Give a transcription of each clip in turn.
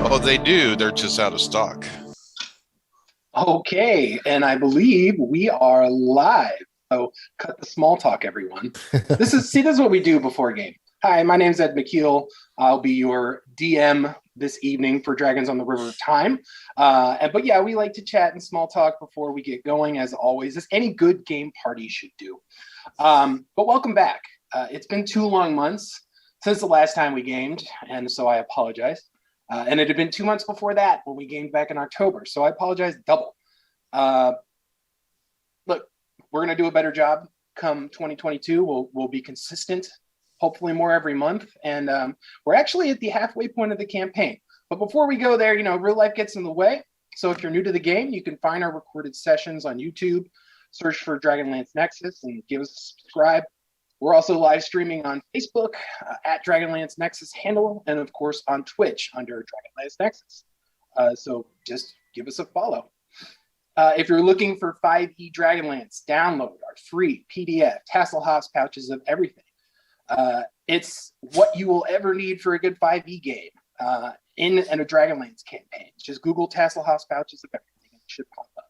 Oh, they do. They're just out of stock. Okay, and I believe we are live. So cut the small talk, everyone. This is what we do before game. Hi, my name's Ed McKeel. I'll be your DM this evening for Dragons on the River of Time. But yeah, we like to chat and small talk before we get going, as always, as any good game party should do. But welcome back. It's been 2 long months since the last time we gamed, and so I apologize. And it had been 2 months before that when we gamed back in October. So I apologize double. Uh, Look, we're going to do a better job come 2022. We'll be consistent, hopefully more every month. And we're actually at the halfway point of the campaign. But before we go there, real life gets in the way. So if you're new to the game, you can find our recorded sessions on YouTube, search for Dragonlance Nexus, and give us a subscribe. We're also live streaming on Facebook at Dragonlance Nexus handle, and of course on Twitch under Dragonlance Nexus. So just give us a follow. If you're looking for 5e Dragonlance, download our free PDF Tasselhoff's pouches of everything. It's what you will ever need for a good 5e game in a Dragonlance campaign. Just Google Tasselhoff's pouches of everything and it should pop up.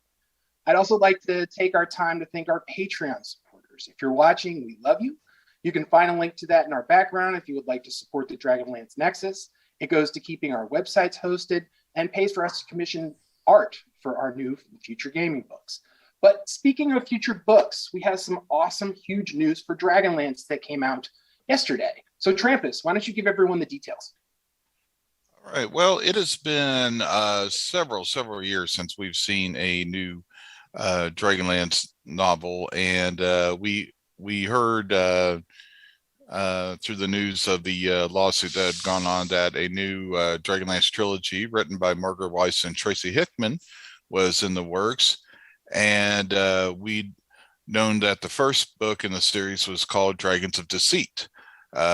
I'd also like to take our time to thank our Patreon supporters. If you're watching, we love you. You can find a link to that in our background if you would like to support the Dragonlance Nexus. It goes to keeping our websites hosted and pays for us to commission art for our new future gaming books. But speaking of future books, we have some awesome, huge news for Dragonlance that came out yesterday. So Trampus, why don't you give everyone the details? All right. Well, it has been several years since we've seen a new Dragonlance novel, and we heard through the news of the lawsuit that had gone on that a new Dragonlance trilogy written by Margaret Weiss and Tracy Hickman was in the works. And we'd known that the first book in the series was called Dragons of Deceit,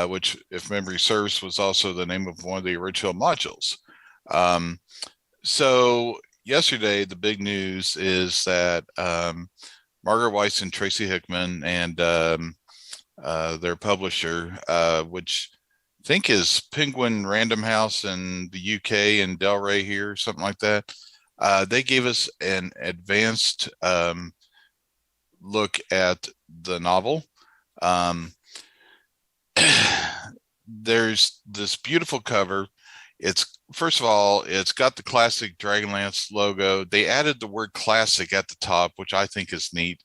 which, if memory serves, was also the name of one of the original modules. So yesterday, the big news is that Margaret Weiss and Tracy Hickman and their publisher, which I think is Penguin Random House in the UK and Del Rey here, something like that. They gave us an advanced look at the novel. There's this beautiful cover. It's, first of all, it's got the classic Dragonlance logo. They added the word classic at the top, which I think is neat.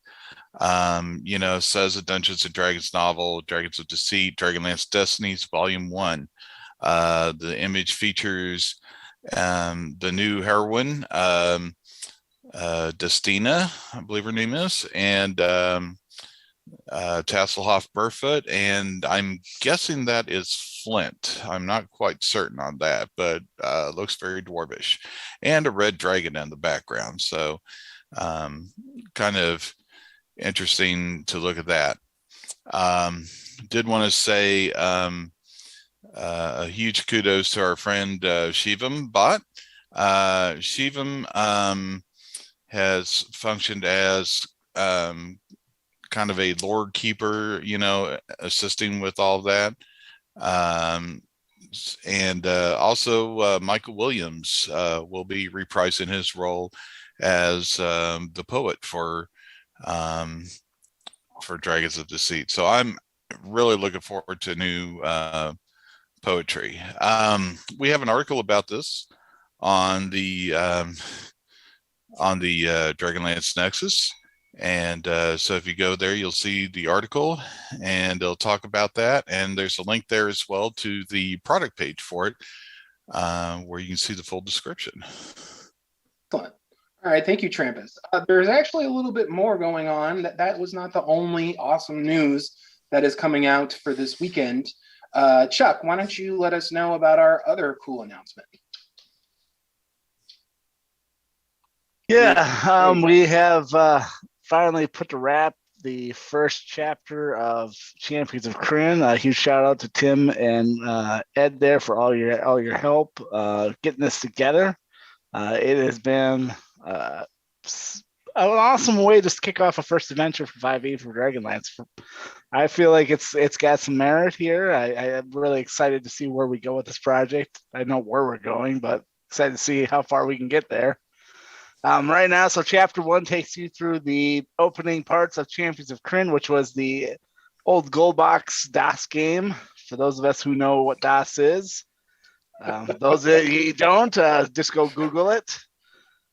Says a Dungeons and Dragons novel, Dragons of Deceit, Dragonlance Destinies, Volume 1. The image features the new heroine, Destina, I believe her name is, and Tasselhoff Burfoot, and I'm guessing that is Flint. I'm not quite certain on that, but looks very dwarvish, and a red dragon in the background. So kind of interesting to look at that. Did want to say a huge kudos to our friend Shivam Bot. Shivam has functioned as kind of a lord keeper, assisting with all that. And also Michael Williams will be reprising his role as the poet for Dragons of Deceit. So I'm really looking forward to new poetry. We have an article about this on the Dragonlance Nexus. And so if you go there, you'll see the article and it'll talk about that. And there's a link there as well to the product page for it, where you can see the full description. Excellent. All right, thank you, Trampus. There's actually a little bit more going on. That was not the only awesome news that is coming out for this weekend. Chuck, why don't you let us know about our other cool announcement? Yeah, we have finally put to wrap the first chapter of Champions of Kryn. A huge shout out to Tim and Ed there for all your help getting this together. It has been an awesome way to kick off a first adventure for 5e for Dragonlance. I feel like it's got some merit here. I'm really excited to see where we go with this project. I know where we're going, but excited to see how far we can get there. Right now, so chapter 1 takes you through the opening parts of Champions of Krynn, which was the old gold box DOS game. For those of us who know what DOS is, those that you don't, just go Google it.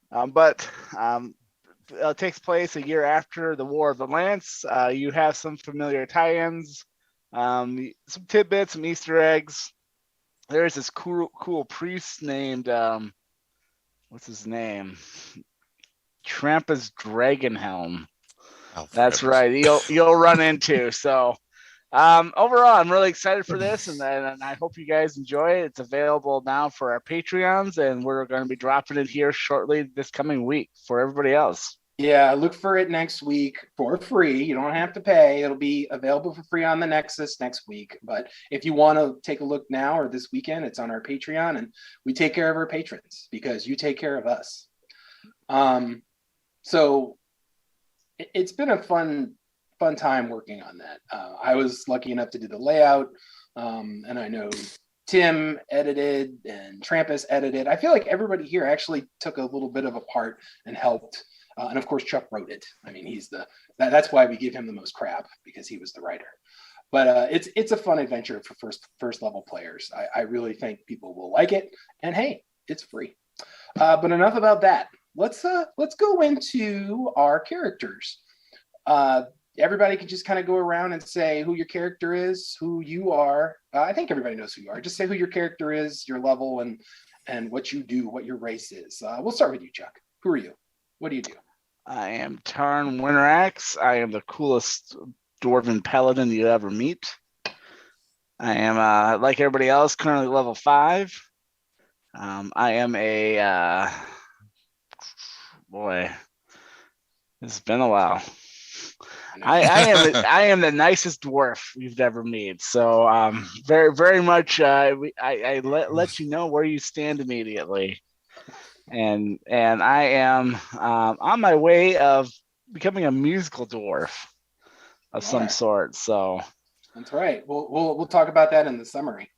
But it takes place a year after the War of the Lance. You have some familiar tie-ins, some tidbits, some Easter eggs. There's this cool priest named what's his name? Trampus Dragonhelm. That's right. You'll run into. So overall, I'm really excited for this, and I hope you guys enjoy it. It's available now for our Patreons, and we're going to be dropping it here shortly this coming week for everybody else. Yeah, look for it next week for free. You don't have to pay. It'll be available for free on the Nexus next week. But if you want to take a look now or this weekend, it's on our Patreon, and we take care of our patrons because you take care of us. So it's been a fun time working on that. I was lucky enough to do the layout, and I know Tim edited and Trampus edited. I feel like everybody here actually took a little bit of a part and helped. And of course, Chuck wrote it. I mean, that's why we give him the most crap, because he was the writer. But it's a fun adventure for first level players. I really think people will like it. And hey, it's free. But enough about that. Let's go into our characters. Everybody can just kind of go around and say who your character is, who you are. I think everybody knows who you are. Just say who your character is, your level, and what you do, what your race is. We'll start with you, Chuck. Who are you? What do you do? I am Tarn Winteraxe. I am the coolest dwarven paladin you ever meet. I am, like everybody else, currently level 5. I am a boy. It's been a while. I am the nicest dwarf you've ever met. So very very much. I let you know where you stand immediately. And I am on my way of becoming a musical dwarf of some sort. So that's right. We'll talk about that in the summary.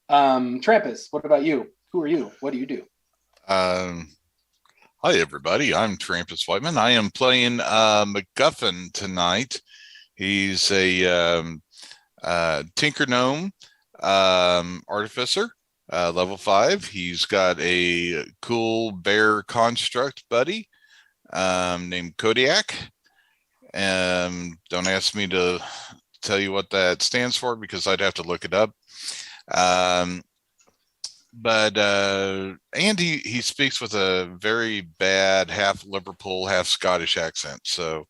Trampus, what about you? Who are you? What do you do? Hi everybody. I'm Trampus Whiteman. I am playing MacGuffin tonight. He's a Tinker Gnome artificer. Level 5. He's got a cool bear construct buddy named Kodiak. Don't ask me to tell you what that stands for because I'd have to look it up. But and he speaks with a very bad half Liverpool, half Scottish accent. So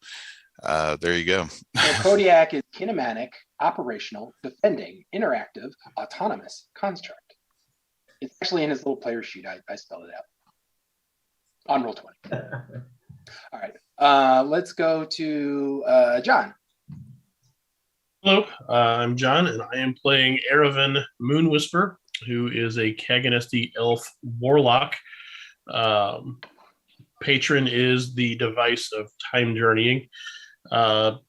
there you go. So Kodiak is kinematic, operational, defending, interactive, autonomous construct. It's actually in his little player sheet. I spelled it out on Roll20. All right. Let's go to John. Hello, I'm John, and I am playing Aravan Moonwhisper, who is a Kaganesti elf warlock. Patron is the device of time journeying. 4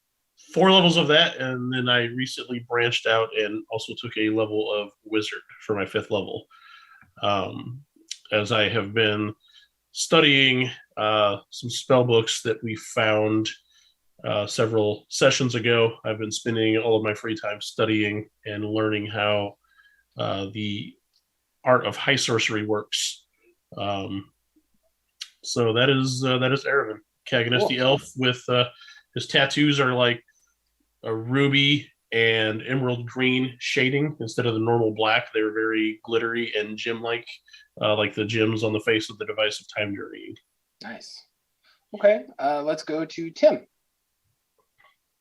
levels of that, and then I recently branched out and also took a level of wizard for my 5th level. As I have been studying some spell books that we found several sessions ago, I've been spending all of my free time studying and learning how the art of high sorcery works. So that is Aravan, Kaganesti elf with his tattoos are like a ruby and emerald green shading instead of the normal black. They're very glittery and gem-like the gems on the face of the device of time journeying. Nice. Okay, let's go to Tim.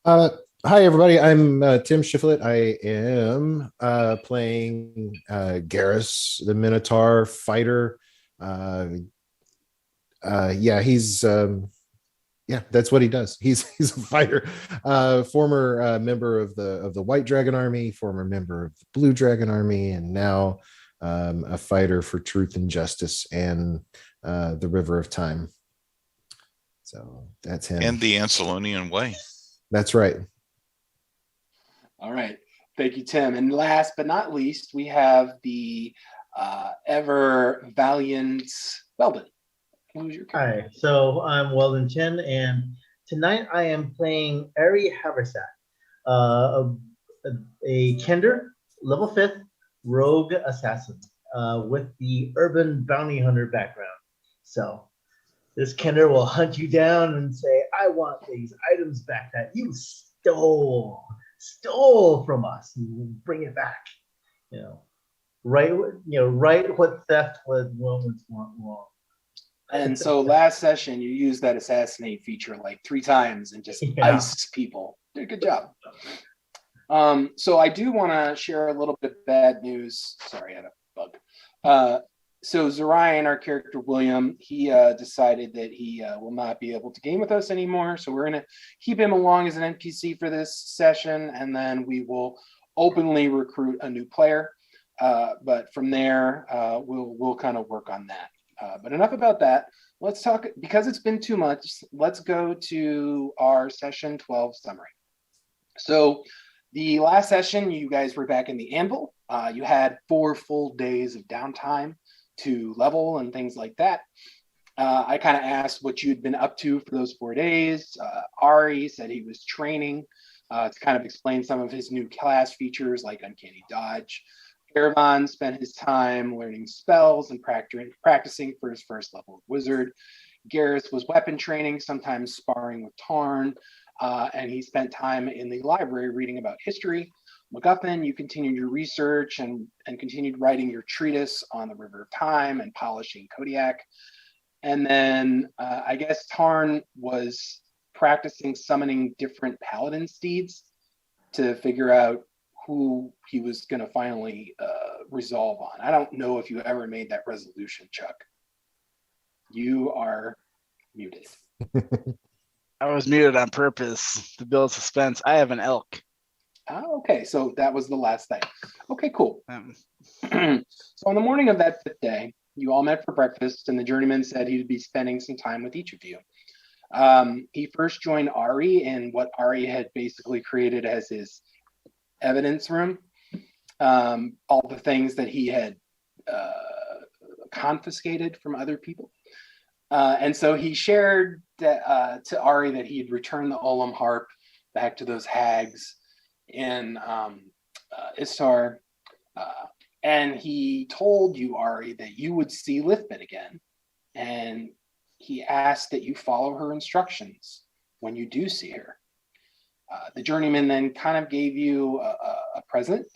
Hi, everybody. I'm Tim Shifflett. I am playing Garrus, the Minotaur fighter. That's what he does. He's a fighter. Former member of the White Dragon Army, former member of the Blue Dragon Army, and now a fighter for truth and justice and the River of Time. So that's him. And the Ancelonian Way. That's right. All right. Thank you, Tim. And last but not least, we have the ever valiant Weldon. Who's your character? Hi, so I'm Weldon Chen, and tonight I am playing Ari Haversat, a Kender, level 5th rogue assassin with the urban bounty hunter background. So this Kender will hunt you down and say, I want these items back that you stole from us, and bring it back. Right what theft was wrong. And so last session, you used that assassinate feature like 3 times and just iced people. Did a good job. So I do want to share a little bit of bad news. Sorry, I had a bug. So Zorion, our character William, he decided that he will not be able to game with us anymore. So we're going to keep him along as an NPC for this session, and then we will openly recruit a new player. But from there, we'll kind of work on that. But enough about that. Let's talk, because it's been too much, let's go to our session 12 summary. So the last session, you guys were back in the Anvil. You had 4 full days of downtime to level and things like that. I kind of asked what you'd been up to for those 4 days. Ari said he was training to kind of explain some of his new class features like Uncanny Dodge. Erevan spent his time learning spells and practicing for his first level of wizard. Gareth was weapon training, sometimes sparring with Tarn, and he spent time in the library reading about history. MacGuffin, you continued your research and continued writing your treatise on the River of Time and polishing Kodiak. And then I guess Tarn was practicing summoning different paladin steeds to figure out who he was going to finally resolve on. I don't know if you ever made that resolution, Chuck. You are muted. I was muted on purpose to build suspense. I have an elk. Oh, okay, so that was the last thing. Okay, cool. So on the morning of that 5th day, you all met for breakfast, and the journeyman said he'd be spending some time with each of you. He first joined Ari in what Ari had basically created as his evidence room, all the things that he had confiscated from other people. And so he shared that, to Ari that he'd returned the Olam harp back to those hags in Istar. And he told you, Ari, that you would see Lithbit again. And he asked that you follow her instructions when you do see her. The journeyman then kind of gave you a present.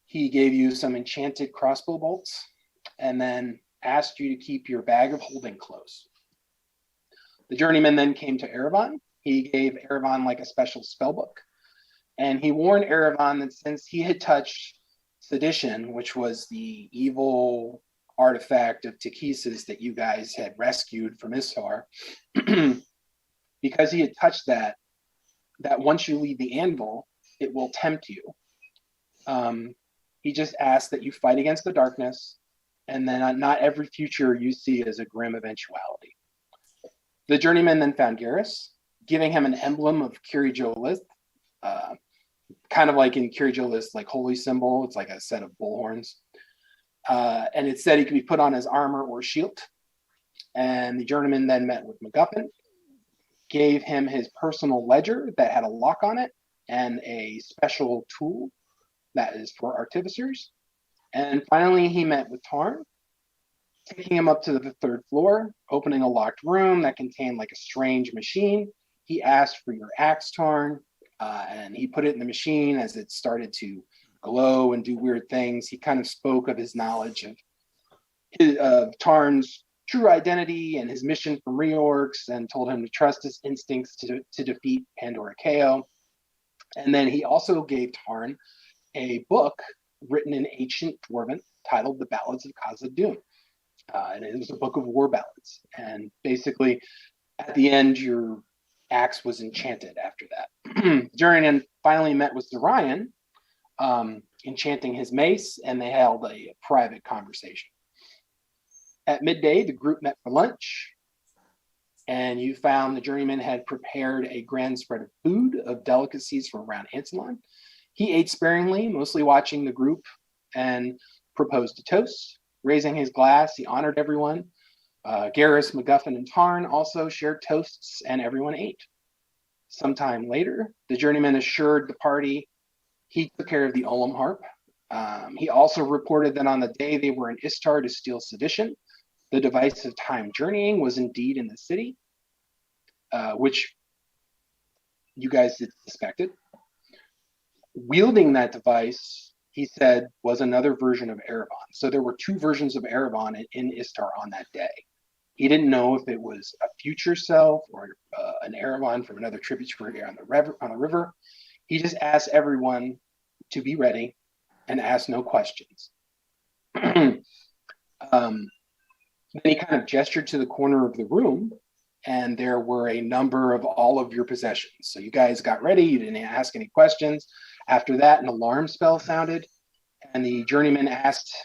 He gave you some enchanted crossbow bolts and then asked you to keep your bag of holding close. The journeyman then came to Erevan. He gave Erevan like a special spell book. And he warned Erevan that since he had touched Sedition, which was the evil artifact of Takesis that you guys had rescued from Istar, because he had touched that once you leave the Anvil, it will tempt you. He just asked that you fight against the darkness, and then not every future you see is a grim eventuality. The journeyman then found Garrus, giving him an emblem of Kiri-Jo-Lith, kind of like in Kiri-Jo-Lith's like holy symbol. It's like a set of bullhorns. And it said he could be put on his armor or shield. And the journeyman then met with MacGuffin, gave him his personal ledger that had a lock on it and a special tool that is for artificers. And finally, he met with Tarn, taking him up to the 3rd floor, opening a locked room that contained like a strange machine. He asked for your axe, Tarn, and he put it in the machine. As it started to glow and do weird things, he kind of spoke of his knowledge of Tarn's true identity and his mission from Reorcs, and told him to trust his instincts to defeat Pandora Kao. And then he also gave Tarn a book written in ancient Dwarven titled The Ballads of Khazad-dûm. And it was a book of war ballads. And basically, at the end, your axe was enchanted after that. Jurian finally met with Zorion, enchanting his mace, and they held a private conversation. At midday, the group met for lunch, and you found the journeyman had prepared a grand spread of food, of delicacies from around Ansalon. He ate sparingly, mostly watching the group, and proposed a toast. Raising his glass, he honored everyone. Garrus, MacGuffin, and Tarn also shared toasts, and everyone ate. Sometime later, the journeyman assured the party he took care of the Olam harp. He also reported that on the day they were in Istar to steal sedition, the device of time journeying was indeed in the city, which you guys had suspected. Wielding that device, he said, was another version of Erebon. So there were two versions of Erebon in Istar on that day. He didn't know if it was a future self or an Erebon from another tributary on the river. He just asked everyone to be ready and ask no questions. Then he kind of gestured to the corner of the room, and there were a number of all of your possessions. So you guys got ready. You didn't ask any questions. After that, an alarm spell sounded, and the journeyman asked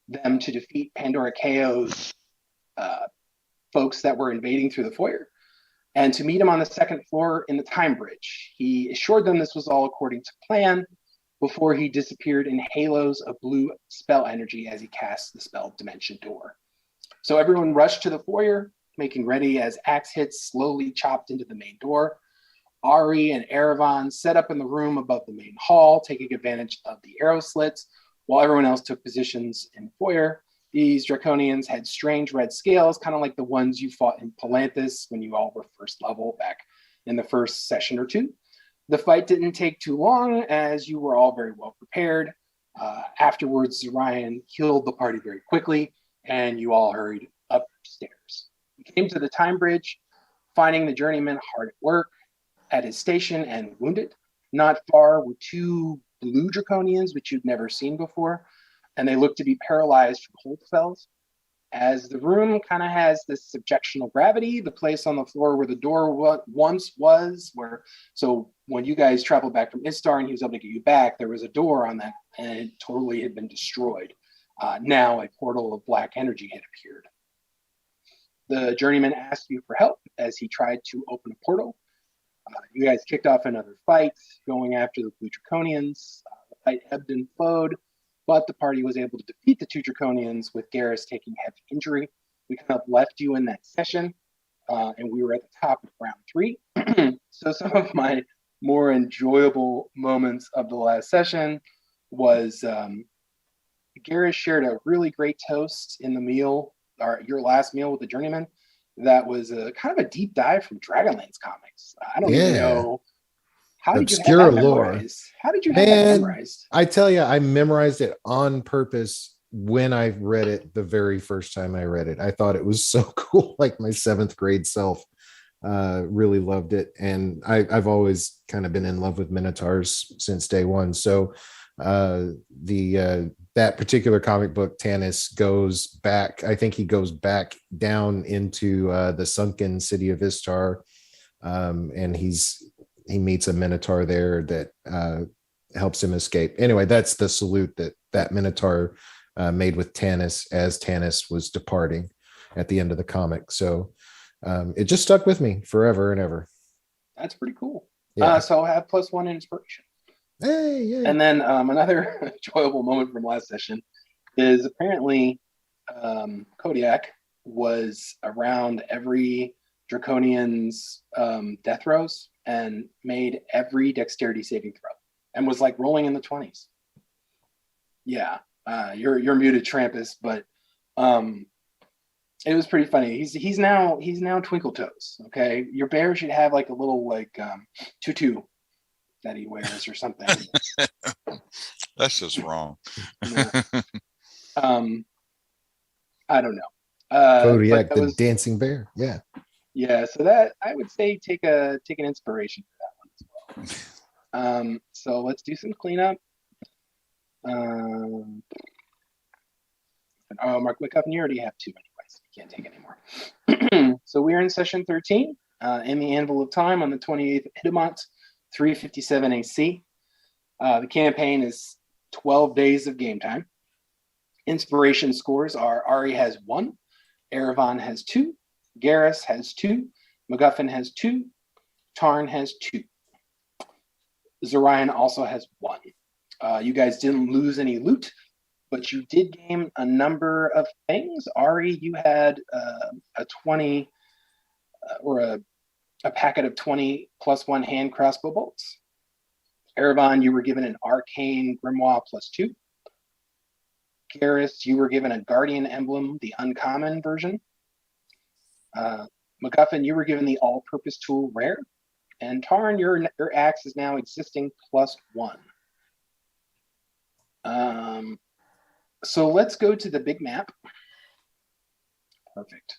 them to defeat Pandora Chaos folks that were invading through the foyer, and to meet him on the second floor in the time bridge. He assured them this was all according to plan before he disappeared in halos of blue spell energy as he cast the spell Dimension Door. So everyone rushed to the foyer, making ready as axe hits slowly chopped into the main door. Ari and Erevan set up in the room above the main hall, taking advantage of the arrow slits, while everyone else took positions in the foyer. These Draconians had strange red scales, kind of like the ones you fought in Palanthas when you all were first level back in the first session or two. The fight didn't take too long, as you were all very well prepared. Afterwards, Ryan killed the party very quickly, and you all hurried upstairs. You came to the time bridge, finding the journeyman hard at work at his station and wounded. Not far were two blue Draconians, which you'd never seen before, and they looked to be paralyzed from hold spells. As the room kind of has this subjectional gravity, the place on the floor where the door once was, so when you guys traveled back from Istar and he was able to get you back, there was a door on that, and it totally had been destroyed. Now a portal of black energy had appeared. The journeyman asked you for help as he tried to open a portal. You guys kicked off another fight, going after the blue Draconians. The fight ebbed and flowed, but the party was able to defeat the two Draconians with Garrus taking heavy injury. We kind of left you in that session, and we were at the top of round 3. So some of my more enjoyable moments of the last session was Garrus shared a really great toast in the meal, or your last meal with the journeyman. That was a kind of a deep dive from Dragonlance comics. I don't even know. How did you have that memorized? How did you have that memorized? I tell you, I memorized it on purpose when I read it the very first time I read it. I thought it was so cool. Like my 7th grade self really loved it. And I've always kind of been in love with Minotaurs since day one. So that particular comic book, Tanis goes back. I think he goes back down into the sunken city of Istar, and he meets a Minotaur there that helps him escape. Anyway, that's the salute that Minotaur made with Tanis as Tanis was departing at the end of the comic. So it just stuck with me forever and ever. That's pretty cool. Yeah. So I'll have +1 inspiration. Hey, yeah. And then another enjoyable moment from last session is apparently Kodiak was around every Draconian's death rows and made every dexterity saving throw and was like rolling in the 20s. Yeah, you're muted, Trampus, but it was pretty funny. He's now Twinkle Toes. Okay, your bear should have like a little like tutu that he wears or something. That's just wrong. Yeah. I don't know. Kodiak the dancing bear. Yeah. Yeah, so that I would say take an inspiration for that one as well. So let's do some cleanup. Mark McCuffin, you already have 2 anyways. You can't take any more. So we're in session 13 in the Anvil of Time on the 28th of Hidamont, 357 AC. The campaign is 12 days of game time. Inspiration scores are Ari has 1, Erevan has 2, Garrus has 2, MacGuffin has 2, Tarn has 2. Zorion also has 1. You guys didn't lose any loot, but you did gain a number of things. Ari, you had a 20 or a packet of 20 +1 hand crossbow bolts. Erevan, you were given an arcane grimoire +2. Garrus, you were given a guardian emblem, the uncommon version. MacGuffin, you were given the all-purpose tool rare. And Tarn, your axe is now existing +1. So let's go to the big map. Perfect.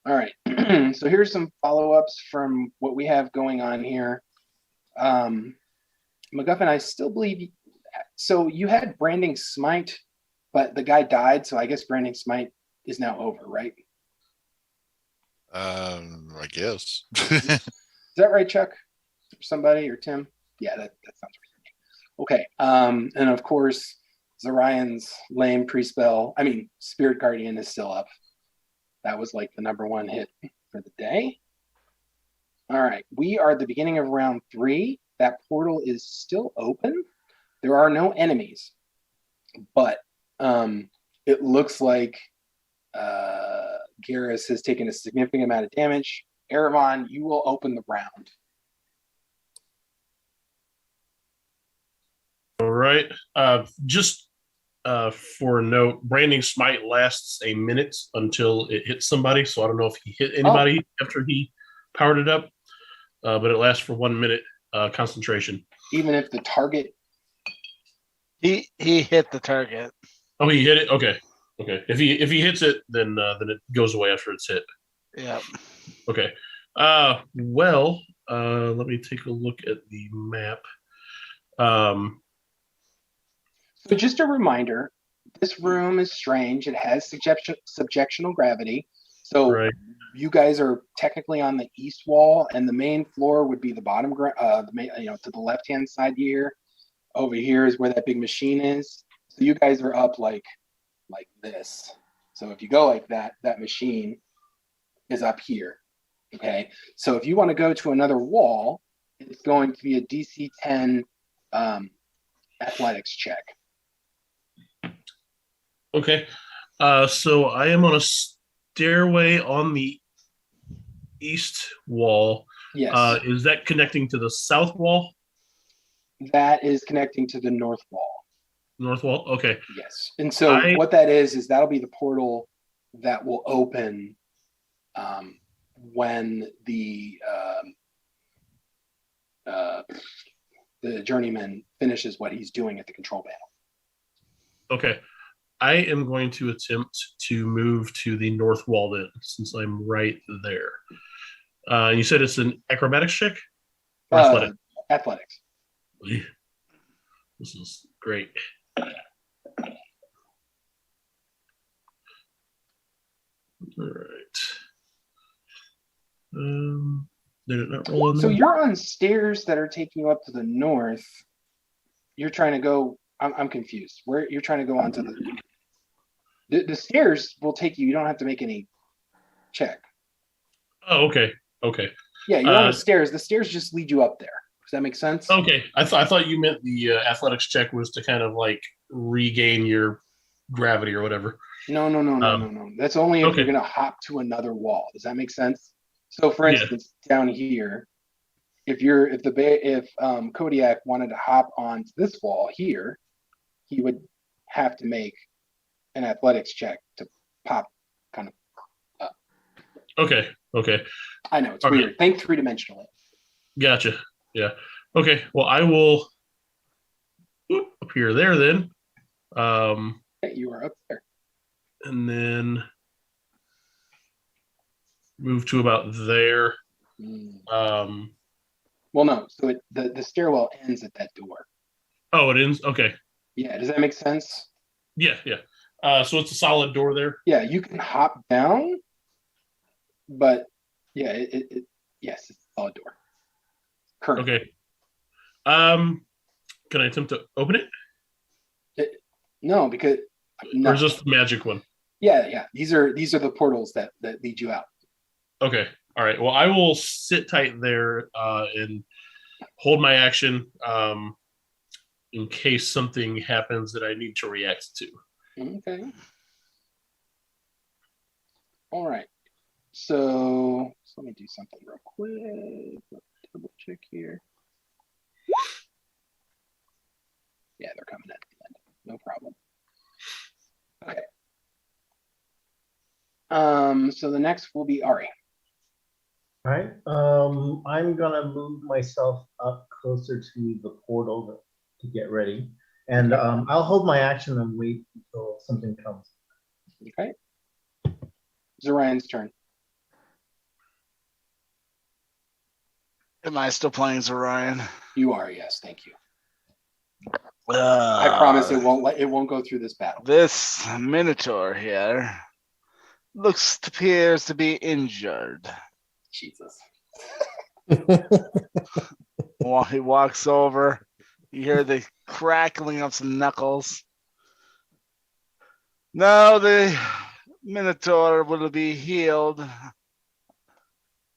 All right. So here's some follow-ups from what we have going on here. MacGuffin, I still believe. So you had Branding Smite, but the guy died. So I guess Branding Smite is now over, right? I guess. Is that right, Chuck? Or somebody or Tim? Yeah, that sounds right. Okay. And of course, Zorion's lame Spirit Guardian is still up. That was like the #1 hit for the day. All right. We are at the beginning of round 3. That portal is still open. There are no enemies, but it looks like Garrus has taken a significant amount of damage. Erevan, you will open the round. All right. Just for a note, Branding Smite lasts a minute until it hits somebody. So I don't know if he hit anybody after he powered it up, but it lasts for 1 minute concentration. Even if the target... He hit the target. Oh, he hit it? Okay. If he hits it, then it goes away after it's hit. Yeah. Okay. Let me take a look at the map. So just a reminder, this room is strange. It has subjectional gravity. So you guys are technically on the east wall, and the main floor would be the bottom, to the left-hand side here. Over here is where that big machine is. So you guys are up like this. So if you go like that, that machine is up here. Okay. So if you want to go to another wall, it's going to be a DC 10 athletics check. Okay. So I am on a stairway on the east wall. Yes. Is that connecting to the south wall? That is connecting to the north wall. North wall? Okay. Yes. And so what that is that'll be the portal that will open when the journeyman finishes what he's doing at the control panel. Okay. I am going to attempt to move to the north wall then, since I'm right there. You said it's an acrobatics check? Or athletics? Athletics. This is great. All right. Did it not roll in So there? you're on stairs that are taking you up to the north. You're trying to go. I'm confused. Where you're trying to go onto the stairs will take you. You don't have to make any check. Oh, okay. Yeah, you're on the stairs. The stairs just lead you up there. Does that make sense? Okay. I thought you meant the athletics check was to kind of like regain your gravity or whatever. No. That's only if you're going to hop to another wall. Does that make sense? So, for instance, down here, if Kodiak wanted to hop onto this wall here, he would have to make an athletics check to pop kind of up. Okay. I know it's weird. Think three-dimensionally. Gotcha. Yeah. Okay. Well, I will appear there then. You are up there. And then move to about there. Well, no. So the stairwell ends at that door. Oh, it ends? Okay. Yeah. Does that make sense? Yeah. So it's a solid door there? Yeah. You can hop down, but yeah, yes, it's a solid door. Currently. Okay. Can I attempt to open it? No, because or is this the magic one? Yeah. These are the portals that lead you out. Okay. All right. Well, I will sit tight there and hold my action in case something happens that I need to react to. Okay. All right. So let me do something real quick. Double check here. Yeah, they're coming at the end. No problem. Okay. So the next will be Ari. All right. I'm gonna move myself up closer to the portal to get ready, and I'll hold my action and wait until something comes. Okay. Zorion's turn. Am I still playing Zorion? You are, yes. Thank you. I promise it won't go through this battle. This Minotaur here appears to be injured. Jesus. While he walks over, you hear the crackling of some knuckles. Now the Minotaur will be healed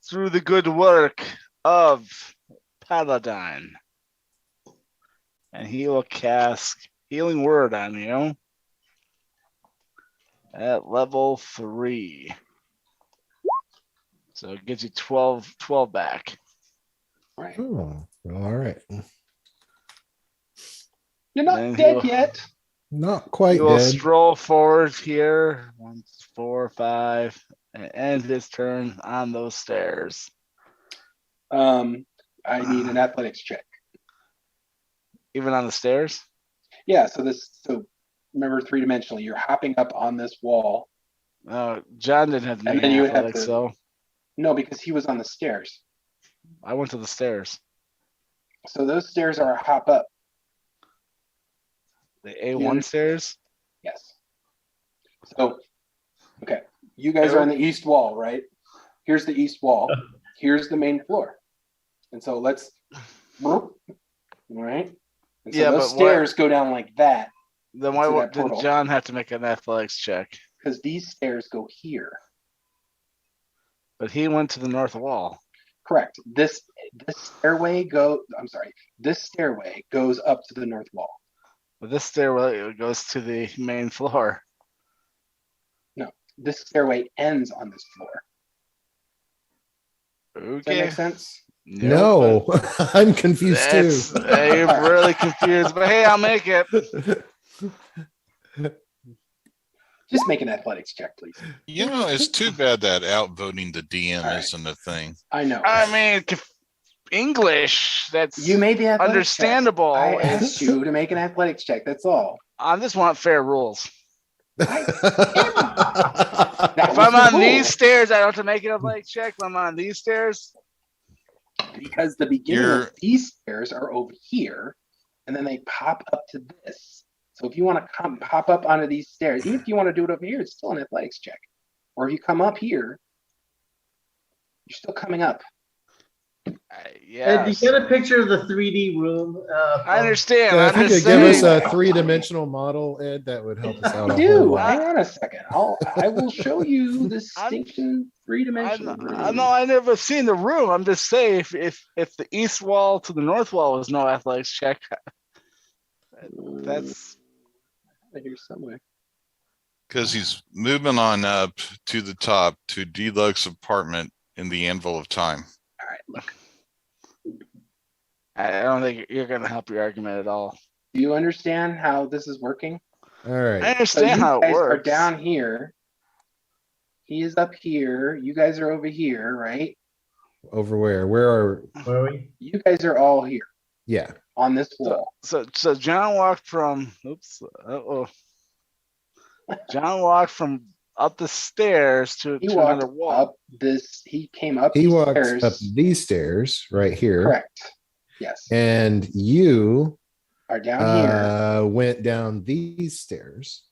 through the good work of Paladin. And he will cast Healing Word on you at level 3. So it gives you 12 back. Right. Oh, all right. You're not dead yet. Not quite He will dead. stroll forward here. 1, 4, 5, and end his turn on those stairs. I need an athletics check. Even on the stairs? Yeah, so remember 3-dimensionally, you're hopping up on this wall. John didn't have to And make then an you would have athletics, to- so No, because he was on the stairs. I went to the stairs. So those stairs are a hop up. The A1 stairs? Yes. So, okay. You guys are on the east wall, right? Here's the east wall. Here's the main floor. And so let's, all right? And so those stairs go down like that. Then why didn't John have to make an athletics check? Because these stairs go here. But he went to the north wall. Correct. This stairway goes up to the north wall. But this stairway goes to the main floor. No, this stairway ends on this floor. Okay. Does that make sense? No, I'm confused too. You're really confused, but hey, I'll make it. Just make an athletics check, please. You know, it's too bad that outvoting the DM isn't a thing. I know. I mean, English, that's you made the understandable. I asked you to make an athletics check. That's all. I just want fair rules. If I'm on these stairs, I don't have to make an athletics check. If I'm on these stairs, because the beginning of these stairs are over here, and then they pop up to this. So if you want to pop up onto these stairs, even if you want to do it over here, it's still an athletics check. Or if you come up here, you're still coming up. Yeah. Did you get a picture of the 3D room? I understand. Yeah, if you could give us a 3-dimensional model, Ed, that would help us out. Hang on a second. I will show you the distinction 3-dimensional room. No, I never seen the room. I'm just saying, if the east wall to the north wall was no athletics check, that's here somewhere. Because he's moving on up to the top to deluxe apartment in the Anvil of Time. All right, look. I don't think you're going to help your argument at all. Do you understand how this is working? All right. I understand how it works. Are down here. He is up here. You guys are over here, right? Over where? Where are we? You guys are all here. Yeah. On this wall. So John walked from. Oops. John walked from up the stairs to another wall. Up this. He came up. He walked up these stairs right here. Correct. Yes. And you are down here. Went down these stairs.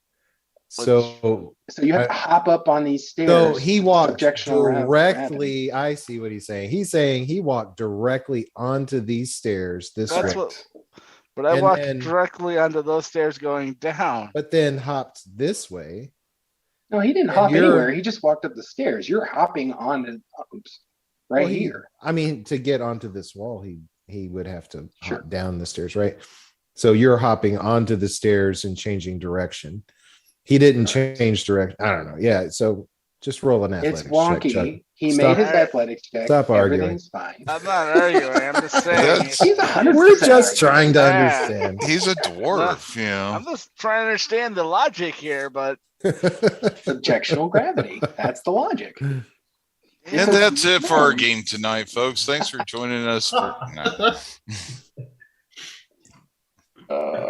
So you have to hop up on these stairs. So he walked directly. I see what he's saying. He's saying he walked directly onto these stairs this way. But I walked directly onto those stairs going down. But then hopped this way. No, he didn't hop anywhere. He just walked up the stairs. You're hopping onto here. I mean, to get onto this wall, he he would have to Sure. hop down the stairs, right? So you're hopping onto the stairs and changing direction. He didn't Correct. change direction. I don't know. Yeah. So just roll an athletics It's wonky. check, Chuck. He Stop- made his athletics check. Stop arguing. Everything's fine. I'm not arguing. I'm just saying. That's- He's 100%. We're just trying to Yeah. understand. He's a dwarf, you know. I'm just trying to understand the logic here, but Subjectional gravity. That's the logic. And that's it for our game tonight, folks. Thanks for joining us.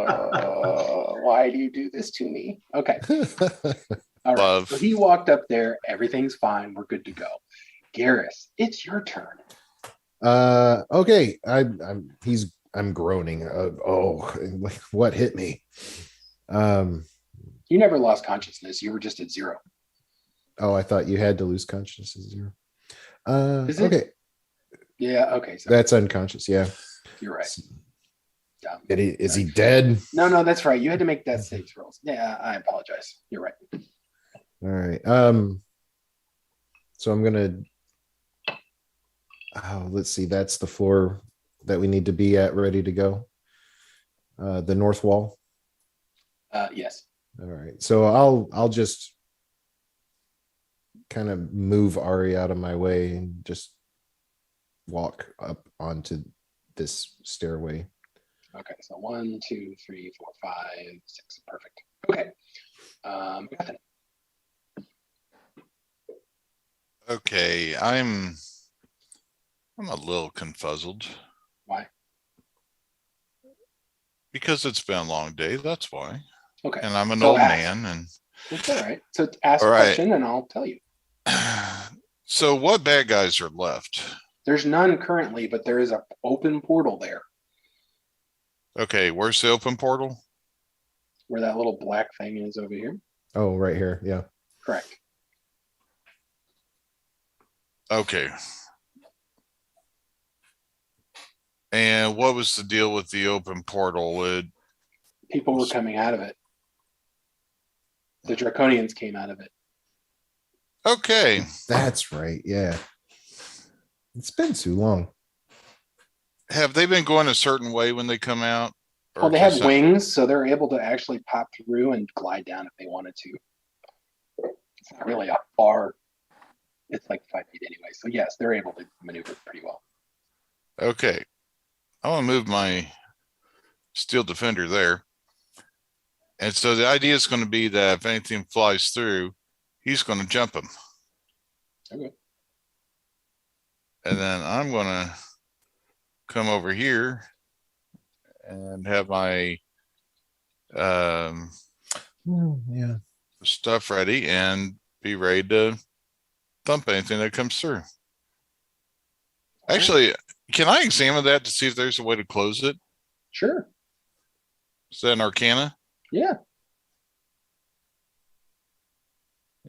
Why do you do this to me? Okay. All right. Love. So he walked up there. Everything's fine. We're good to go. Garrus, it's your turn. Okay. I'm groaning. What hit me? You never lost consciousness. You were just at 0. I thought you had to lose consciousness at 0. Is it? Okay. Yeah. Okay. So That's unconscious. Yeah. you're right. Dumb. Is he dead? No, that's right. You had to make that saves rolls. Yeah, I apologize. You're right. All right. So I'm gonna. Let's see. That's the floor that we need to be at, ready to go. The north wall. Yes. All right. So I'll just kind of move Ari out of my way and just walk up onto this stairway. Okay. So 1, 2, 3, 4, 5, 6. Perfect. Okay. Bethany. Okay, I'm a little confuzzled Why? because it's been a long day. That's why. Okay. And I'm an So old ask. man. And It's all right. So ask All a right. question and I'll tell you. So, what bad guys are left? There's none currently, but there is an open portal there Okay, where's the open portal? where that little black thing is over here. Oh, right here. Yeah. Correct. Okay. And what was the deal with the open portal? People were coming out of it. The Draconians came out of it. Okay. That's right. Yeah. It's been too long. Have they been going a certain way when they come out? Or Well, they have just- wings, so they're able to actually pop through and glide down if they wanted to. It's not really a far. It's like 5 feet anyway. So yes, they're able to maneuver pretty well. Okay. I want to move my steel defender there. And so the idea is going to be that if anything flies through, he's going to jump him. Okay. And then I'm going to come over here and have my Yeah. stuff ready and be ready to thump anything that comes through. Actually, can I examine that to see if there's a way to close it? Sure. Is that an arcana? Yeah.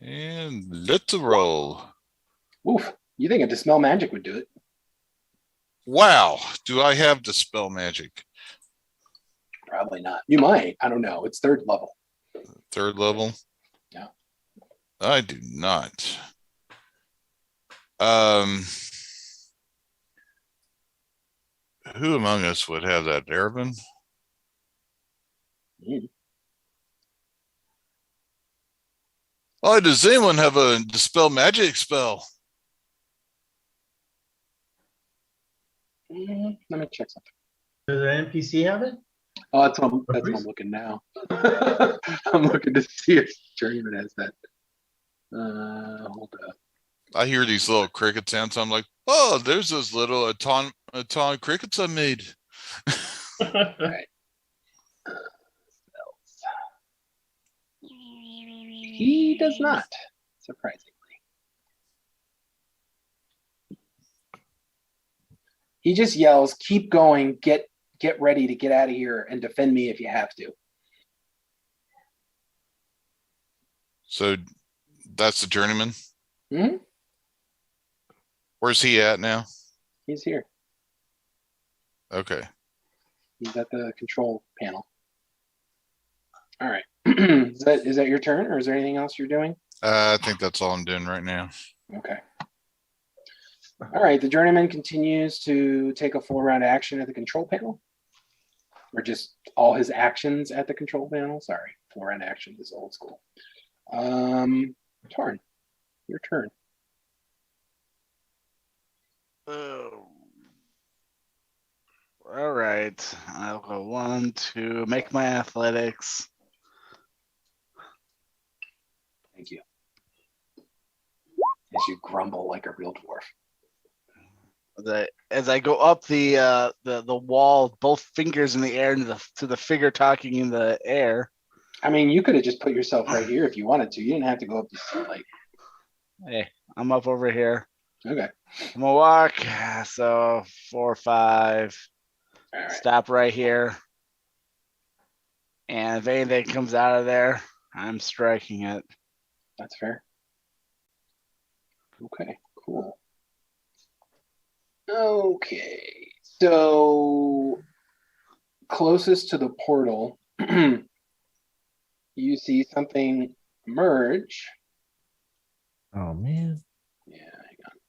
And let's roll. Oof. You think a dispel magic would do it? Wow. Do I have dispel magic? Probably not. You might. I don't know. It's 3rd level. 3rd level? Yeah. I do not. Who among us would have that, Darabin? Mm. Oh, does anyone have a dispel magic spell? Let me check something. Does an NPC have it? Oh, that's what I'm looking now. I'm looking to see if Journeyman has that. Hold up. I hear these little cricket sounds. I'm like, oh, there's those little atomic crickets I made. Right. He does not, surprisingly. He just yells, "Keep going! Get ready to get out of here and defend me if you have to." So that's the journeyman. Mhm. Where's he at now? He's here. Okay. He's at the control panel. All right. Is that your turn, or is there anything else you're doing? I think that's all I'm doing right now. Okay. All right, the journeyman continues to take a full round action at the control panel. Or just all his actions at the control panel. Sorry, full round action is old school. Tarn, your turn. Oh. All right. I'll go 1, 2, make my athletics. Thank you. As you grumble like a real dwarf. As I go up the wall, both fingers in the air to the figure talking in the air. I mean, you could have just put yourself right here if you wanted to. You didn't have to go up the ceiling. Hey, I'm up over here. Okay. I'm gonna walk. So 4, 5. All right. Stop right here. And if anything comes out of there, I'm striking it. That's fair. Okay, cool. Okay, so closest to the portal, you see something emerge. Oh man. Yeah, hang on.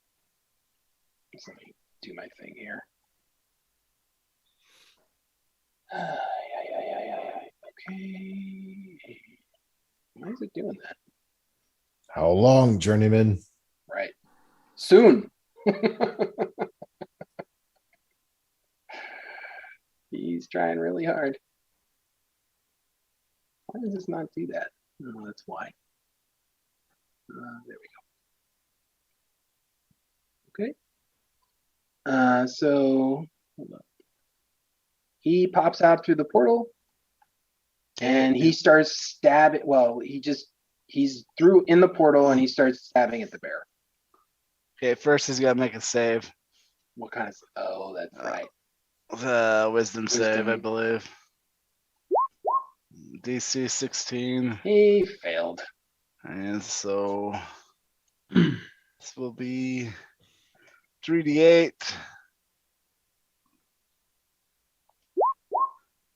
Just let me do my thing here. Yeah. Okay. Why is it doing that? How long, journeyman? Right. Soon. He's trying really hard. Why does this not do that? Oh, that's why. There we go. Okay. So hold on. He pops out through the portal and he starts stabbing. Well, he's through in the portal and he starts stabbing at the bear. Okay, first he's gotta make a save. What kind of? Oh, that's right. The wisdom save, I believe. DC 16. He failed. And so this will be 3d8.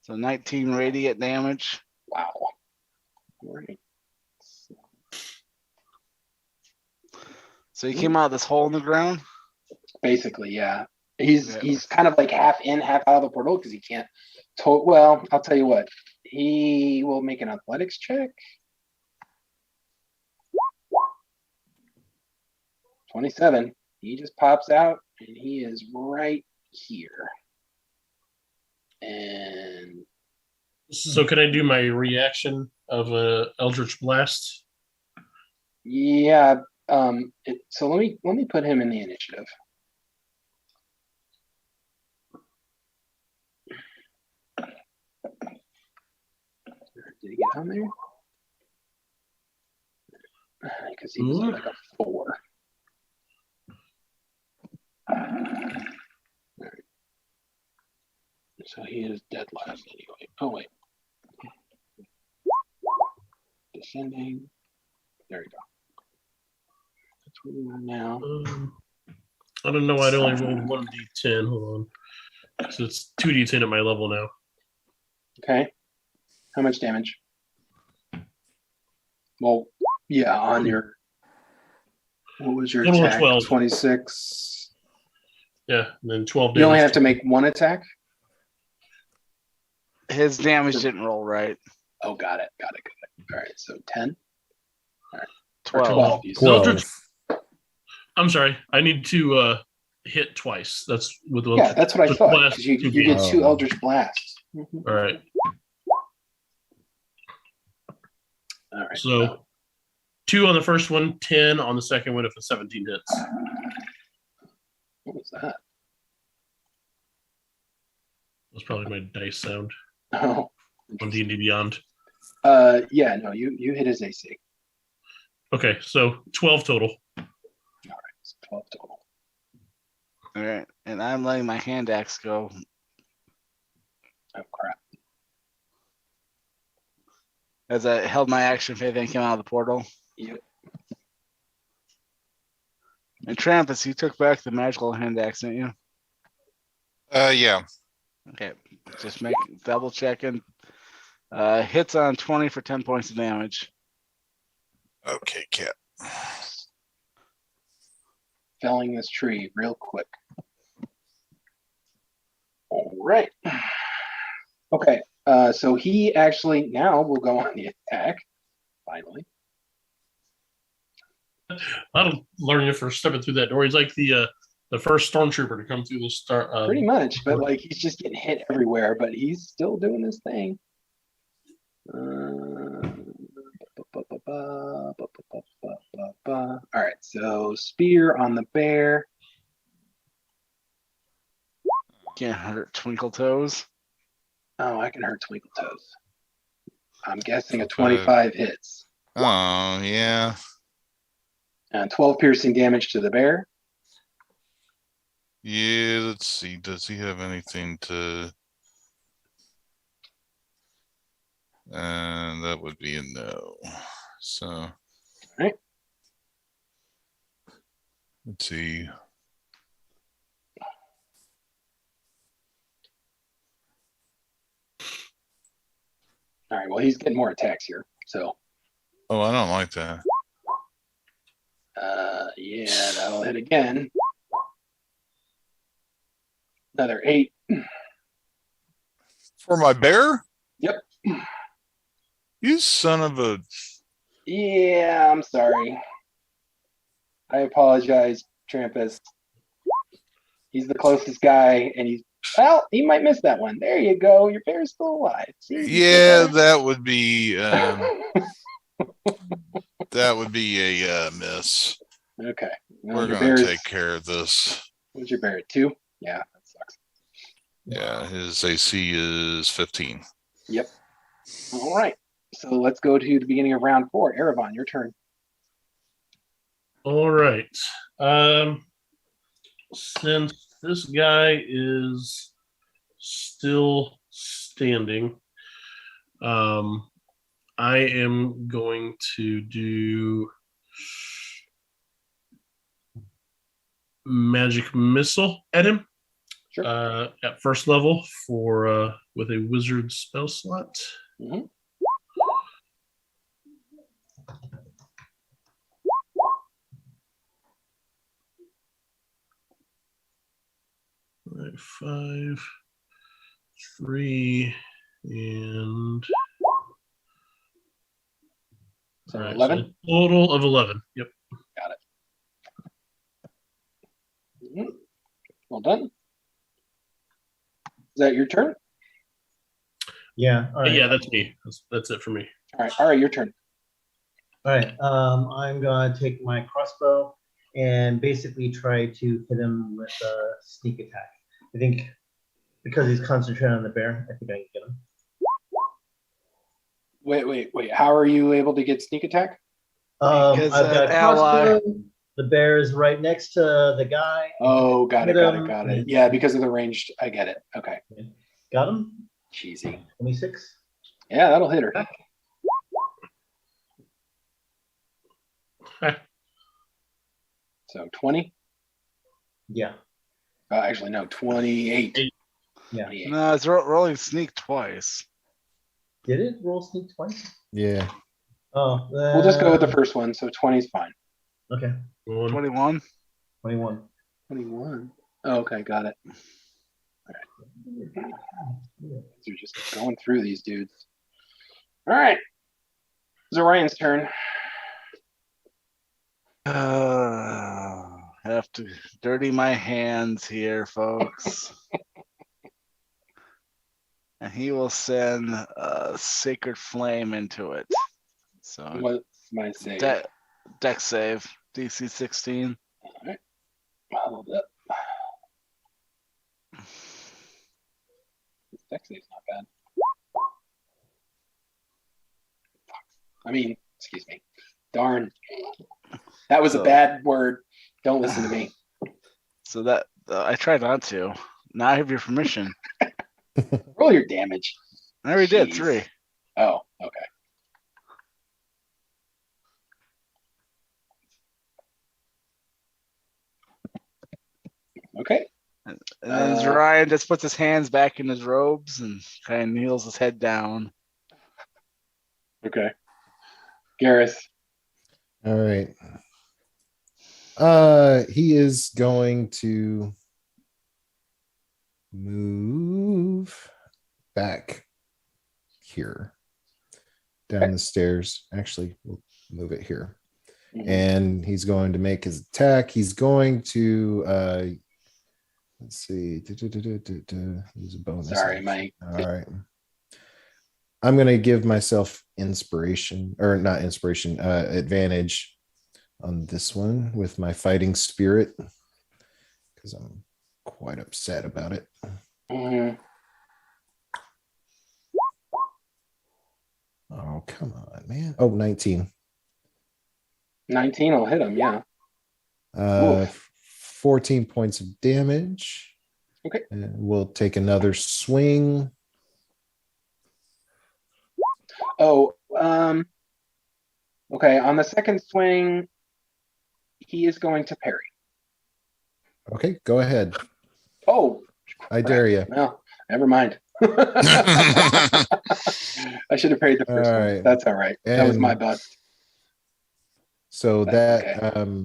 So 19 radiant damage. Wow. All right. So he came out of this hole in the ground? Basically, yeah. He's kind of like half in, half out of the portal because he can't. Well, I'll tell you what. He will make an athletics check. 27. He just pops out and he is right here. And so can I do my reaction of a Eldritch Blast? yeah. So let me put him in the initiative. Did he get on there? Because he was like a 4. All right. So he is dead last anyway. Oh wait. Descending. There we go. That's where we are now. I don't know. I'd only rolled 1d10. Hold on. So it's 2d10 at my level now. Okay. How much damage? Well, yeah, on your. What was your Total of attack? 12. 26. Yeah, and then 12 damage. You only have to make one attack? His damage didn't roll right. Oh, got it. All right, so 10? All right. 12. 12. I'm sorry. I need to hit twice. That's with the Yeah, that's what I thought. blast, 'Cause you two get games. 2 Eldritch Blasts. All right. All right. So 2 on the first one, 10 on the second one if the 17 hits. What was that? That's probably my dice sound Oh. on D&D Beyond. Yeah, no, you hit his AC. Okay, so 12 total. All right, so 12 total. All right. And I'm letting my hand axe go. Oh, crap. As I held my action if anything came out of the portal. Yep. And Trampus, you took back the magical hand axe, didn't you? Yeah. Okay. Just make double checking. Hits on 20 for 10 points of damage. Okay, Cat. felling this tree real quick. All right. Okay. So he actually now will go on the attack. Finally. I'll learn you for stepping through that door. He's like the first stormtrooper to come through the start. Pretty much, but like he's just getting hit everywhere, but he's still doing his thing. All right, so spear on the bear. Can't hurt Twinkle Toes. Oh, I can hurt Twinkle Toes. I'm guessing a 25. 25 hits. Oh, yeah. And 12 piercing damage to the bear. Yeah, let's see. Does he have anything to... And that would be a no. So... Right. Let's see. All right, well, he's getting more attacks here. So, Oh, I don't like that. yeah, that'll hit again. Another 8. For my bear? Yep. You son of a... Yeah, I'm sorry. I apologize, Trampus. He's the closest guy, and well, he might miss that one. There you go. Your bear's still alive. See, Yeah, that would be that would be a miss. Okay. Well, We're your gonna bear's- take care of this. What's your bear at 2? Yeah, that sucks. Yeah, his AC is 15. Yep. All right. So let's go to the beginning of round 4. Erebon, your turn. All right. Since this guy is still standing, I am going to do magic missile at him. Sure. At first level for with a wizard spell slot. Mhm. All right, 5, 3, and So all right, 11. so total of 11. Yep. Got it. Mhm. Well done. Is that your turn? Yeah. All right. Yeah, that's me. That's it for me. All right. All right, your turn. All right. I'm gonna take my crossbow and basically try to hit him with a sneak attack. I think because he's concentrated on the bear, I think I can get him. Wait. How are you able to get sneak attack? Because I've got an ally. crossbow. The bear is right next to the guy. Oh, got it. Hit him. Got it. Yeah, because of the ranged. I get it. Okay. Got him. Cheesy. 26. Yeah, that'll hit her. So 20. Yeah. Actually, no, 28. Yeah. 28. No, it's rolling sneak twice. Did it roll sneak twice? Yeah. Oh, We'll just go with the first one. So 20 is fine. Okay. 21. 21. 21. Oh, okay, got it. All right. You're just going through these dudes. All right. Zorian's turn. Have to dirty my hands here, folks. And he will send a sacred flame into it. So What's my save? deck save, DC 16. All right. Hold up. This deck save's not bad. I mean, excuse me. Darn. That was a bad word. Don't listen to me. So that I tried not to. Now I have your permission. Roll your damage. I already did Jeez. 3. Oh, okay. Okay. And then Zorion just puts his hands back in his robes and kind of kneels his head down. Okay. Gareth. All right. he is going to move back here down the stairs. Actually, we'll move it here. And he's going to make his attack. He's going to let's see. Use a bonus. Sorry, Mike. All right. I'm going to give myself inspiration, or not inspiration, advantage on this one with my fighting spirit, because I'm quite upset about it. Mhm. Oh, come on, man. Oh, 19. 19 will hit him, yeah. 14 points of damage. Okay. And we'll take another swing. Oh, okay. On the second swing, he is going to parry. Okay, go ahead. Oh, I dare you. no, never mind. I should have parried the first one. right. That's all right. That was my bust. So That's that okay.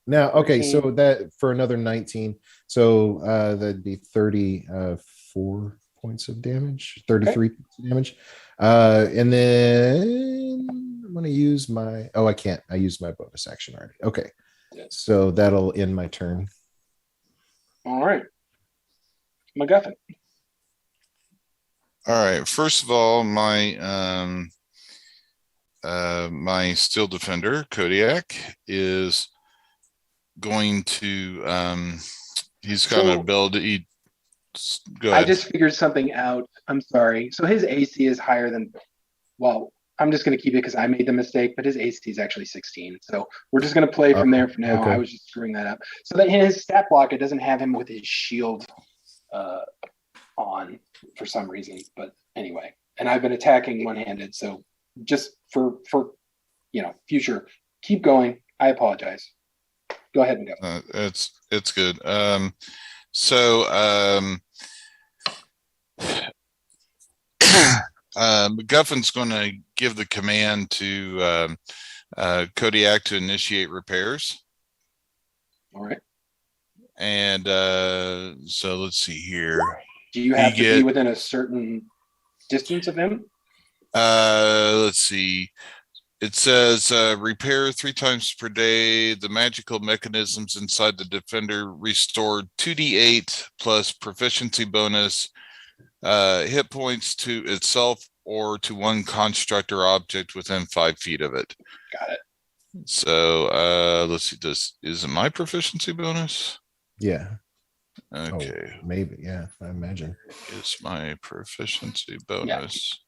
now, okay, 13. so that for another 19. So that'd be 34 points of damage, 33 points of damage. And then I'm gonna use my I can't. I used my bonus action already. Okay. So that'll end my turn. All right. MacGuffin. All right. First of all, my my steel defender Kodiak is going to he's got an ability. Go ahead. I just figured something out. I'm sorry. So his AC is higher than, well, I'm just going to keep it because I made the mistake, but his AC is actually 16. So we're just going to play from there for now. Okay. I was just screwing that up. So that in his stat block, it doesn't have him with his shield on for some reason. But anyway, and I've been attacking one-handed. So just for future, keep going. I apologize. Go ahead and go. It's good. MacGuffin's going to give the command to Kodiak to initiate repairs. All right. And so let's see here. Do you have to be within a certain distance of him? Let's see. It says repair 3 times per day. The magical mechanisms inside the defender restore 2d8 plus proficiency bonus hit points to itself or to one construct or object within 5 feet of it. Got it. So let's see. Is it my proficiency bonus? Yeah. Okay. Oh, maybe. Yeah, I imagine. Is my proficiency bonus? Yeah.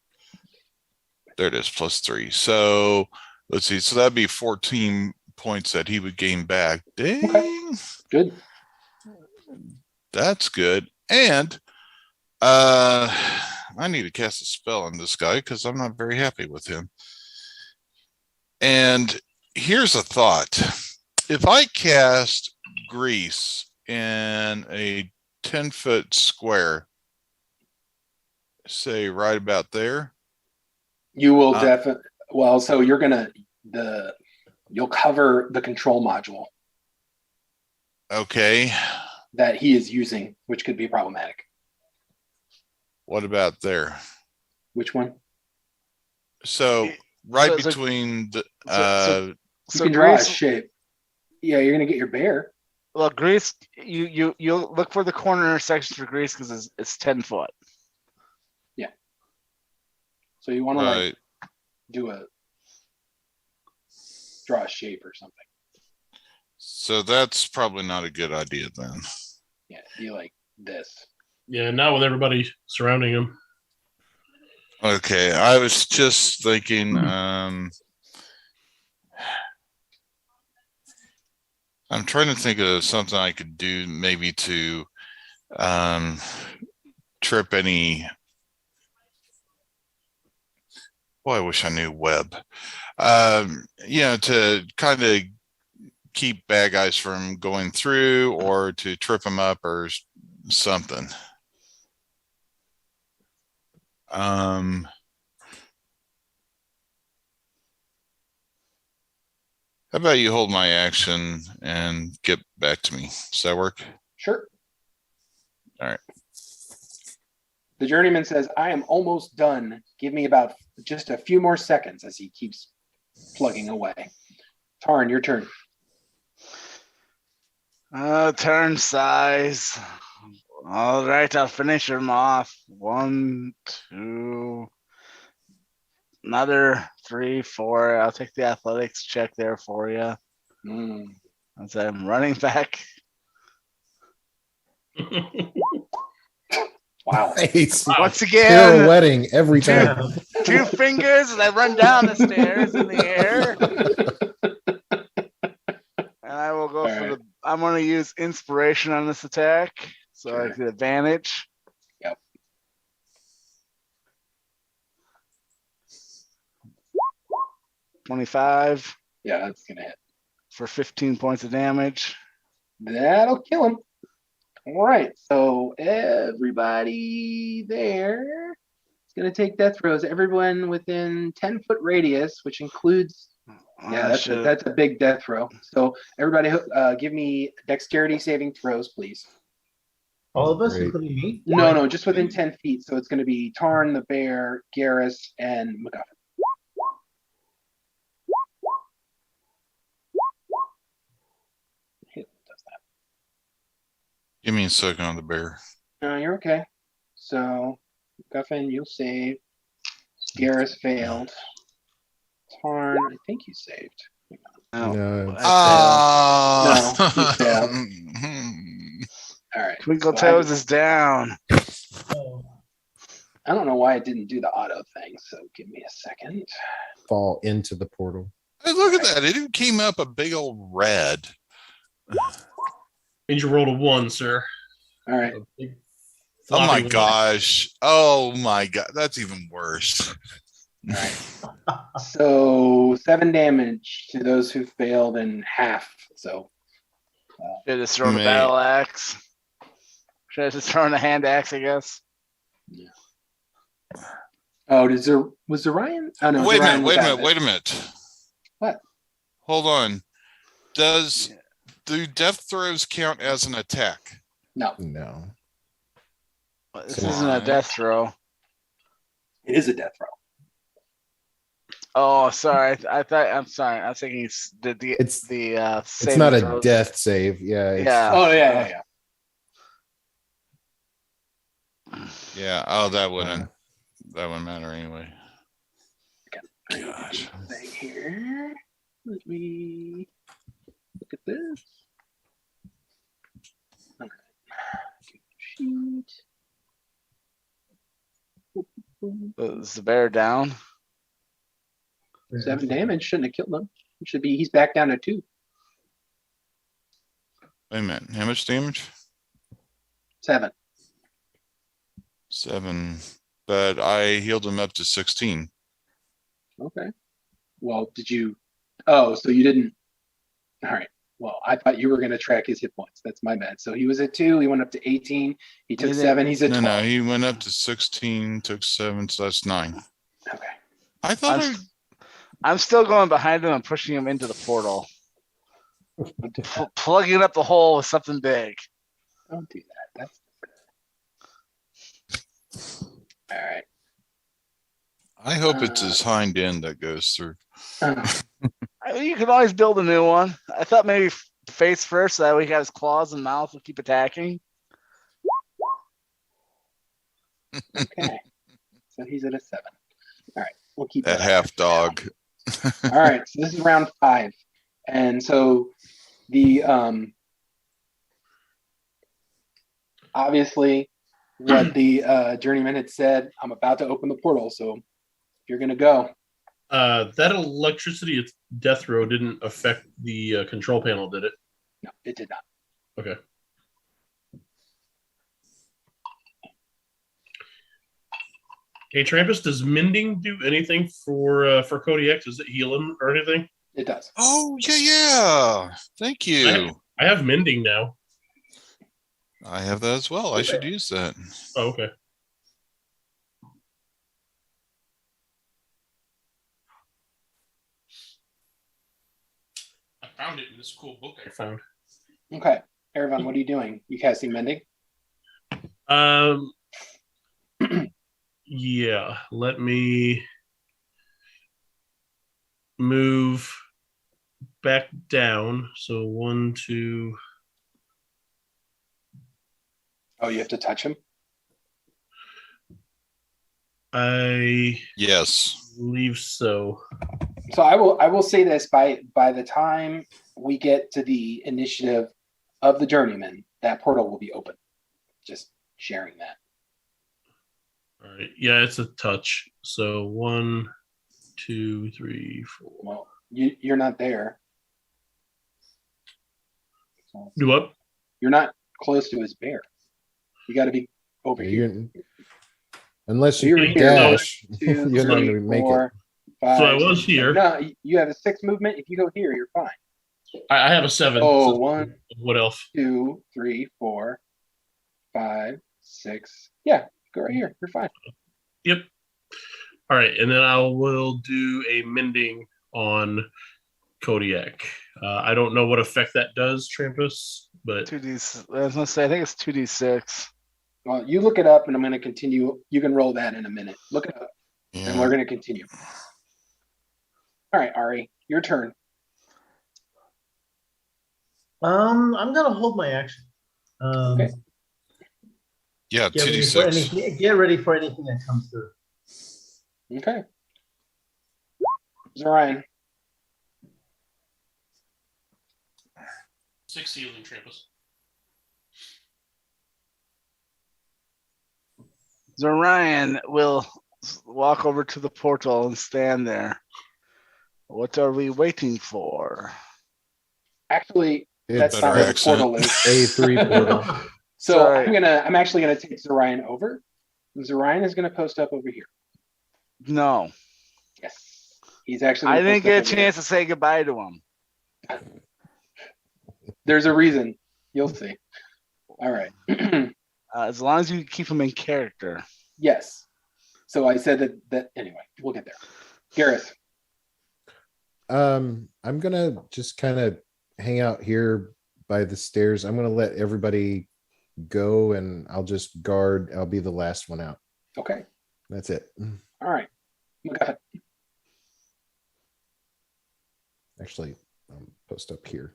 There it is, +3. So let's see. So that'd be 14 points that he would gain back. Dang. Okay. Good. That's good. And I need to cast a spell on this guy because I'm not very happy with him. And here's a thought. If I cast grease in a 10-foot square, say right about there, you will definitely, well, so you're you'll cover the control module. Okay. That he is using, which could be problematic. What about there? Which one? So right between the you can draw a shape. Yeah, you're gonna get your bear. Well, grease, you look for the corner intersections for grease because it's 10 foot. Yeah. So you want to draw a shape or something. So that's probably not a good idea then. Yeah, be like this. Yeah, not with everybody surrounding him. Okay, I was just thinking. I'm trying to think of something I could do, maybe to trip any. Boy, I wish I knew web. To kind of keep bad guys from going through, or to trip them up, or something. How about you hold my action and get back to me? Does that work? Sure. All right. The journeyman says, I am almost done. Give me about just a few more seconds as he keeps plugging away. Tarn, your turn. Turn size. All right, I'll finish him off. 1, 2, another 3, 4. I'll take the athletics check there for you. As I'm running back. Wow. Nice. Once again, Pirouetting every time. 2 fingers, and I run down the stairs in the air. And I will go for the. I'm going to use inspiration on this attack, so I get advantage. Yep. 25. Yeah, that's gonna hit for 15 points of damage. That'll kill him. All right, so everybody there is going to take death throws. Everyone within 10-foot radius, which includes, that's a big death throw. So everybody, give me dexterity saving throws, please. All of us, including me? No, just within 10 feet. So it's going to be Tarn, the bear, Garrus, and MacGuffin. Give me a second on the bear. No, you're okay. So, Guffin, you'll save. Garrus failed. Tarn, I think you saved. No. No, you failed. All right. Twinkle Toes is down. Oh. I don't know why it didn't do the auto thing, so give me a second. Fall into the portal. Hey, look at that. It came up a big old red. Means you rolled a 1, sir. All right. Oh my gosh. Oh my God. That's even worse. All right. So 7 damage to those who failed and half. So should I just throw the battle axe? Should I just throw the hand axe, I guess? Yeah. Oh, was there Ryan? Oh no. Wait a minute. What? Hold on. Do death throws count as an attack? No. This isn't a death throw. It is a death throw. Oh, sorry. I'm sorry. I was thinking it's it's not a death save. Yeah. Oh yeah. Yeah. Oh, that wouldn't matter anyway. Gosh. Here. Let me look at this. All right. Sheet. Is the bear down? 7 damage shouldn't have killed him. He's back down to 2. Wait a minute. How much damage? 7. 7. But I healed him up to 16. Okay. Well, did you? Oh, so you didn't. All right. Well, I thought you were going to track his hit points. That's my bad. So he was at 2. He went up to 18. He took 7. He's at 12. No, he went up to 16, took 7, so that's 9. Okay. I thought I'm still going behind him and pushing him into the portal. Plugging up the hole with something big. Don't do that. That's all right. I hope it's his hind end that goes through. You can always build a new one. I thought maybe face first, so that way he got his claws and mouth will keep attacking. Okay. So he's at a 7. All right. We'll keep that half dog. All right. So this is round 5. And so the obviously what the journeyman had said, I'm about to open the portal, so if you're gonna go. That electricity death throw didn't affect the control panel, did it? No, it did not. Okay. Hey, Trampus, does mending do anything for Cody X? Does it heal him or anything? It does. Oh, yeah. Thank you. I have mending now. I have that as well. I should use that. Oh, okay. found it in this cool book I found. Okay. Erevan, what are you doing? You casting Mending? Yeah. Let me move back down. So 1, 2. Oh, you have to touch him? I Yes. believe so. So I will say this, by the time we get to the initiative of the journeyman, that portal will be open. Just sharing that. All right. Yeah, it's a touch. So 1, 2, 3, 4. Well, you're not there. So Do what? you're not close to his bear. You got to be over here. Unless So you you're here. dash, 2, you're not 3, going to make 4, it. 5. So I was here. No, you have a 6 movement. If you go here, you're fine. I have a 7. Oh, So 1, what else? 2, 3, 4, 5, 6. Yeah, go right here. You're fine. Yep. All right, and then I will do a mending on Kodiak. I don't know what effect that does, Trampus, but 2d. I was gonna say I think it's 2d6. Well, you look it up, and I'm going to continue. You can roll that in a minute. Look it up, and we're Yeah. going to continue. All right, Ari, your turn. I'm gonna hold my action. Okay. Yeah, Get ready for 2d6. anything. Get ready for anything that comes through. Okay. Zorian. 6 healing, Trampus. Zorion will walk over to the portal and stand there. What are we waiting for? Actually, that's better not where the accent. portal is. A3 portal. So Sorry. I'm actually gonna take Zorion over. Zorion is gonna post up over here. No, Yes. He's actually I gonna didn't post up get a over chance to say goodbye to him. there. There's a reason. You'll see. All right. As long as you keep him in character. Yes. So I said that anyway, we'll get there. Gareth. I'm gonna just kind of hang out here by the stairs. I'm gonna let everybody go, and I'll just guard. I'll be the last one out. Okay. That's it. All right. MacGuffin. Actually, post up here.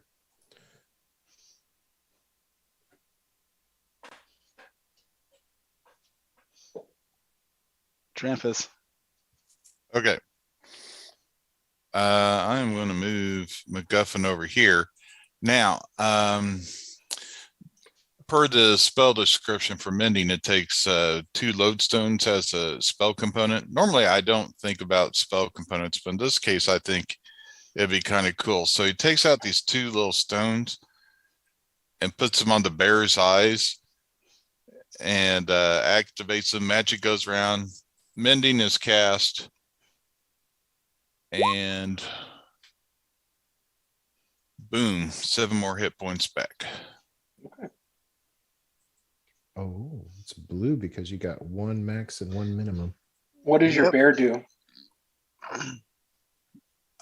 Trampus. Okay. I'm going to move MacGuffin over here. Now, per the spell description for mending, it takes 2 lodestones as a spell component. Normally, I don't think about spell components, but in this case, I think it'd be kind of cool. So he takes out these 2 little stones and puts them on the bear's eyes and activates them. Magic goes around. Mending is cast. And boom, 7 more hit points back. Oh, it's blue because you got 1 max and 1 minimum. What does your Yep. bear do?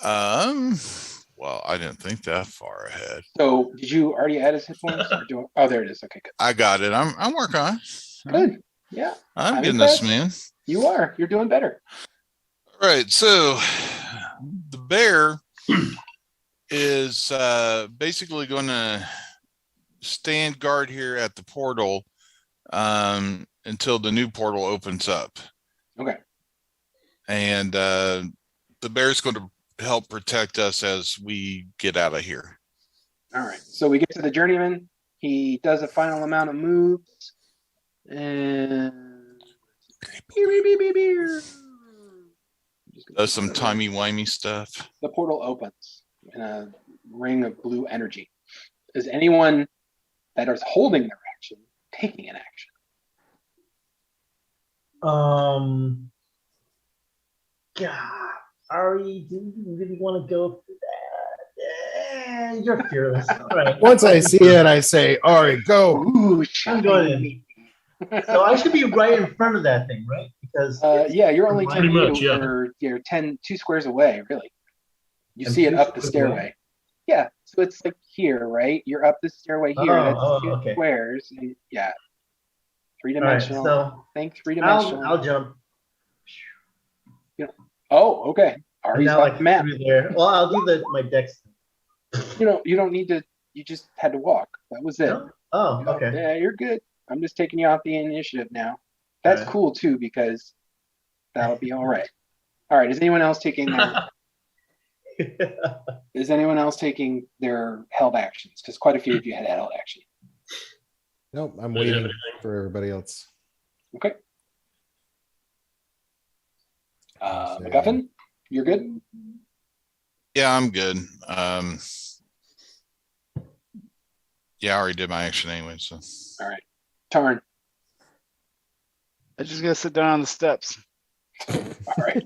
Well, I didn't think that far ahead. So did you already add his hit points? Oh, there it is. Okay, good. I got it. I'm working on it. Good. Yeah, I'm I'm getting this, impressed. man. you are. You're doing better. All right, so the bear is basically going to stand guard here at the portal until the new portal opens up. Okay. And the bear's going to help protect us as we get out of here. All right. So we get to the journeyman. He does a final amount of moves. And Does some timey-wimey stuff. the portal opens in a ring of blue energy. Is anyone that is holding their action taking an action? God, Ari, do you really want to go through that? Yeah, you're fearless. All right. Once I see it, I say, Ari, go. Ooh, I'm going in. So I should be right in front of that thing, right? Because Yeah, you're only 10 Pretty much, feet, yeah. or you're 2 squares away, really. You I'm see it 2 up the squares stairway. away? Yeah, so it's like here, right? You're up the stairway here. That's two Okay. squares. And yeah, All right, three-dimensional. so Think three-dimensional. I'll jump. Oh, okay. Ari's Now, got like the map. through there. Well, I'll do my dex. You don't need to. You just had to walk. That was it. No? Oh, okay. Yeah, you're good. I'm just taking you off the initiative now. That's Alright. cool too because that'll be all right. All right. Is anyone else taking their? Is anyone else taking their held actions? Because quite a few of you had held action. Nope, I'm Didn't have waiting anything. for everybody else. Okay. MacGuffin, you're good. Yeah, I'm good. Yeah, I already did my action anyway. So All right. Tarn. I'm just gonna sit down on the steps. All right.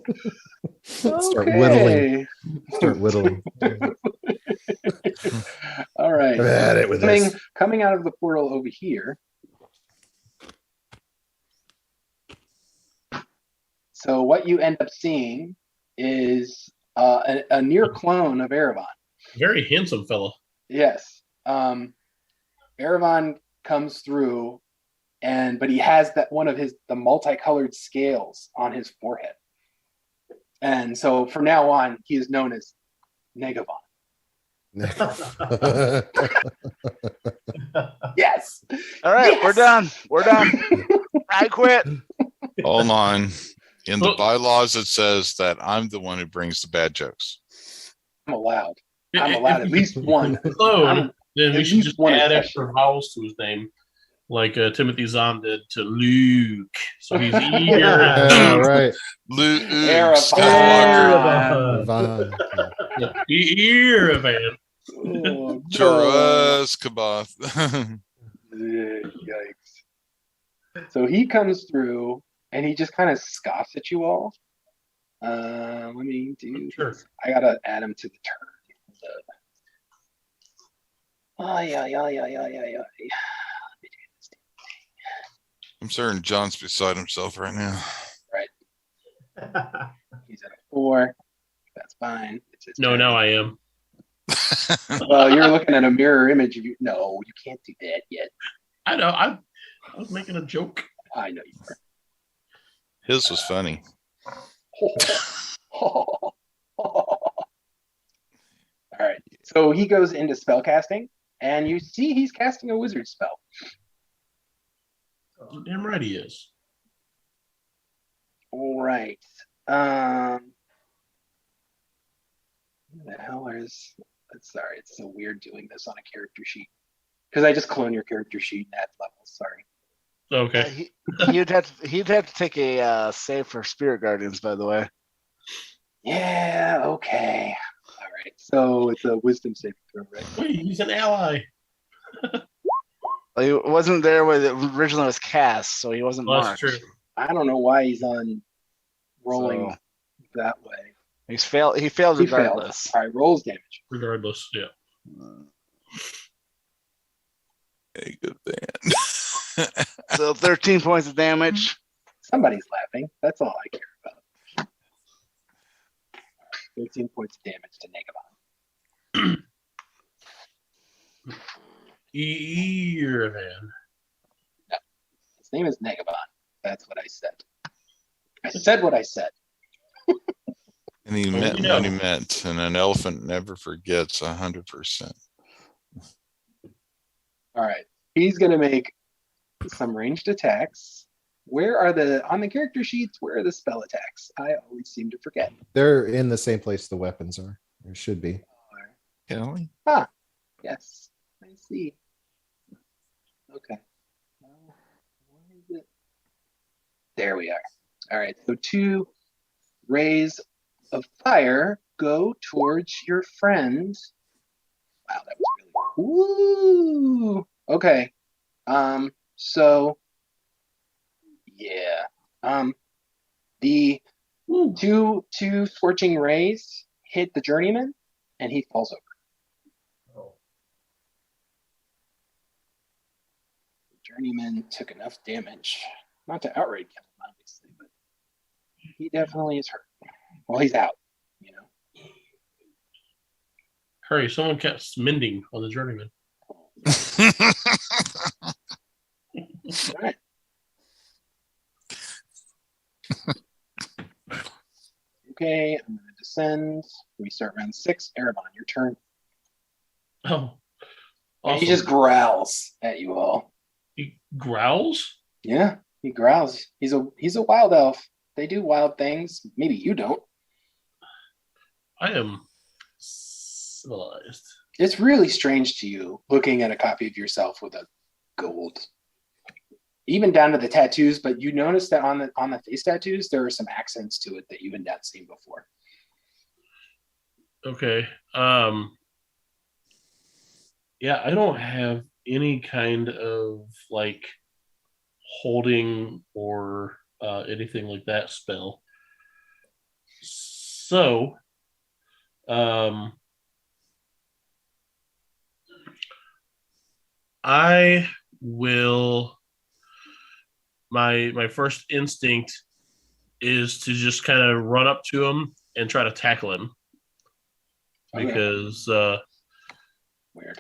Start Okay. whittling. Start whittling. All right. I've had it with this. Coming out of the portal over here. So what you end up seeing is a near clone of Erevan. Very handsome fella. Yes. Erevan comes through, but he has that one of the multicolored scales on his forehead. And so from now on, he is known as Negavon. Yes. All right, Yes! we're done. We're done. I quit. hold on. In the Oh. bylaws, it says that I'm the one who brings the bad jokes. I'm allowed. If- I'm allowed if at least one. Clone, then we at should least just one add accession. extra vowels to his name, like Timothy Zahn did to Luke. So he's Yeah, right. Luke Erevan. Skywalker. Von. Erevan. Oh, no. Jaraz Kaboth. Yikes. So he comes through and he just kind of scoffs at you all. Let me do. Sure. I gotta add him to the turn. Yeah. I'm certain John's beside himself right now. He's at a 4. That's fine. It's his No, turn. now I am. Well, you're looking at a mirror image of you. No, you can't do that yet. I know. I was making a joke. I know you are. His was funny. All right. So he goes into spell casting, and you see he's casting a wizard spell. Damn right he is. All right. What the hell is? Sorry, it's so weird doing this on a character sheet because I just clone your character sheet and add levels. Sorry. Okay. He'd have to take a save for Spirit Guardians, by the way. Yeah. Okay. All right. So it's a Wisdom saving throw, right? Wait, he's an ally. He wasn't there when it originally was cast, so he wasn't Well, marked. that's true. I don't know why he's on rolling So, that way. he failed He failed. regardless. All right. Rolls damage. Regardless, yeah. Hey, good band. So 13 points of damage. Somebody's laughing. That's all I care about. 13 points of damage to Negavon. Erevan. His name is Negavon. That's what I said. I said what I said. And he Well, meant you know. what he meant. And an elephant never forgets 100%. All right. He's going to make some ranged attacks. Where are on the character sheets, where are the spell attacks? I always seem to forget. They're in the same place the weapons are. There should be. Kelly? Yes. I see. Okay. Well, where is it? There we are. All right. So 2 rays of fire go towards your friend. Wow, that was really. Ooh. Okay. So yeah. The two scorching rays hit the journeyman, and he falls over. The journeyman took enough damage, not to outright kill him, obviously, but he definitely is hurt. Well, he's out, you know. Hurry, someone kept mending on the journeyman. All right. Okay, I'm going to descend. We start round 6. Erebon, your turn. Oh, And awesome. he just growls at you all. He growls? Yeah, he growls. He's a wild elf. They do wild things. Maybe you don't. I am civilized. It's really strange to you looking at a copy of yourself with a gold, even down to the tattoos. But you notice that on the face tattoos, there are some accents to it that you had not seen before. Okay. Yeah, I don't have any kind of like holding or anything like that spell. So, I will. My first instinct is to just kind of run up to him and try to tackle him because Weird.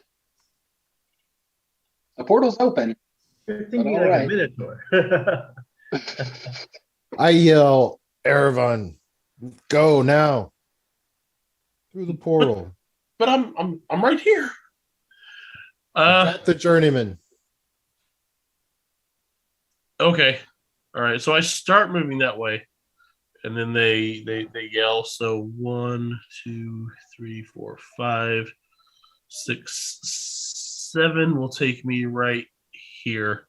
The portal's open. You're thinking like a minotaur. I yell, Erevan, go now through the portal. but I'm right here. Got the journeyman. Okay. All right. So I start moving that way. And then they yell. So 1, 2, 3, 4, 5, 6, 7 will take me right here.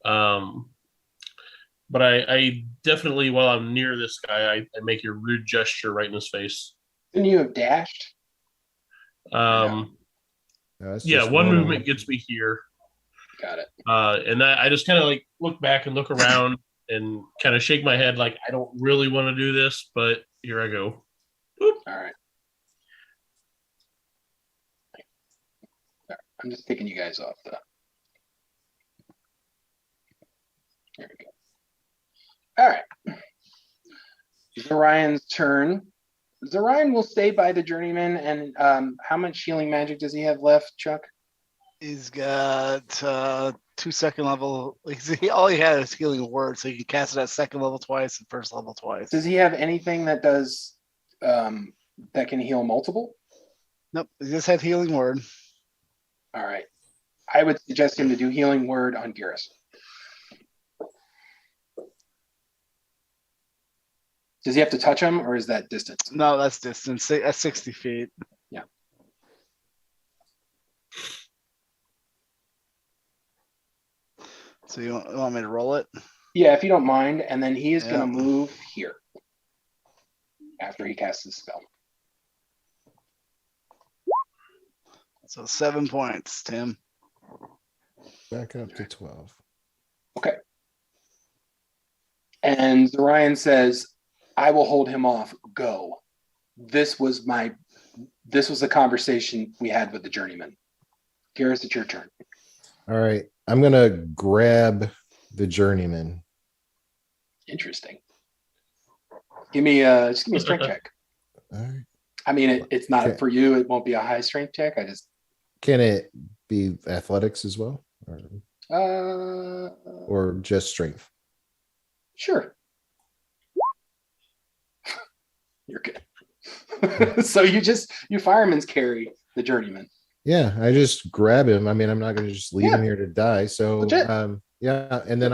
But I definitely, while I'm near this guy, I make a rude gesture right in his face. Didn't you have dashed? No, that's Yeah, just one normal. movement gets me here. Got it. And I just kind of like look back and look around and kind of shake my head like I don't really want to do this, but here I go. All right. I'm just picking you guys off though. There we go. All right. Zorian's turn. Zorian will stay by the journeyman. And how much healing magic does he have left, Chuck? He's got 2 second level. All he had is healing word, so you can cast it at second level twice and first level twice. Does he have anything that does that can heal multiple? Nope, he just had healing word. All right. I would suggest him to do healing word on Garrus. Does he have to touch him, or is that distance? No, that's distance. That's 60 feet. Yeah. So you want me to roll it? Yeah, if you don't mind. And then he is going to move here after he casts his spell. So 7 points, Tim. Back up to 12. Okay. And Zorian says, I will hold him off. Go. This was the conversation we had with the journeyman. Garrus, it's your turn. All right. I'm going to grab the journeyman. Interesting. Just give me a strength check. All right. I mean, it's not Okay. for you. It won't be a high strength check. Can it be athletics as well? Uh, Or just strength? Sure. You're good. So you fireman's carry the journeyman. Yeah, I just grab him. I mean, I'm not going to just leave him here to die. So, Legit. yeah, and then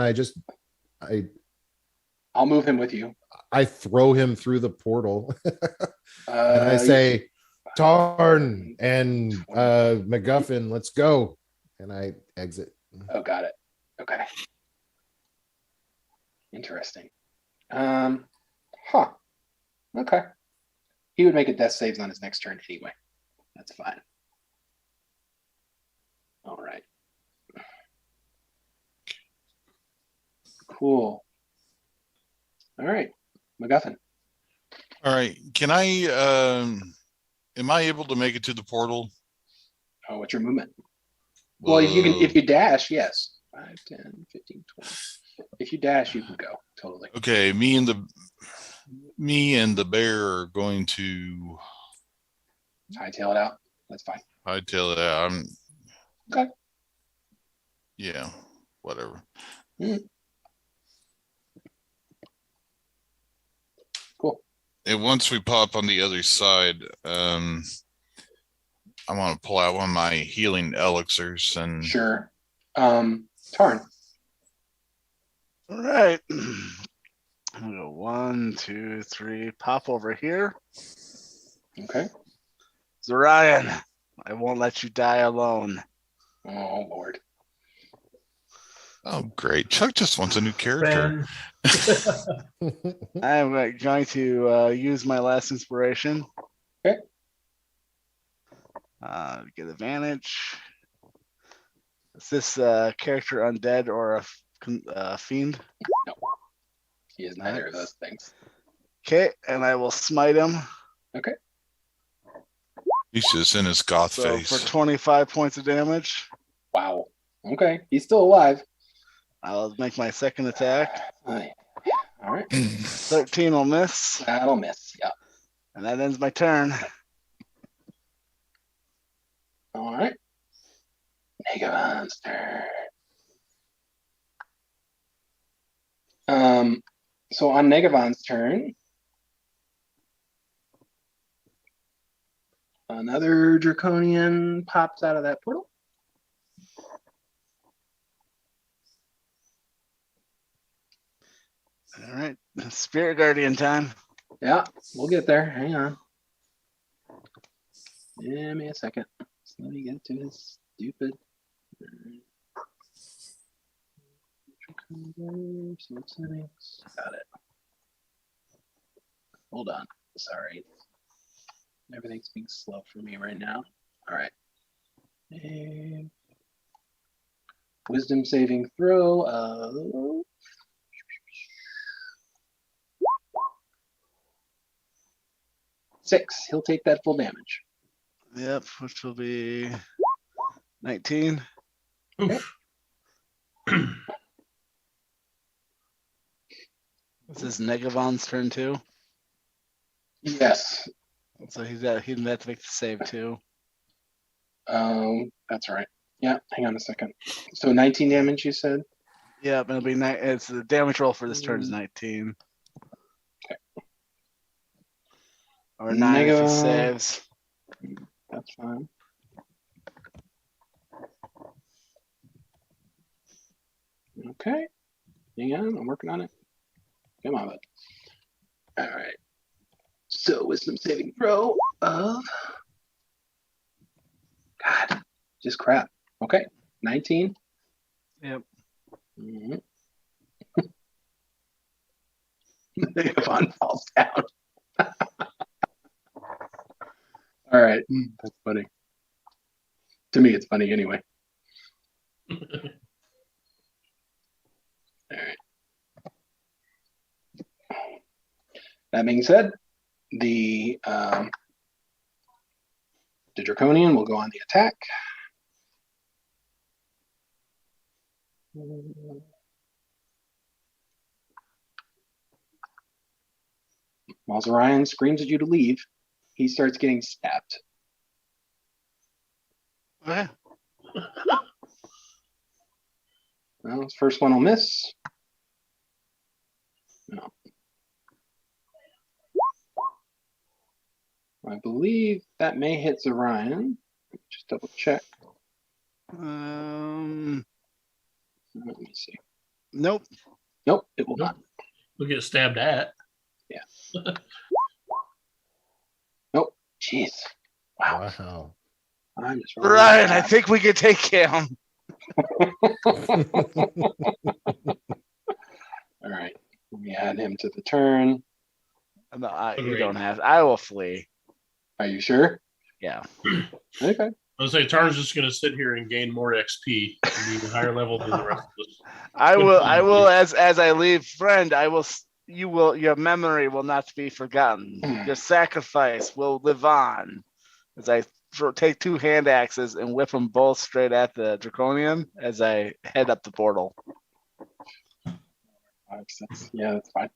I'll move him with you. I throw him through the portal, and I Uh, say, "Tarn and MacGuffin, let's go!" And I exit. Oh, got it. Okay. Interesting. Okay. He would make a death saves on his next turn anyway. That's fine. All right. Cool. All right. MacGuffin. All right. Can I am I able to make it to the portal? Oh, what's your movement? Well, if you dash, yes. 5, 10, 15, 20. If you dash, you can go. Totally. Okay, me and the bear are going to Hightail it out. That's fine. I tell you, I'm. Okay. Yeah, whatever. Cool. And once we pop on the other side, I want to pull out one of my healing elixirs and. Sure. Tarn. All right. I'm gonna go 1, 2, 3. Pop over here. Okay. Zorion, I won't let you die alone. Oh Lord. Oh, great! Chuck just wants a new character. I'm going to use my last inspiration. Okay. Get advantage. Is this character undead or a fiend? No. He is neither of those things. Okay, and I will smite him. Okay. He's just in his goth So face. for 25 points of damage. Wow. Okay. He's still alive. I'll make my second attack. All right. 13 will miss. That'll miss. Yeah. And that ends my turn. All right. Negavon's turn. So on Negavon's turn, another Draconian pops out of that portal. All right. Spirit Guardian time. Yeah, we'll get there. Hang on. Give me a second. So let me get to his stupid. Sword settings. Got it. Hold on. Sorry. Everything's being slow for me right now. All right. And wisdom saving throw of 6. He'll take that full damage. Yep, which will be 19. Oof. This is Negavon's turn too. Yes. So he have to make the save too. That's right. Yeah, hang on a second. So 19 damage, you said? Yep, it'll be it's the damage roll for this turn is 19. Okay. Or 9 if he Nega- saves. That's fine. Okay. Hang on, I'm working on it. Come on, bud. All right. So wisdom saving throw of God, just crap. Okay, 19. Yep. Mm-hmm. Negavon falls down. All right, that's funny. To me, it's funny anyway. All right. That being said, the Draconian will go on the attack. While Zorion screams at you to leave, he starts getting stabbed. Okay. Well, his first one will miss. No. I believe that may hit Zorion. Just double check. Let me see. Nope. Nope, it will not. We'll get stabbed at. Yeah. Nope. Jeez. Wow. Wow. I'm just Ryan, I think we can take him. All right. Let me add him to the turn. No, you don't have. I will flee. Are you sure? Yeah. Okay. I was say Tarn's just going to sit here and gain more XP and be a higher level than the rest of us. I will as I leave, friend, your memory will not be forgotten. Your sacrifice will live on. As I take 2 hand axes and whip them both straight at the Draconian as I head up the portal. Yeah, that's fine.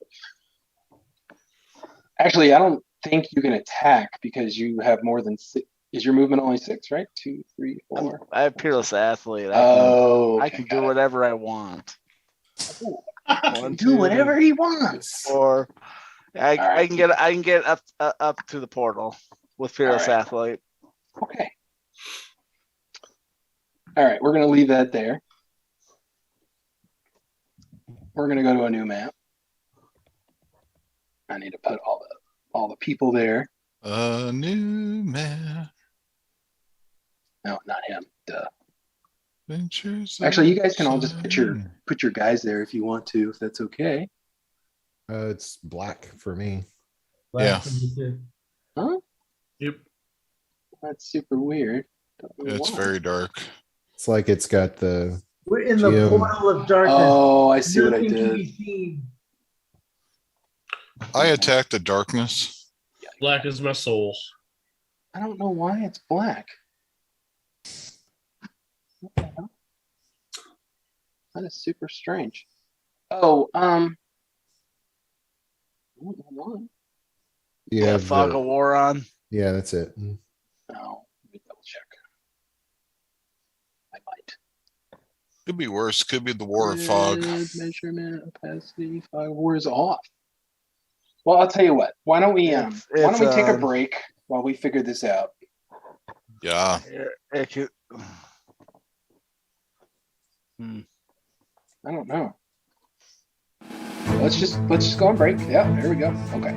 Actually, I don't think you can attack because you have more than 6. Is your movement only 6, right? 2, 3, 4. I have Peerless Athlete. I I can do whatever I want. One, do whatever he wants. Or I right. can get up to the portal with Fearless right. Athlete. Okay. All right, we're gonna leave that there. We're gonna go to a new map. I need to put all the people there. A new map. No, not him. Duh. Ventures Actually, you guys can all just outside. put your guys there if you want to, if that's okay. It's black for me. Yeah. Huh? Yep. That's super weird. It's very dark. It's like it's got the. We're in the Geo. portal of darkness. Oh, I see what I Nothing can did. be seen. I attack the darkness. Black is my soul. I don't know why it's black. What the hell? That is super strange. Oh, I don't know why. You have Fog the- of War on. Yeah, that's it. No, let me double check. I might. Could be worse. Could be the War of Fog. Grid measurement opacity. Fog of War is off. Well, I'll tell you what. Why don't we take a break while we figure this out? Yeah. It could, I don't know. Let's just go on break. Yeah, there we go. Okay.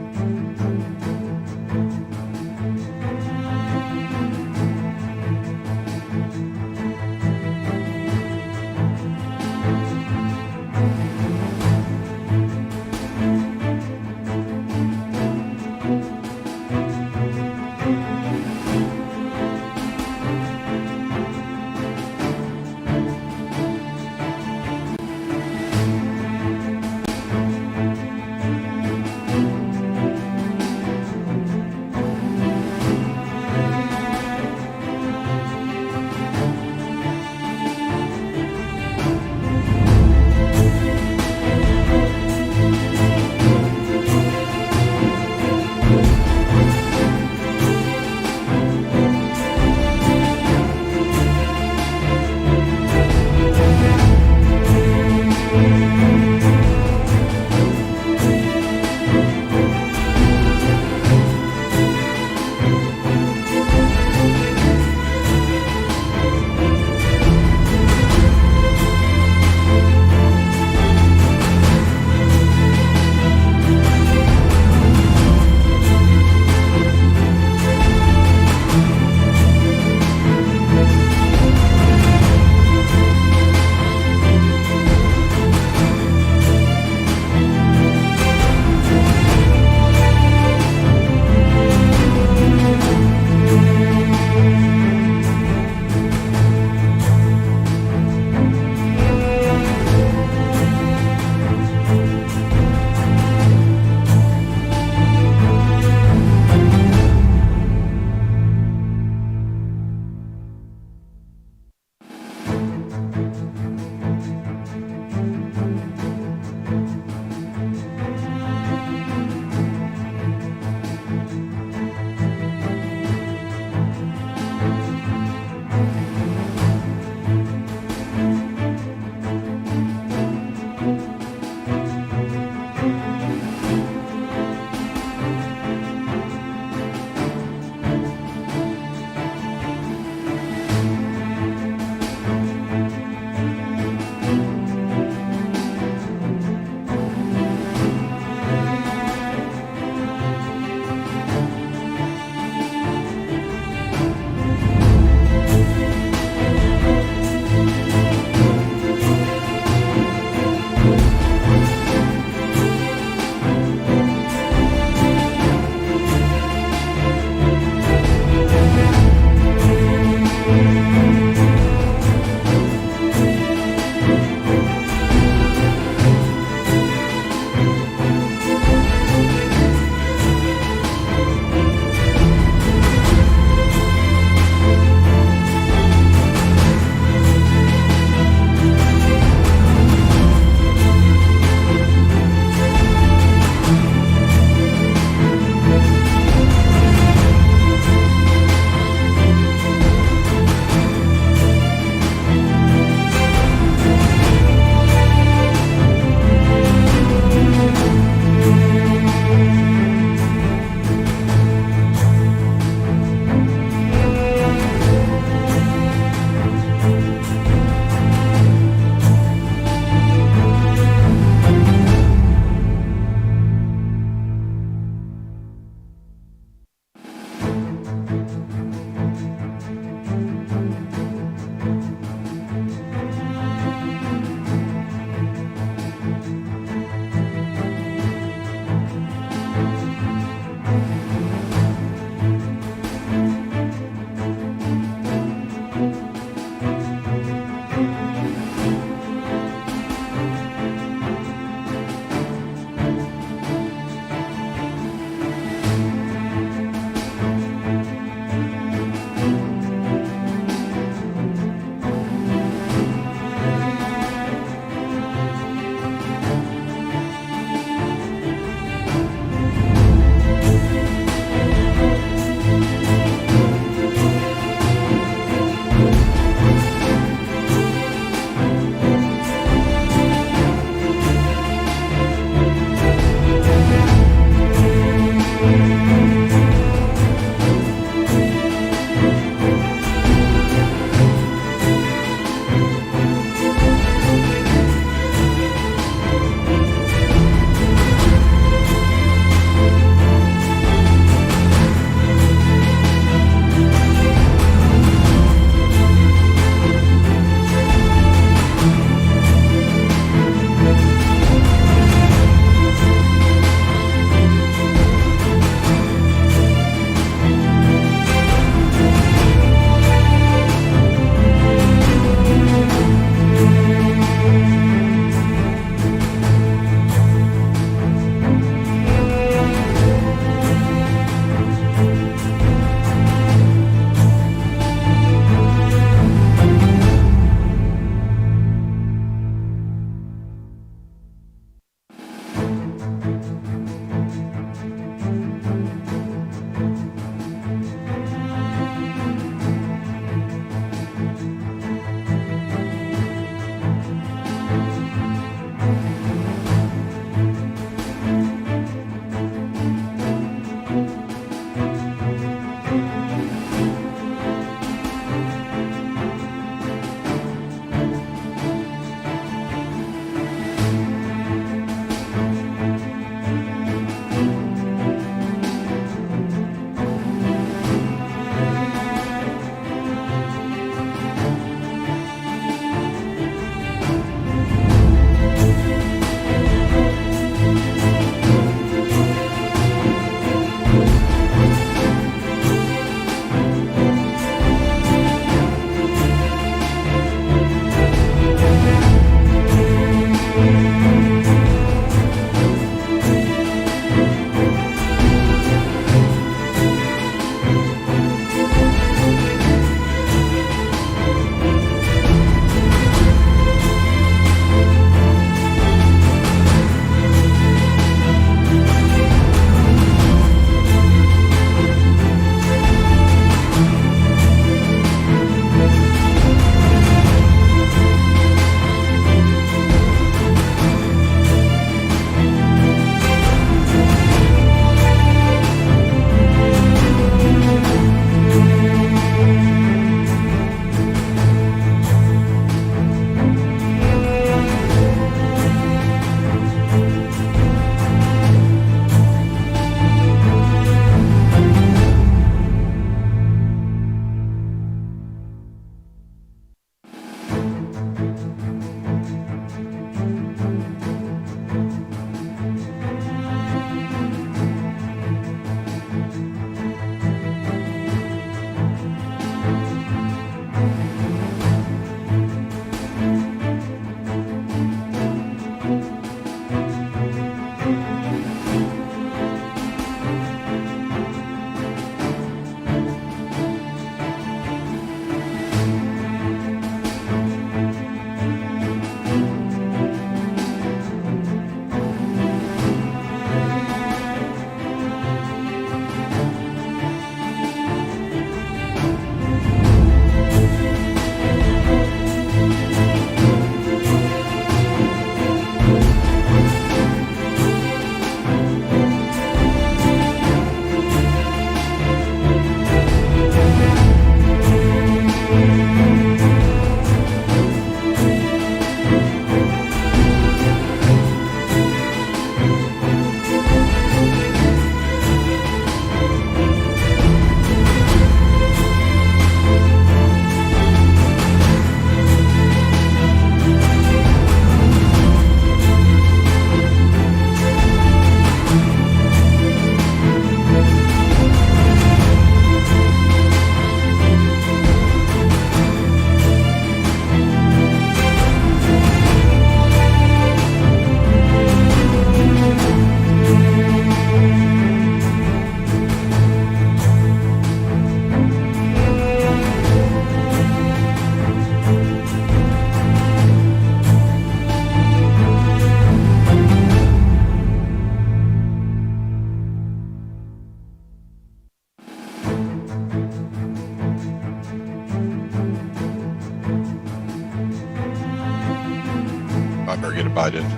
I better get a bite in.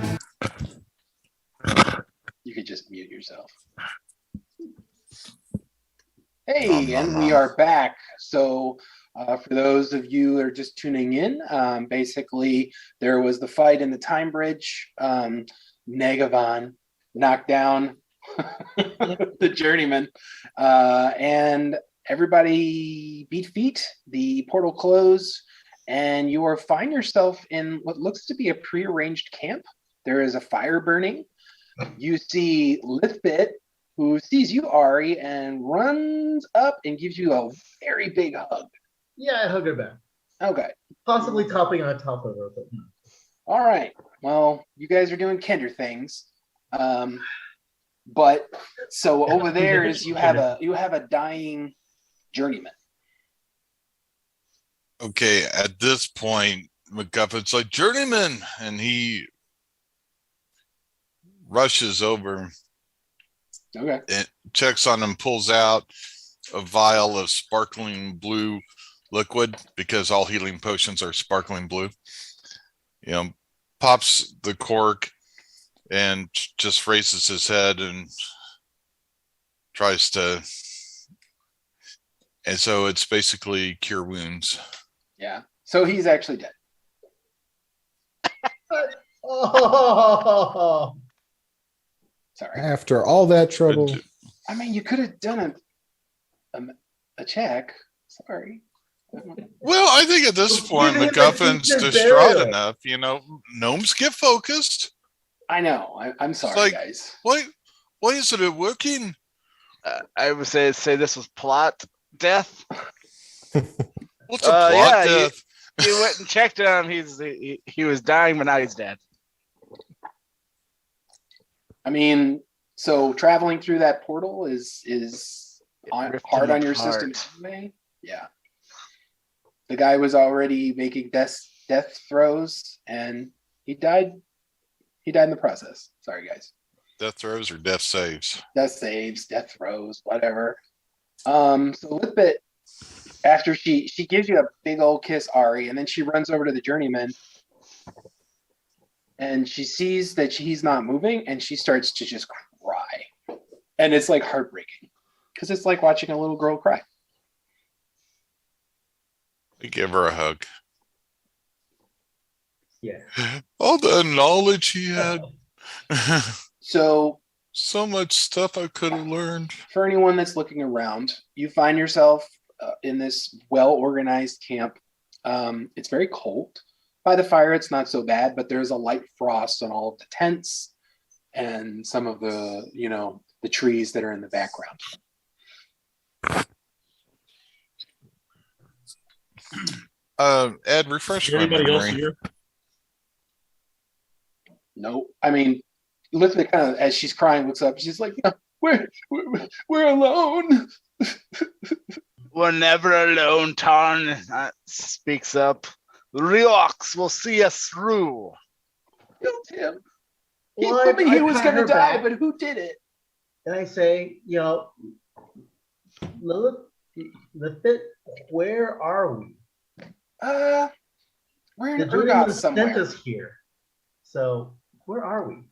You could just mute yourself. Nom, Hey, and nom, we nom. are back. So, for those of you who are just tuning in, basically there was the fight in the time bridge. Negavan knocked down the journeyman, and everybody beat feet. The portal closed, and you find yourself in what looks to be a prearranged camp. There is a fire burning. You see Lithbit, who sees you, Ari, and runs up and gives you a very big hug. Yeah, I hug her back. Okay. Possibly topping on top of her, but All right. Well, you guys are doing kinder things. But so over there is you have a dying journeyman. Okay, at this point, MacGuffin's like, Journeyman! And he rushes over Okay. and checks on him, pulls out a vial of sparkling blue liquid, because all healing potions are sparkling blue. You know, pops the cork and just raises his head and tries to, and so it's basically cure wounds. Yeah. So he's actually dead. oh, Sorry. After all that trouble, I mean, you could have done a check. Sorry. Well, I think at this point, Give him a MacGuffin's decent distraught burial. enough. You know, gnomes get focused. I know. I'm sorry, like- guys. Why isn't it working? I would say this was plot death. What's a plot yeah, death? You went and checked on him. He was dying, but now he's dead. I mean, so traveling through that portal is Ripped hard him on your apart. system anyway. Yeah. The guy was already making death throws, and he died. He died in the process. Sorry, guys. Death throws or death saves? Death saves, death throws, whatever. So Lithbit, after she gives you a big old kiss, Ari, and then she runs over to the journeyman, and she sees that he's not moving, and she starts to just cry, and it's like heartbreaking because it's like watching a little girl cry. I give her a hug. yeah. All the knowledge he had. So So much stuff I could have learned. for anyone that's looking around, you find yourself in this well-organized camp. It's very cold. By the fire, it's not so bad, but there's a light frost on all of the tents and some of the, the trees that are in the background. Ed, refresh Is my anybody else memory. here? No, I mean, Elizabeth kind of, as she's crying, looks up. She's like, we're alone. We're never alone, Tarn speaks up. Riox will see us through. Killed him. He Well, told me I he was pat going to her die, back. but who did it? And I say, Lilith, where are we? We're in The Urgot journeyman sent somewhere. us here. So where are we?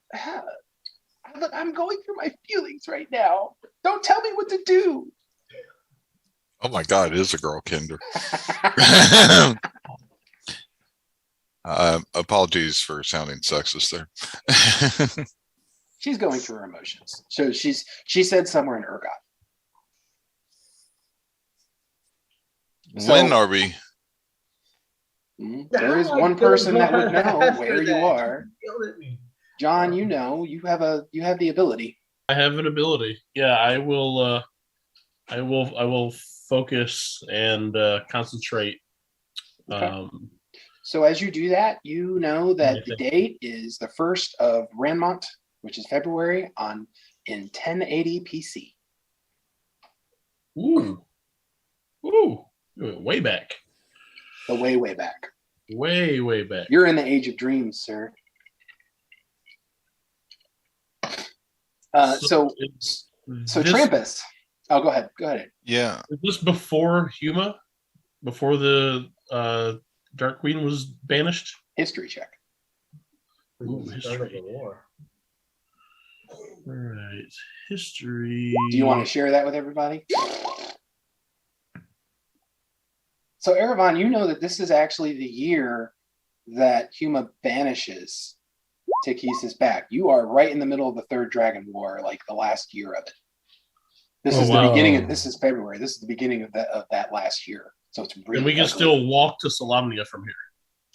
Look, I'm going through my feelings right now. Don't tell me what to do. Oh my God, it is a girl kinder. Apologies for sounding sexist there. She's going through her emotions. So she said somewhere in Urgot. So- When are we? There is How one I person that don't would know ask her where you that. are. She yelled at me. John, you have the ability. I have an ability. Yeah, I will focus and concentrate. Okay. So as you do that, you know that the Anything. date is the 1st of Ranmont, which is February in 1080 PC. Ooh, way back, The way back. way back. You're in the age of dreams, sir. So it's So this, Trampus. Oh, go ahead. Go ahead. Yeah. is this before Huma? Before the Dark Queen was banished? History check. Ooh, The start of history. the war. All right, history. Do you want to share that with everybody? So, Erevan, you know that this is actually the year that Huma banishes Tikis back. You are right in the middle of the Third Dragon War, like the last year of it. This is the beginning of. This is February. This is the beginning of that last year. So it's really. And we can ugly. still walk to Solamnia from here.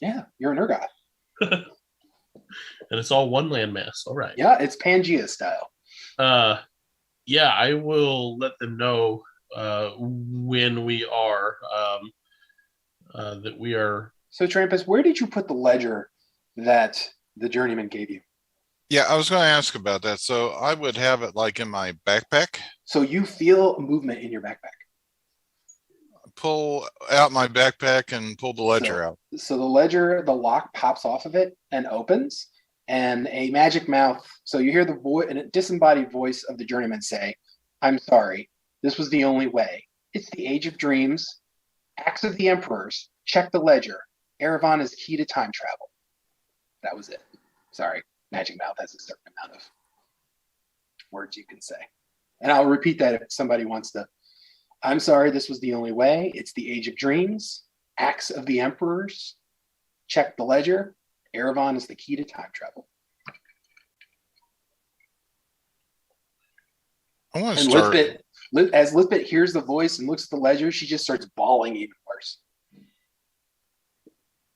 Yeah, you're an Urgot. And it's all one landmass. All right. Yeah, it's Pangea style. Yeah, I will let them know when we are that we are. So, Trampus, where did you put the ledger that the journeyman gave you? Yeah, I was going to ask about that. So I would have it like in my backpack. So you feel movement in your backpack. Pull out my backpack and pull the ledger out. So the ledger, the lock pops off of it and opens, and a magic mouth. So you hear the voice, and a disembodied voice of the journeyman say, "I'm sorry. This was the only way. It's the age of dreams. Acts of the emperors. Check the ledger. Erevan is key to time travel." That was it. Sorry. Magic mouth has a certain amount of words you can say. And I'll repeat that if somebody wants to. I'm sorry, this was the only way. It's the age of dreams. Acts of the emperors. Check the ledger. Erevan is the key to time travel. I want to And start. as Lisbeth hears the voice and looks at the ledger, she just starts bawling even worse.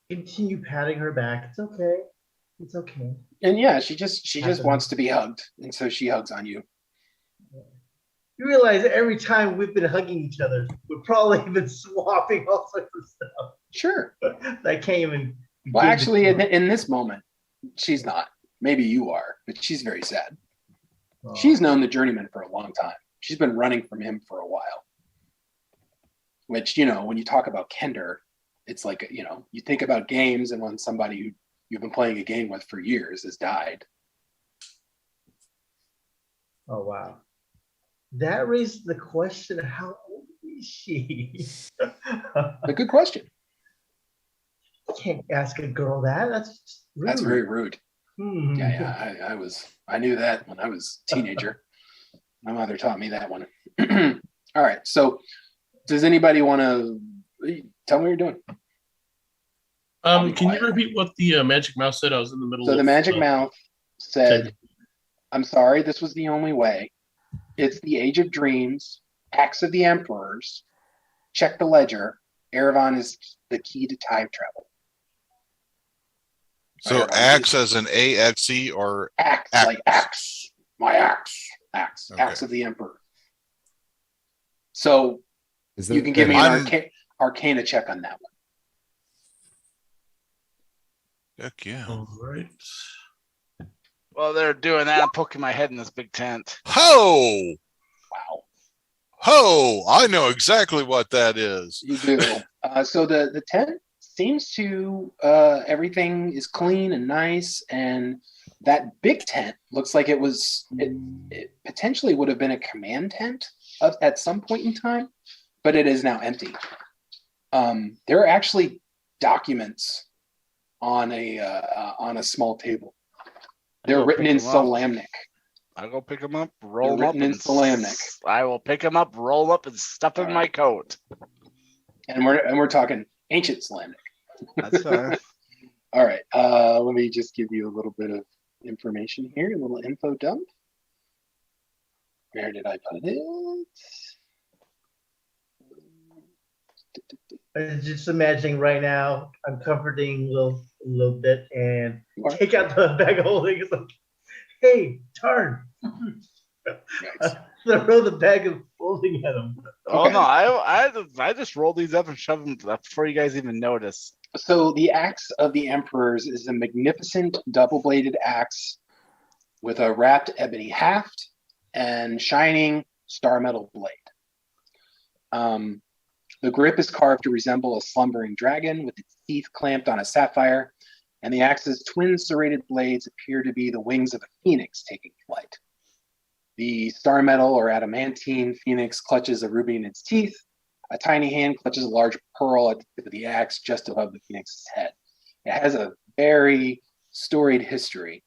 Continue patting her back. It's okay. It's okay. And yeah, she just wants to be hugged, and so she hugs on you. You realize that every time we've been hugging each other, we've probably been swapping all sorts of stuff. Sure. That can't even. Well, actually, in this moment, she's not. Maybe you are, but she's very sad. Oh. She's known the journeyman for a long time. She's been running from him for a while. Which, when you talk about Kender, it's like, you think about games, and when somebody who you've been playing a game with for years has died. Oh, wow. That raises the question, how old is she? A good question. Can't ask a girl that. That's rude. That's very rude. Hmm. Yeah, I knew that when I was a teenager. My mother taught me that one. All right. So does anybody want to tell me what you're doing? Can you repeat what the magic mouse said? I was in the middle. So the magic mouth said, "I'm sorry, this was the only way. It's the age of dreams, acts of the emperors. Check the ledger. Erevan is the key to time travel." So axe as an AXE or axe, like axe. My axe. Okay. Axe of the emperor. So you can give me an arcana check on that one. Heck yeah. All right. While they're doing that, I'm poking my head in this big tent. Ho! Wow. Ho! I know exactly what that is. You do. So the tent seems to, everything is clean and nice, and that big tent looks like it potentially would have been a command tent at some point in time, but it is now empty. There are actually documents on a small table. They're written in Solamnic. I'll go pick them up, roll them up, in Solamnic. I will pick them up, roll them up, and stuff them in my coat. And we're talking ancient Solamnic. That's fine. All right. Let me just give you a little bit of information here, a little info dump. Where did I put it? I'm just imagining right now, I'm comforting a little bit and take out the bag of holding. It's like, hey, turn. Nice. Throw the bag of holding at him. Oh no, I just roll these up and shove them before you guys even notice. So the axe of the emperors is a magnificent double-bladed axe with a wrapped ebony haft and shining star metal blade. The grip is carved to resemble a slumbering dragon with its teeth clamped on a sapphire, and the axe's twin serrated blades appear to be the wings of a phoenix taking flight. The star metal or adamantine phoenix clutches a ruby in its teeth. A tiny hand clutches a large pearl at the tip of the axe just above the phoenix's head. It has a very storied history.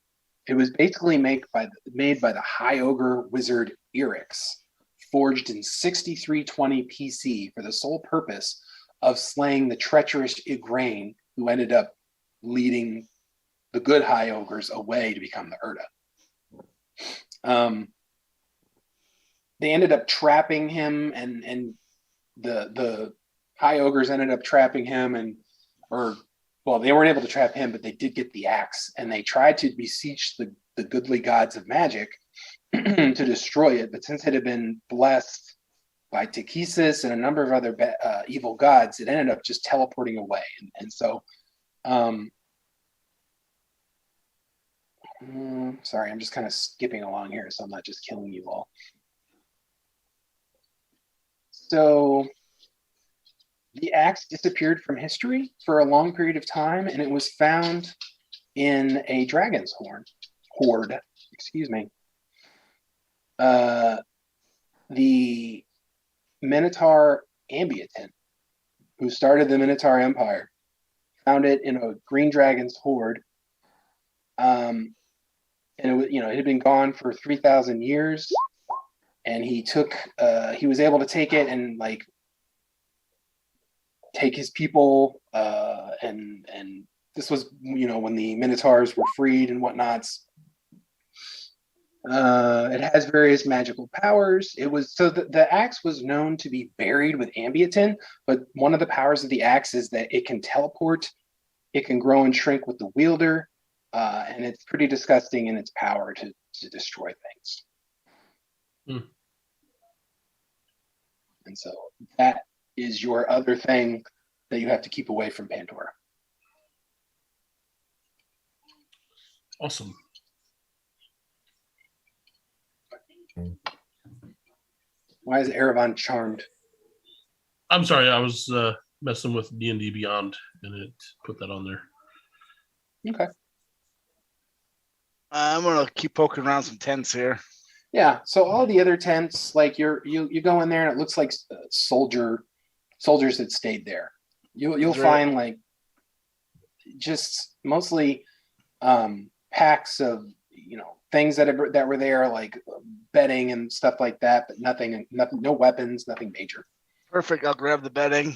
It was basically made by the High Ogre wizard Eryx, forged in 6320 PC for the sole purpose of slaying the treacherous Igraine, who ended up leading the good High Ogres away to become the Urda. They ended up trapping him, and the High Ogres ended up trapping him, they weren't able to trap him, but they did get the axe, and they tried to beseech the goodly gods of magic to destroy it. But since it had been blessed by Tychesis and a number of other evil gods, it ended up just teleporting away. And so, sorry, I'm just kind of skipping along here, so I'm not just killing you all. So the axe disappeared from history for a long period of time, and it was found in a dragon's hoard. Excuse me. The Minotaur Ambiatin, who started the Minotaur Empire, found it in a green dragon's hoard. And it had been gone for 3,000 years. And he was able to take it and take his people, and this was, when the Minotaurs were freed and whatnots. It has various magical powers. The axe was known to be buried with Ambiatin, but one of the powers of the axe is that it can teleport, it can grow and shrink with the wielder, and it's pretty disgusting in its power to destroy things. And so that is your other thing that you have to keep away from Pandora. Awesome. Why is Erevan charmed? I'm sorry, I was messing with D&D Beyond, and it put that on there. Okay. I'm gonna keep poking around some tents here. Yeah. So all the other tents, you go in there and it looks like soldiers that stayed there. You'll find just mostly packs of things that were there, like bedding and stuff like that, but nothing, no weapons, nothing major. Perfect. I'll grab the bedding.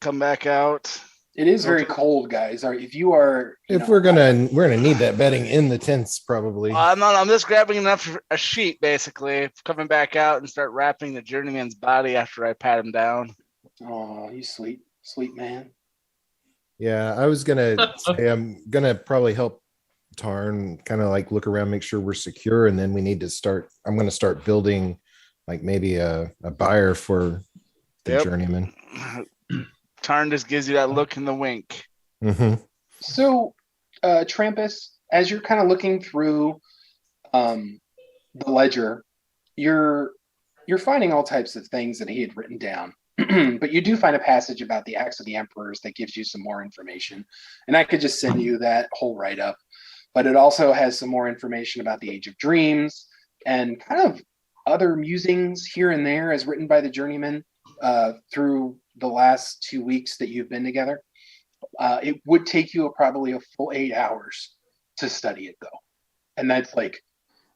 Come back out. It is very cold, guys. If we're gonna need that bedding in the tents, probably. I'm just grabbing enough for a sheet, basically. Coming back out and start wrapping the journeyman's body after I pat him down. Oh, you sweet man. Yeah, I was gonna say I'm gonna probably help Tarn kind of look around, make sure we're secure, and then we need to start. I'm gonna start building maybe a buyer for the journeyman. Tarn just gives you that look and the wink. Mm-hmm. So, Trampus, as you're kind of looking through the ledger, you're finding all types of things that he had written down. But you do find a passage about the Acts of the Emperors that gives you some more information. And I could just send you that whole write-up. But it also has some more information about the Age of Dreams and kind of other musings here and there as written by the journeyman through the last 2 weeks that you've been together. It would take you probably a full 8 hours to study it, though. And that's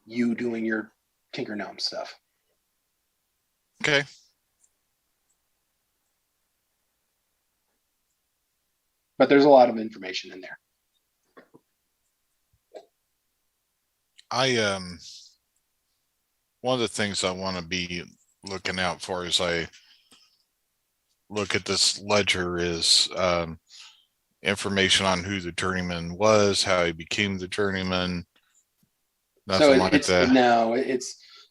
you doing your Tinker Gnome stuff. Okay. But there's a lot of information in there. One of the things I want to be looking out for as I look at this ledger is information on who the journeyman was, how he became the journeyman. Nothing so that.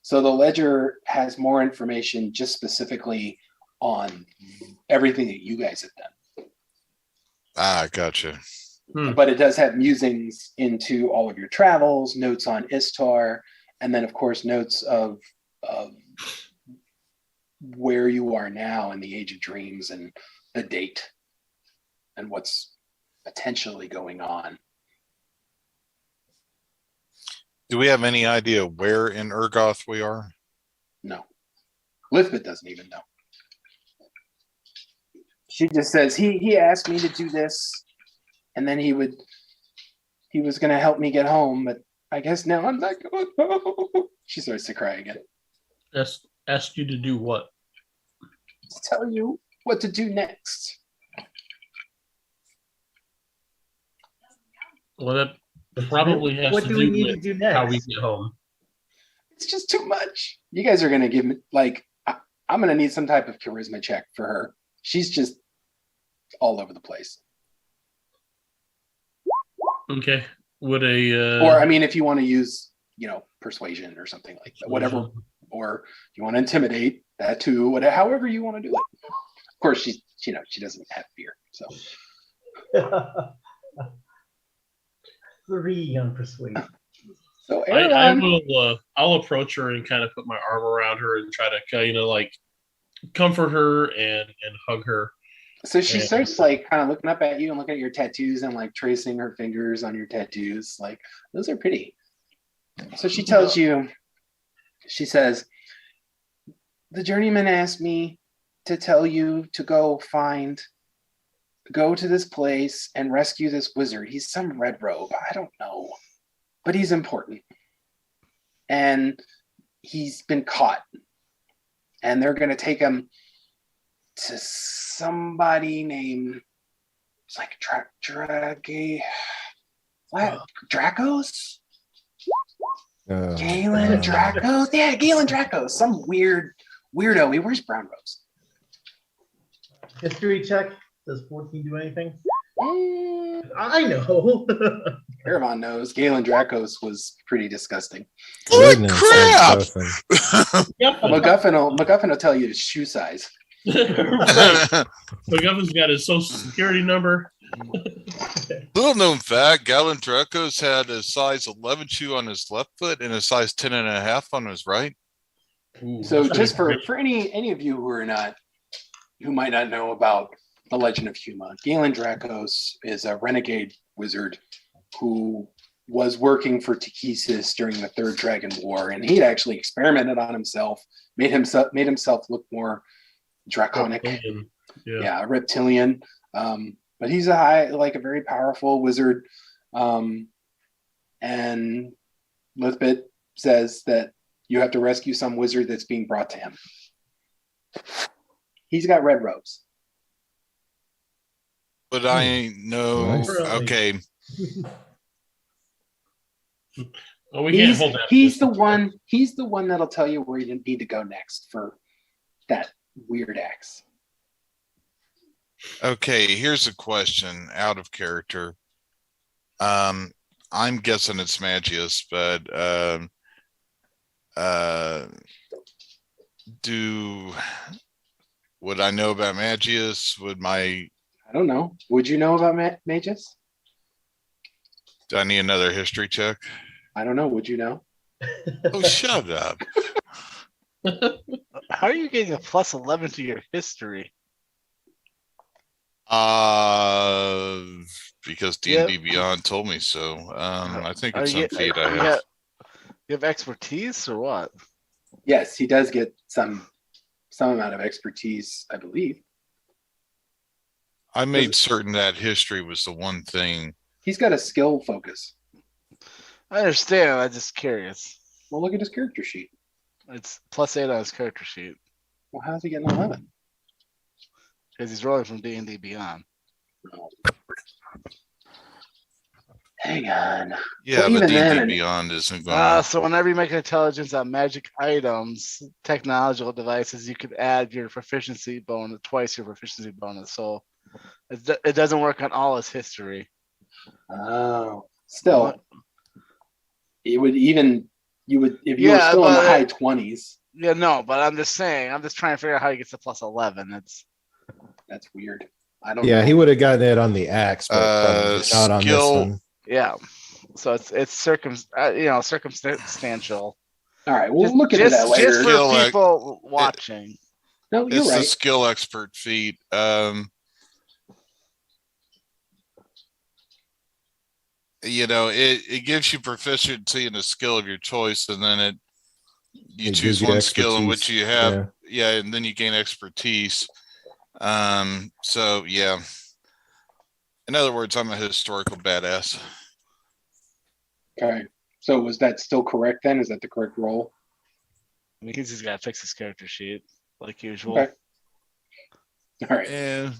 So the ledger has more information just specifically on everything that you guys have done. Gotcha. But it does have musings into all of your travels, notes on Istar, and then of course notes of where you are now in the Age of Dreams and the date and what's potentially going on. Do we have any idea where in Urgoth we are? No. Lithbeth doesn't even know. She just says, he asked me to do this, and then he would he was going to help me get home, but I guess now I'm not going home. She starts to cry again. Asked you to do what? To tell you what to do next. Well, that probably has What to do we do need to with do next? how we get home. It's just too much. You guys are going to give me, like, I'm going to need some type of charisma check for her. She's just all over the place. Okay. Would a Or, I mean, if you want to use, persuasion or something like that, whatever. Or you want to intimidate, that too, whatever, however you want to do it. Of course, she doesn't have fear, so. 3 on persuasion. So I will. I'll approach her and kind of put my arm around her and try to, like, comfort her and hug her. So she starts like kind of looking up at you and looking at your tattoos and like tracing her fingers on your tattoos. Like, those are pretty. So she tells you, she says, the journeyman asked me to tell you to go to this place and rescue this wizard. He's some red robe. I don't know, but he's important. And he's been caught. And they're going to take him to somebody named, it's like Dracos? Galen Dracos? Yeah, Galen Dracos. Some weirdo. He wears brown robes. History check. Does 14 do anything? I know. Caravan knows. Galen Dracos was pretty disgusting. Goodness, crap! MacGuffin will tell you his shoe size. Right. McGuffin's got his social security number. Little known fact, Galen Dracos had a size 11 shoe on his left foot and a size 10.5 on his right. Ooh, So just for any of you who might not know about the Legend of Huma, Galen Dracos is a renegade wizard who was working for Takesis during the Third Dragon War, and he'd actually experimented on himself, made himself look more draconic, reptilian. But he's a very powerful wizard. And Lithbit says that you have to rescue some wizard that's being brought to him. He's got red robes. But I know. Nice. Okay. Oh, we can't hold that. He's the one that'll tell you where you need to go next for that weird axe. Okay, here's a question out of character. I'm guessing it's Magius, but would I know about Magius? I don't know. Would you know about Magus? Do I need another history check? I don't know. Would you know? Oh, shut up. How are you getting a plus 11 to your history? Because D&D Beyond told me so. I think it's some feat I have. You have expertise or what? Yes, he does get some amount of expertise, I believe. I made certain that history was the one thing. He's got a skill focus. I understand. I'm just curious. Well, look at his character sheet. It's +8 on his character sheet Well, how's he getting 11? because he's rolling from D&D Beyond. Hang on. Yeah, Well, but even then- D&D Beyond isn't going So whenever you make an intelligence on magic items, technological devices, you could add your proficiency bonus, twice your proficiency bonus. So it doesn't work on all his history. Oh, still, if you were still in the high 20s. Yeah, no, but I'm just saying, I'm just trying to figure out how he gets to +11. That's weird. I don't know. Yeah, he would have gotten it on the axe, but probably not on this skill. one. Yeah. So it's circumstantial. All right, we'll look into that later. Just for people watching. No, you're It's right. a skill expert feat. It gives you proficiency in a skill of your choice, and then you It choose gives you one skill in which expertise. you have, and then you gain expertise. So yeah. In other words, I'm a historical badass. Okay. So was that still correct then? Is that the correct roll? I mean, he's got to fix his character sheet like usual. Okay. All right. And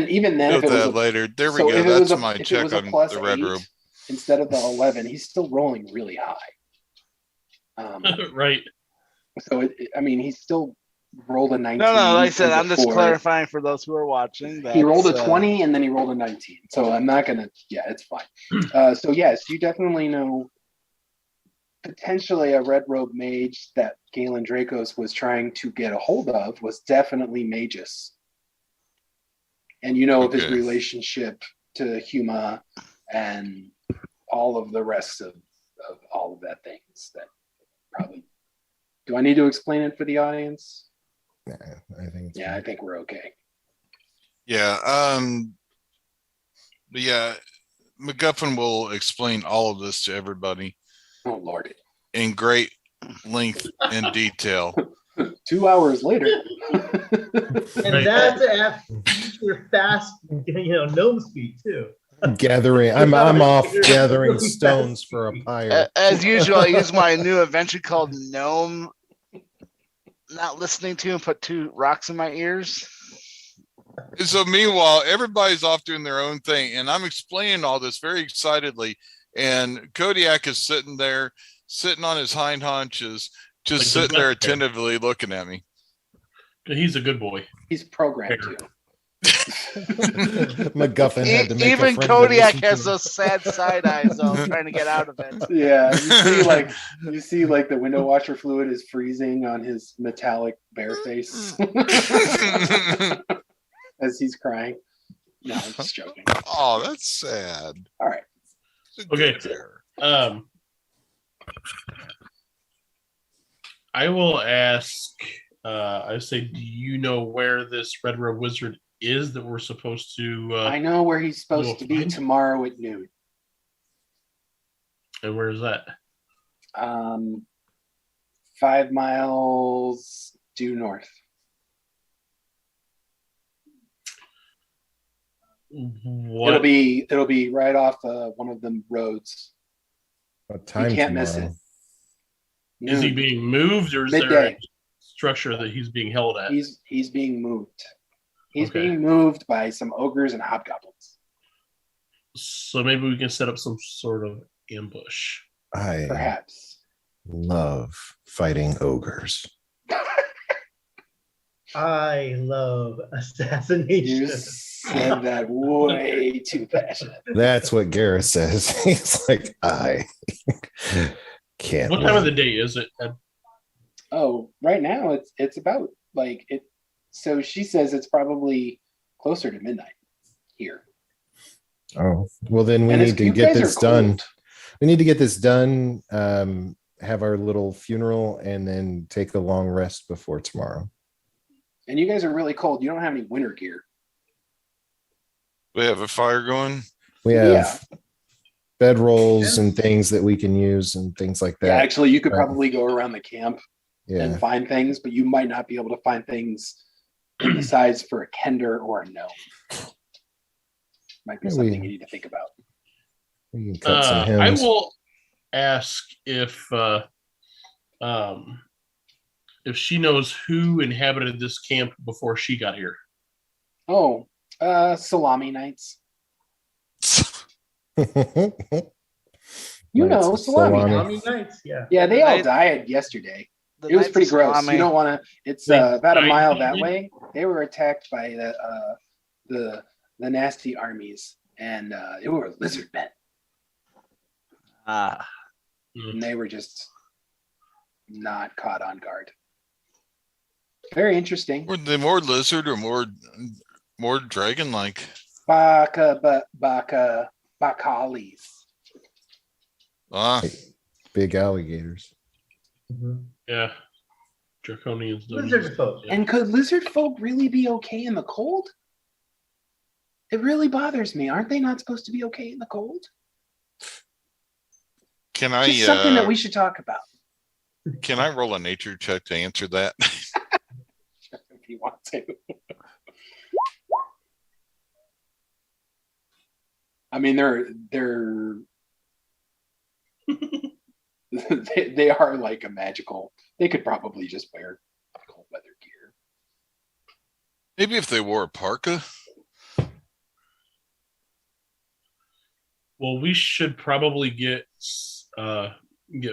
Even then, do if it was that a, later. There we so go. if it was That's a, my if it check was a on plus the red 8 robe. instead of the 11, he's still rolling really high. Right. So I mean, he's still rolled a 19. No, like I said, I'm just before. clarifying for those who are watching. He rolled a 20 and then he rolled a 19. So I'm not gonna. Yeah, it's fine. So yes, you definitely know potentially a red robe mage that Galen Dracos was trying to get a hold of was definitely Magus. And you know of his relationship to Huma and all of the rest of all of that things that probably. Do I need to explain it for the audience? Nah, I think. I think we're okay. Yeah. But yeah, MacGuffin will explain all of this to everybody Oh Lord! in great length and detail. 2 hours later. And that's at future fast, gnome speed too. Gathering. I'm off gathering stones for a pyre. As usual, I use my new invention called Gnome. Not listening to and put 2 rocks in my ears. And so meanwhile, everybody's off doing their own thing, and I'm explaining all this very excitedly. And Kodiak is sitting there, sitting on his hind haunches, just Like sitting there attentively looking at me. He's a good boy. He's programmed to. MacGuffin had to make Even Kodiak has those sad side eyes though, trying to get out of it. Yeah, you see like the window washer fluid is freezing on his metallic bear face as he's crying. No, I'm just joking. Oh, that's sad. All right. Okay. I will ask. I say, do you know where this Red Robe Wizard is that we're supposed to? I know where he's supposed to be tomorrow at noon. And where is that? 5 miles due north. What? It'll be right off one of them roads. What time You can't tomorrow? miss it. Is he being moved, or is Midday. there a structure that he's being held at? He's being moved. He's Okay. being moved by some ogres and hobgoblins. So maybe we can set up some sort of ambush. I Perhaps. love fighting ogres. I love assassination. You said that way too passionate. That's what Garrett says. He's like, I can't. What time of wait. the day is it? Oh, right now it's about like it. So she says it's probably closer to midnight here. Oh, well, then we And need to you get guys are this done. cold. We need to get this done. Have our little funeral and then take a long rest before tomorrow. And you guys are really cold. You don't have any winter gear. We have a fire going. We have Yeah. bed rolls and things that we can use and things like Yeah, that. actually, you could Right. probably go around the camp Yeah. and find things, but you might not be able to find things in the size for a kender or a gnome. Might be Yeah, something we- you need to think about. We can cut some I hymns. will ask if she knows who inhabited this camp before she got here. Oh, salami nights. You know, salami. Salami nights, yeah. Yeah, they all Night- died yesterday. The It was Knights pretty of gross. Salami. You don't want to. It's They about a died mile that yesterday? way. They were attacked by the nasty armies, and they were lizard men, Ah, and they were just not caught on guard. Very interesting. Were they more lizard or more dragon like? Bakalis. Ah, Big alligators. Mhm. Yeah. Draconians. don't Lizard use- folk. Yeah. And could lizard folk really be okay in the cold? It really bothers me. Aren't they not supposed to be okay in the cold? can I Just something that we should talk about can I roll a nature check to answer that? if you want to. I mean, they're They are like a magical. They could probably just wear cold weather gear. Maybe if they wore a parka. Well, we should probably get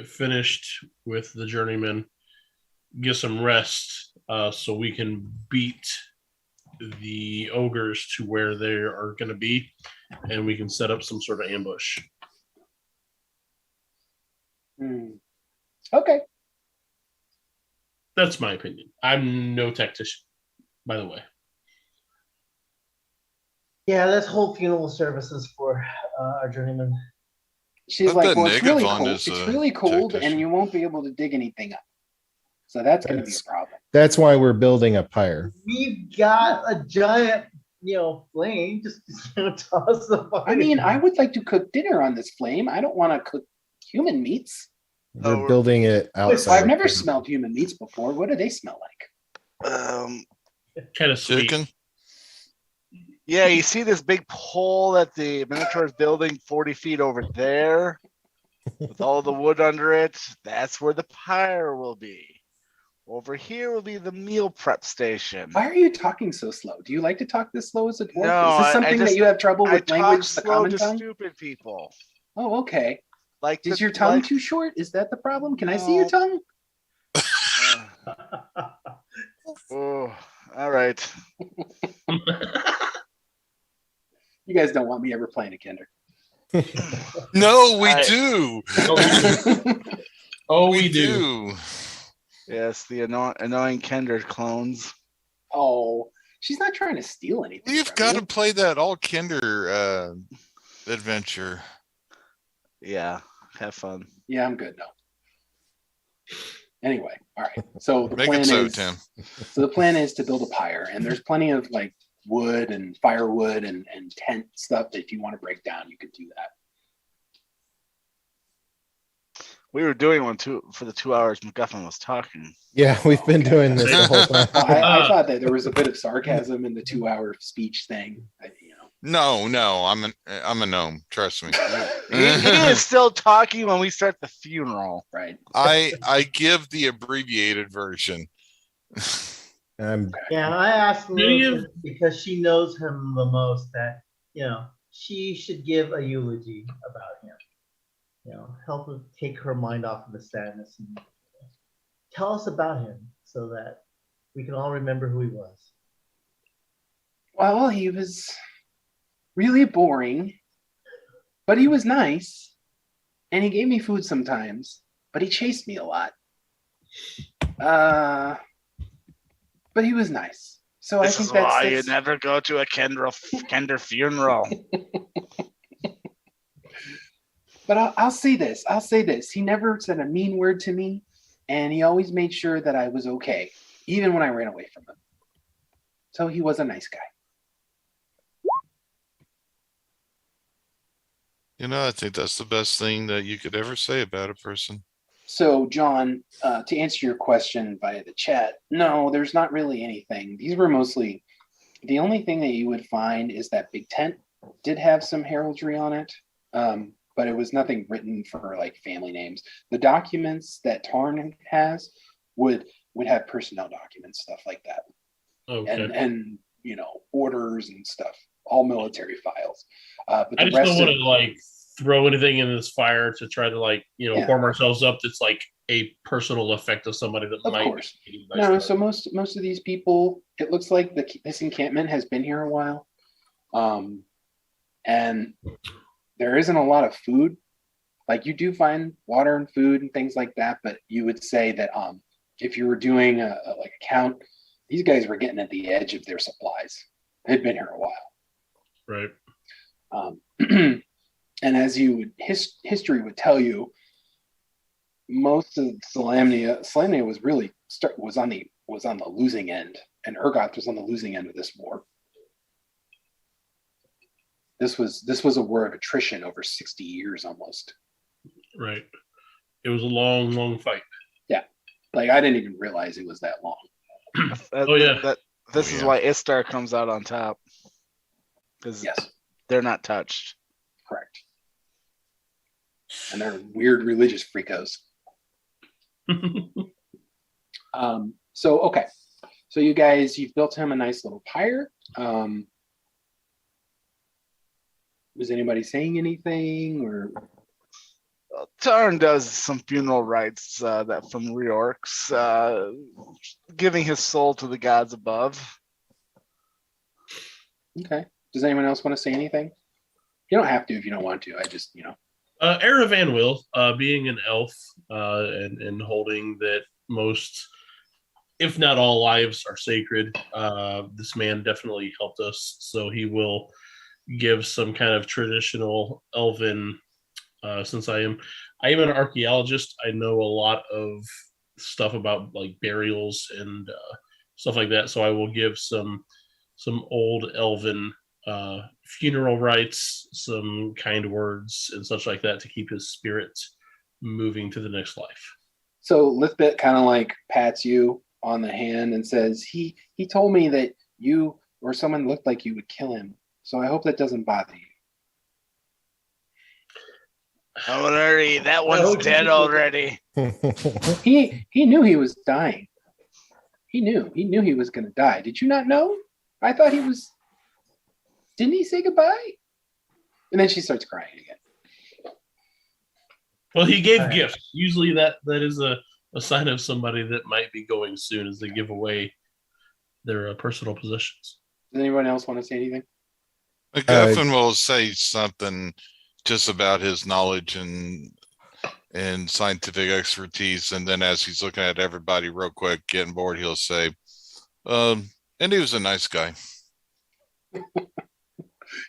finished with the journeyman, get some rest, so we can beat the ogres to where they are going to be, and we can set up some sort of ambush. Okay. That's my opinion. I'm no tactician, by the way. Yeah, let's hold funeral services for our journeyman. She's I like, bet well, it's really Negathon cold. is It's a really cold, and tactician. you won't be able to dig anything up. So that's going to be a problem. That's why we're building a pyre. We've got a giant, flame. Just toss the fire. I mean, I would like to cook dinner on this flame. I don't want to cook human meats. We're building it outside. I've never smelled human meats before. What do they smell like? Kind of sweet. Chicken. Yeah, you see this big pole that the Minotaur is building 40 feet over there with all the wood under it? That's where the pyre will be. Over here will be the meal prep station. Why are you talking so slow? Do you like to talk this slow as a dwarf? No, Is this something that you have trouble with language, the common to tongue? stupid people. Oh, okay. Like, is your tongue too short? Is that the problem? Can I see your tongue? Oh, all right. You guys don't want me ever playing a Kinder. No, we do. Oh, we do. Yes, the annoying Kender clones. Oh, she's not trying to steal anything. You've got to play that all Kinder adventure. Yeah, have fun. Yeah, I'm good now. Anyway, all right. So the Make plan it so, is, Tim. So the plan is to build a pyre, and there's plenty of like wood and firewood and tent stuff that if you want to break down, you could do that. We were doing one too for the 2 hours MacGuffin was talking. Yeah, we've been doing this the whole time. I thought that there was a bit of sarcasm in the 2-hour speech thing. No, I'm a gnome. Trust me. He is still talking when we start the funeral. Right. I give the abbreviated version. Yeah, I asked Liz because she knows him the most that she should give a eulogy about him. Help her take her mind off of the sadness and tell us about him so that we can all remember who he was. Well, he was really boring, but he was nice, and he gave me food sometimes, but he chased me a lot. But he was nice. So This I think is that's why you never go to a Kender funeral. But I'll say this. He never said a mean word to me, and he always made sure that I was okay, even when I ran away from him. So he was a nice guy. I think that's the best thing that you could ever say about a person. So, John, to answer your question via the chat, no, there's not really anything. These were mostly, the only thing that you would find is that big tent did have some heraldry on it, but it was nothing written for like family names. The documents that Tarn has would have personnel documents, stuff like that. Okay. And orders and stuff, all military files. But I just don't want to throw anything in this fire to try to warm ourselves up. That's like a personal effect of somebody that of might. Course. No, so most of these people, it looks like this encampment has been here a while, and there isn't a lot of food. Like you do find water and food and things like that, but you would say that if you were doing a count, these guys were getting at the edge of their supplies. They'd been here a while, right? And as history would tell you, most of Salamnia was really was on the losing end, and Urgoth was on the losing end of this war. This was a war of attrition over 60 years almost. Right. It was a long, long fight. Yeah, like I didn't even realize it was that long. This is why Istar comes out on top, because they're not touched. Correct. and they're weird religious freakos. So okay, so you've built him a nice little pyre. Was anybody saying anything, or Tarn does some funeral rites that from reorcs, giving his soul to the gods above. okay? Does anyone else want to say anything? You don't have to if you don't want to. I just, Aravan will, being an elf and holding that most, if not all, lives are sacred. This man definitely helped us, so he will give some kind of traditional elven. Since I am an archaeologist, I know a lot of stuff about like burials and stuff like that. So I will give some old elven funeral rites, some kind words and such like that to keep his spirit moving to the next life. So Lithbit kind of like pats you on the hand and says, he told me that you or someone looked like you would kill him. So I hope that doesn't bother you. Don't worry, that one's dead already. He knew he was dying. He knew he was going to die. Did you not know? I thought he was. Didn't he say goodbye? And then she starts crying again. Well, he gave gifts. Usually that is a sign of somebody that might be going soon, as they give away their personal possessions. Does anyone else want to say anything? MacGuffin will say something just about his knowledge and scientific expertise, and then as he's looking at everybody real quick, getting bored, he'll say, and he was a nice guy.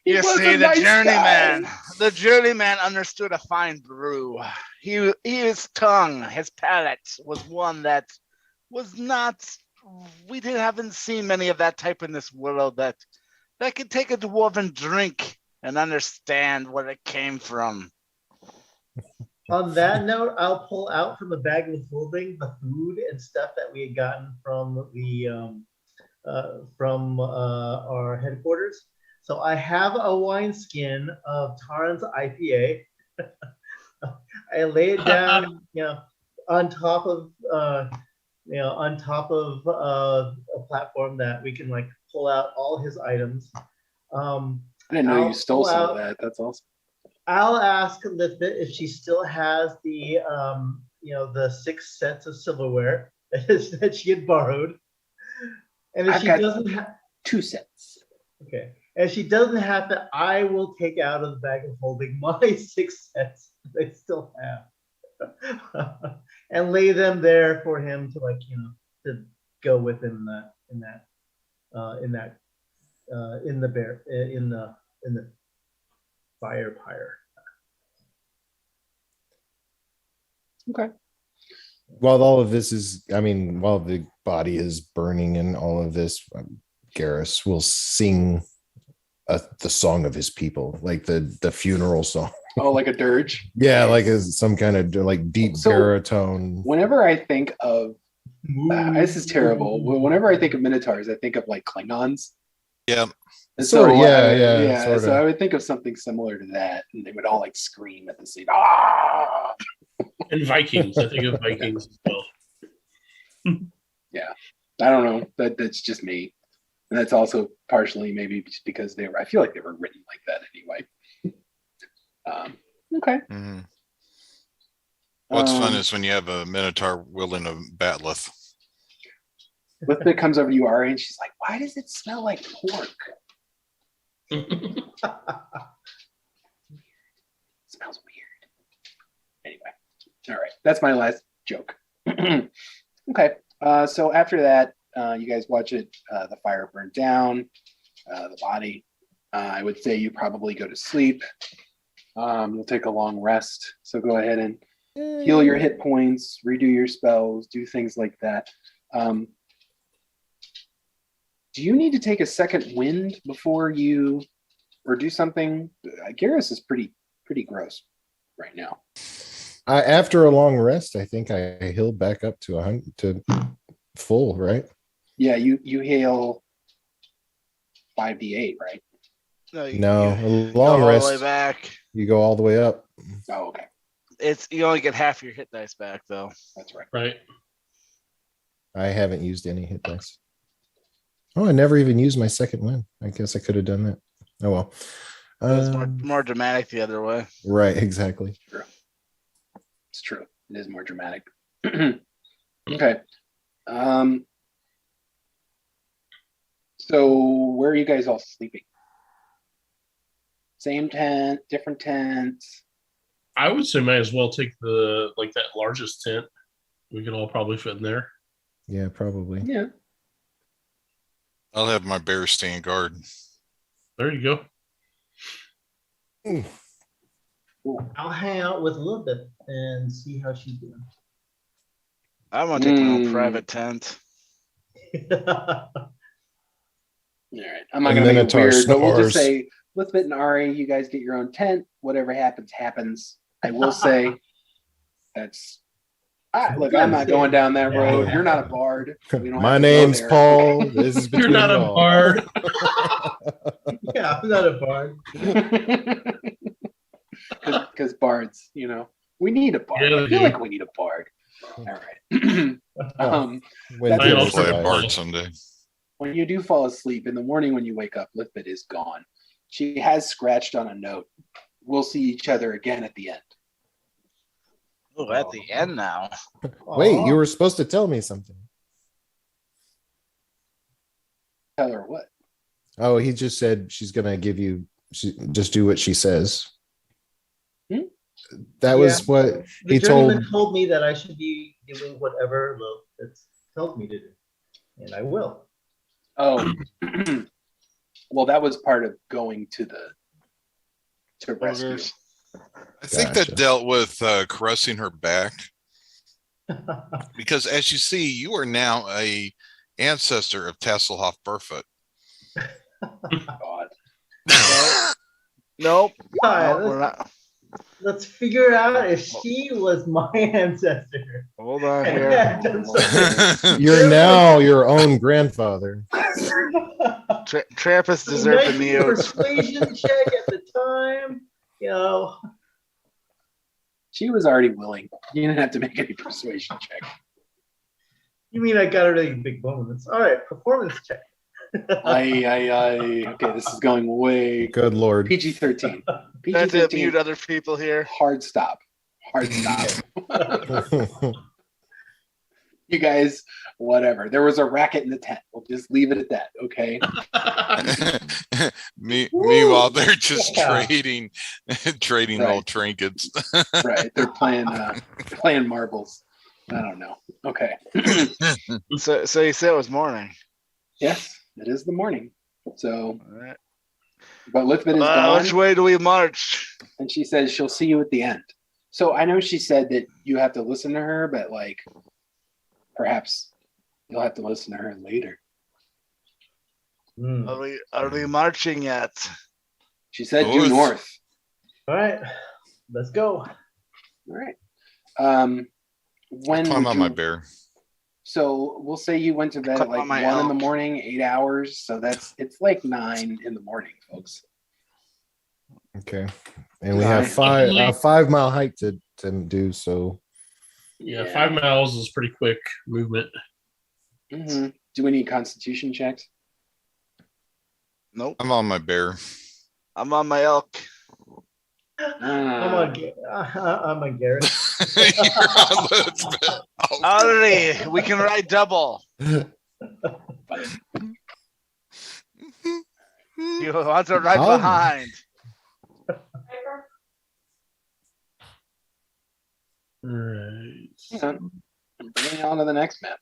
You see, the journeyman understood a fine brew. His tongue, his palate was one that was not. We haven't seen many of that type in this world that could take a dwarven drink and understand where it came from. On that note, I'll pull out from the bag of holding the food and stuff that we had gotten from the from our headquarters. So I have a wineskin of Tarn's IPA. I lay it down, on top of a platform that we can like pull out all his items. I didn't know you stole some of that. That's awesome. I'll ask Lithbit if she still has the the 6 sets of silverware that she had borrowed, and if she doesn't have 2 sets. Okay, if she doesn't have it, I will take out of the bag of holding my 6 sets that I still have, and lay them there for him to to go with him in the fire pyre. Okay. While all of this is, while the body is burning and all of this, Garrus will sing the song of his people, like the funeral song. Oh, like a dirge? Yeah, like some kind of like deep baritone. Whenever I think of, this is terrible. Whenever I think of Minotaurs, I think of like Klingons. Yeah. So sorta. I would think of something similar to that, and they would all like scream at the same. Ah! And Vikings, I think of Vikings as well. Yeah, I don't know. That's just me, and that's also partially maybe just because I feel like they were written like that anyway. Okay. Mm-hmm. What's fun is when you have a Minotaur wielding a batleth. Lithbit comes over to you, Ari, and she's like, "Why does it smell like pork?" Smells weird. Anyway, all right, that's my last joke. Okay, so after that, you guys watch it. The fire burn down. The body. I would say you probably go to sleep. You'll take a long rest. So go ahead and heal your hit points, redo your spells, do things like that. Do you need to take a second wind before you, or do something? Garrus is pretty gross right now. After a long rest, I think I healed back up to 100 to full, right? Yeah, you heal 5d8, right? No, a long rest. All the way back. You go all the way up. Oh, okay. It's you only get half your hit dice back though. That's right. Right. I haven't used any hit dice. Oh, I never even used my second win. I guess I could have done that. Oh well. It was more dramatic the other way. Right, exactly. True. It's true. It is more dramatic. Okay. So where are you guys all sleeping? Same tent, different tents? I would say might as well take that largest tent. We could all probably fit in there. Yeah, probably. Yeah. I'll have my bear stand guard. There you go. Cool. I'll hang out with Elizabeth and see how she's doing. I'm gonna take my own private tent. All right. I'm not And going to make it Minotaur weird, but we'll just snores. say, Lisbeth and Ari, you guys get your own tent. Whatever happens, happens. I will say that's... look, I'm not going down that road. You're not a bard. We don't My have to go name's there. Paul. This is You're not a between y'all. bard. Yeah, I'm not a bard. Because bards, we need a bard. Yeah, I feel they like do. we need a bard. All right. When That's people I'll it. play a survive. bard someday. When you do fall asleep in the morning, when you wake up, Lithbit is gone. She has scratched on a note. We'll see each other again at the end. Oh, at the end now. Wait, you were supposed to tell me something. Tell her what? Oh, he just said she's gonna give you. Just do what she says. Hmm? That was what The he journeyman told. told me that I should be doing whatever Lilith tells me to do, and I will. Oh, well, that was part of going to rescue. Ogres. I think Gotcha. that dealt with caressing her back, because as you see, you are now a ancestor of Tasselhoff Burfoot. God. Nope. All right, Nope, we're not. let's figure out if she was my ancestor. Hold on And here. had done something. You're now your own grandfather. Trappist deserved the Nice mute. persuasion check at the time. She was already willing. You didn't have to make any persuasion check. You mean I got a really big bonus? All right, performance check. Okay, this is going way Good lord. PG-13. Not to PG-13. mute other people here. Hard stop. Hard stop. You guys, whatever. There was a racket in the tent. We'll just leave it at that, okay? Meanwhile, they're just Yeah. trading Right. old trinkets. Right. They're playing marbles. I don't know. Okay. So you said it was morning. Yes, it is the morning. So, All right. but Lithbit is gone, Which way do we march? and she says she'll see you at the end. So I know she said that you have to listen to her, but perhaps you'll have to listen to her later. Hmm. Are we marching yet? She said due north. All right, let's go. All right. When Climb would on my you- bear. So we'll say you went to bed at Climb like on my 1 in the elk. morning, 8 hours. So it's like 9 in the morning, folks. Okay, and we have a 5 mile hike to do. So Yeah, 5 miles is pretty quick movement. Mm-hmm. Do we need constitution checks? Nope. I'm on my bear. I'm on my elk. I'm on Garrett. You're on Elizabeth. Oh, Alrighty, we can ride double. You want to ride I'll- behind? Right. Hang on. I'm bringing you on to the next map.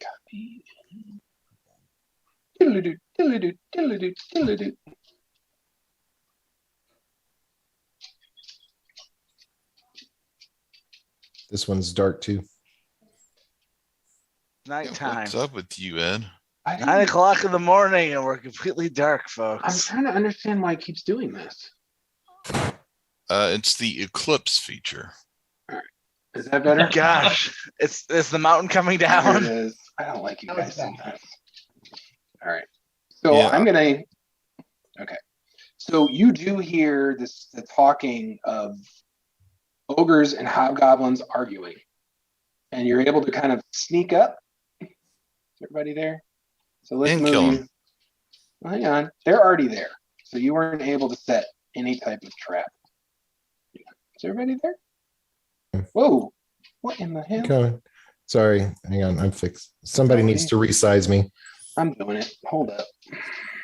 Copy. Diddle-doo, diddle-doo, diddle-doo, diddle-doo. this one's dark too. Nighttime. what's up with you, Ed? 9 o'clock in the morning, and we're completely dark, I'm folks. trying to understand why it keeps doing this. It's the eclipse feature. Is that better? Gosh, is the mountain coming There it down? is. I don't like you That guys was bad. sometimes. All right. So Yeah. I'm gonna. Okay. So you do hear the talking of ogres and hobgoblins arguing, and you're able to kind of sneak up. Is everybody there? So let's And move kill you. 'em. Well, hang on, they're already there, so you weren't able to set any type of trap. Is everybody there? Whoa! What in the hell? Coming. Sorry, hang on. I'm fixed. Somebody needs to resize me. I'm doing it. Hold up.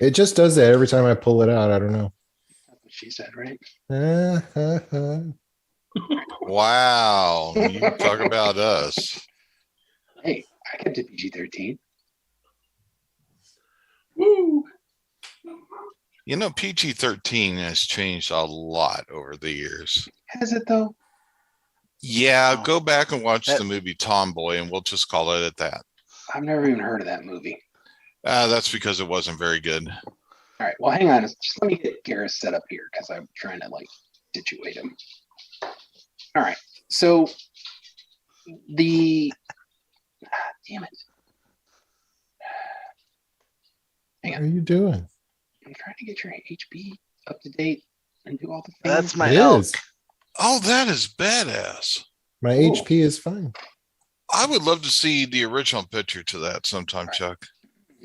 It just does that every time I pull it out. I don't know. That's what she said, right? Wow. You talk about us. Hey, I can do PG-13. Woo! You know, PG-13 has changed a lot over the years. Has it though? Yeah, Oh. go back and watch That- the movie Tomboy, and we'll just call it at that. I've never even heard of that movie. That's because it wasn't very good. All right. Well, hang on. Just let me get Garrus set up here because I'm trying to like situate him. All right. So damn it. Hang What on. are you doing? I'm trying to get your HP up to date and do all the things. That's my It elk. is. Oh, that is badass. My Cool. HP is fine. I would love to see the original picture to that sometime, Right. Chuck.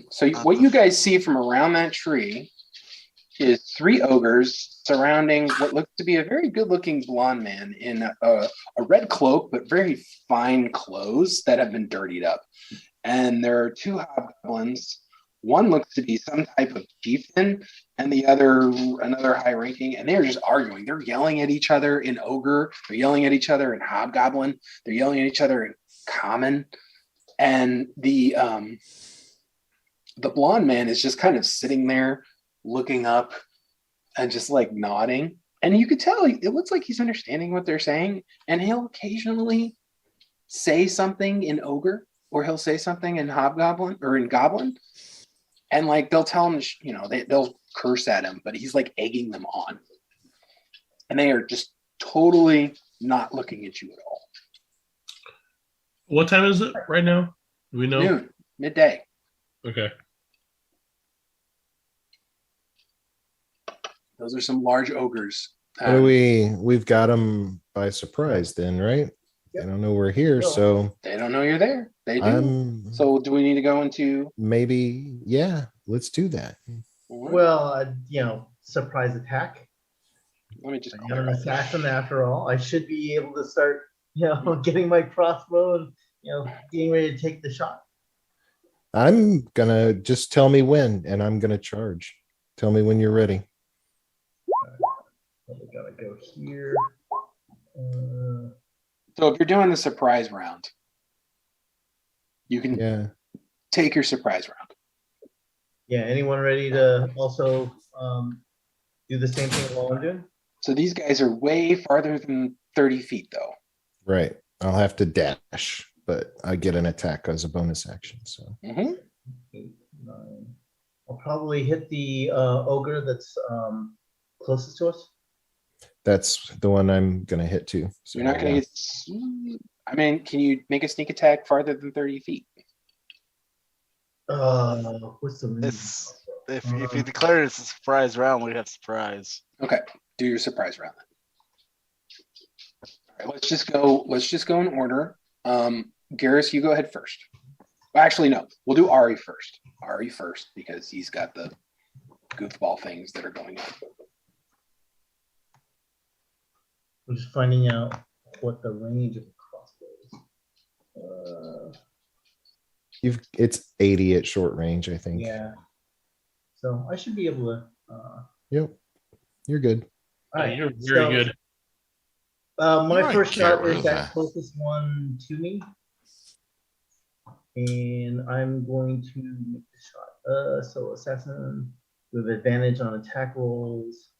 So what you guys see from around that tree is 3 ogres surrounding what looks to be a very good-looking blonde man in a red cloak, but very fine clothes that have been dirtied up. And there are 2 hobgoblins. One looks to be some type of chieftain, and the other another high-ranking. And they're just arguing. They're yelling at each other in ogre. They're yelling at each other in hobgoblin. They're yelling at each other in common. And the blonde man is just kind of sitting there looking up and just like nodding. And you could tell it looks like he's understanding what they're saying. And he'll occasionally say something in ogre, or he'll say something in hobgoblin or in goblin. And like they'll tell him, they'll curse at him, but he's like egging them on. And they are just totally not looking at you at all. What time is it right now? Do we know? Noon, midday. Okay. Those are some large ogres. What do we've got them by surprise then, right? They don't know we're here, so They don't know you're there. They do. I'm So do we need to go into? maybe, yeah, let's do that. Well, surprise attack. Let me just I'm an assassin after all. I should be able to start, getting my crossbow and, getting ready to take the shot. I'm gonna just tell me when, and I'm gonna charge. Tell me when you're ready. So we gotta go here. So if you're doing the surprise round, you can Yeah. take your surprise round. Yeah, anyone ready to also do the same thing while I'm doing? So these guys are way farther than 30 feet, though. Right. I'll have to dash, but I get an attack as a bonus action. So 8, 9. I'll probably hit the ogre that's closest to us. that's the one I'm gonna hit too. So You're not going to get. I mean, can you make a sneak attack farther than 30 feet? What's the range? It's, if you declare it's a surprise round, we have surprise. Okay, do your surprise round. All right, let's just go in order. Garrus, you go ahead first. Well, actually, no. We'll do Ari first. Ari first because he's got the goofball things that are going on. I'm just finding out what the range of the crossbow is. it's 80 at short range, I think. Yeah. So I should be able to. Yep. You're good. All right. You're very so, good. My might first get shot rid is of that that. closest one to me. And I'm going to make the shot. So assassin with advantage on attack rolls.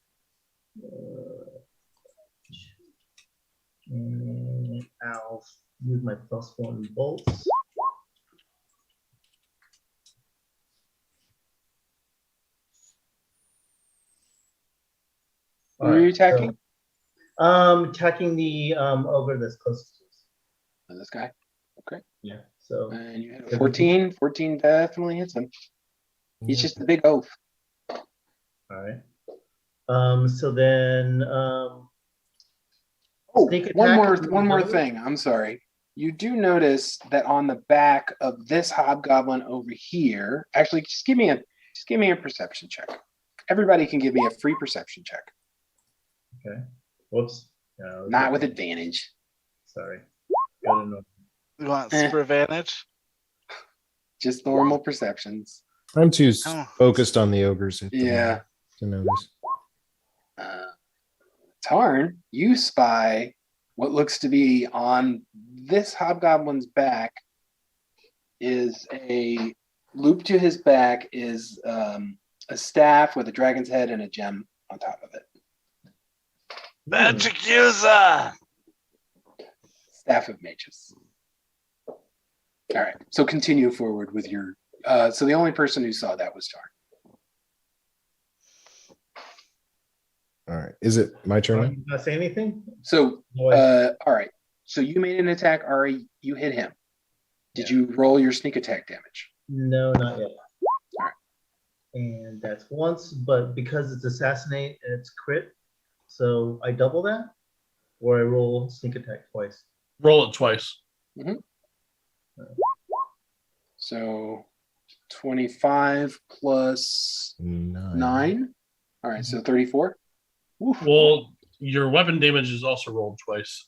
And I'll use my +1 bolts. Who are you attacking? Attacking the ogre that's closest to us. Oh, this guy. Okay. Yeah. So And you hit a 14. 14 definitely hits him. He's just a big oaf. all right. So then, Oh, sneak one attack. more thing. I'm sorry. You do notice that on the back of this hobgoblin over here, actually, just give me a perception check. Everybody can give me a free perception check. Okay. Whoops. No, Not with advantage. Sorry. Gotta know. You want super advantage? Just normal perceptions. I'm too Oh. focused on the ogres. Yeah. To notice. Tarn, you spy what looks to be on this hobgoblin's back is a loop to his back is a staff with a dragon's head and a gem on top of it. Magic user. Staff of mages. All right, so continue forward with your. So the only person who saw that was Tarn. All right. Is it my turn? Did I say anything? So, No, all right. So you made an attack, Ari. You hit him. Did you roll your sneak attack damage? no, not yet. All right. And that's once, but because it's assassinate and it's crit, so I double that, or I roll sneak attack twice. Roll it twice. So 25 plus 9. All right, so 34. Oof. Well, your weapon damage is also rolled twice.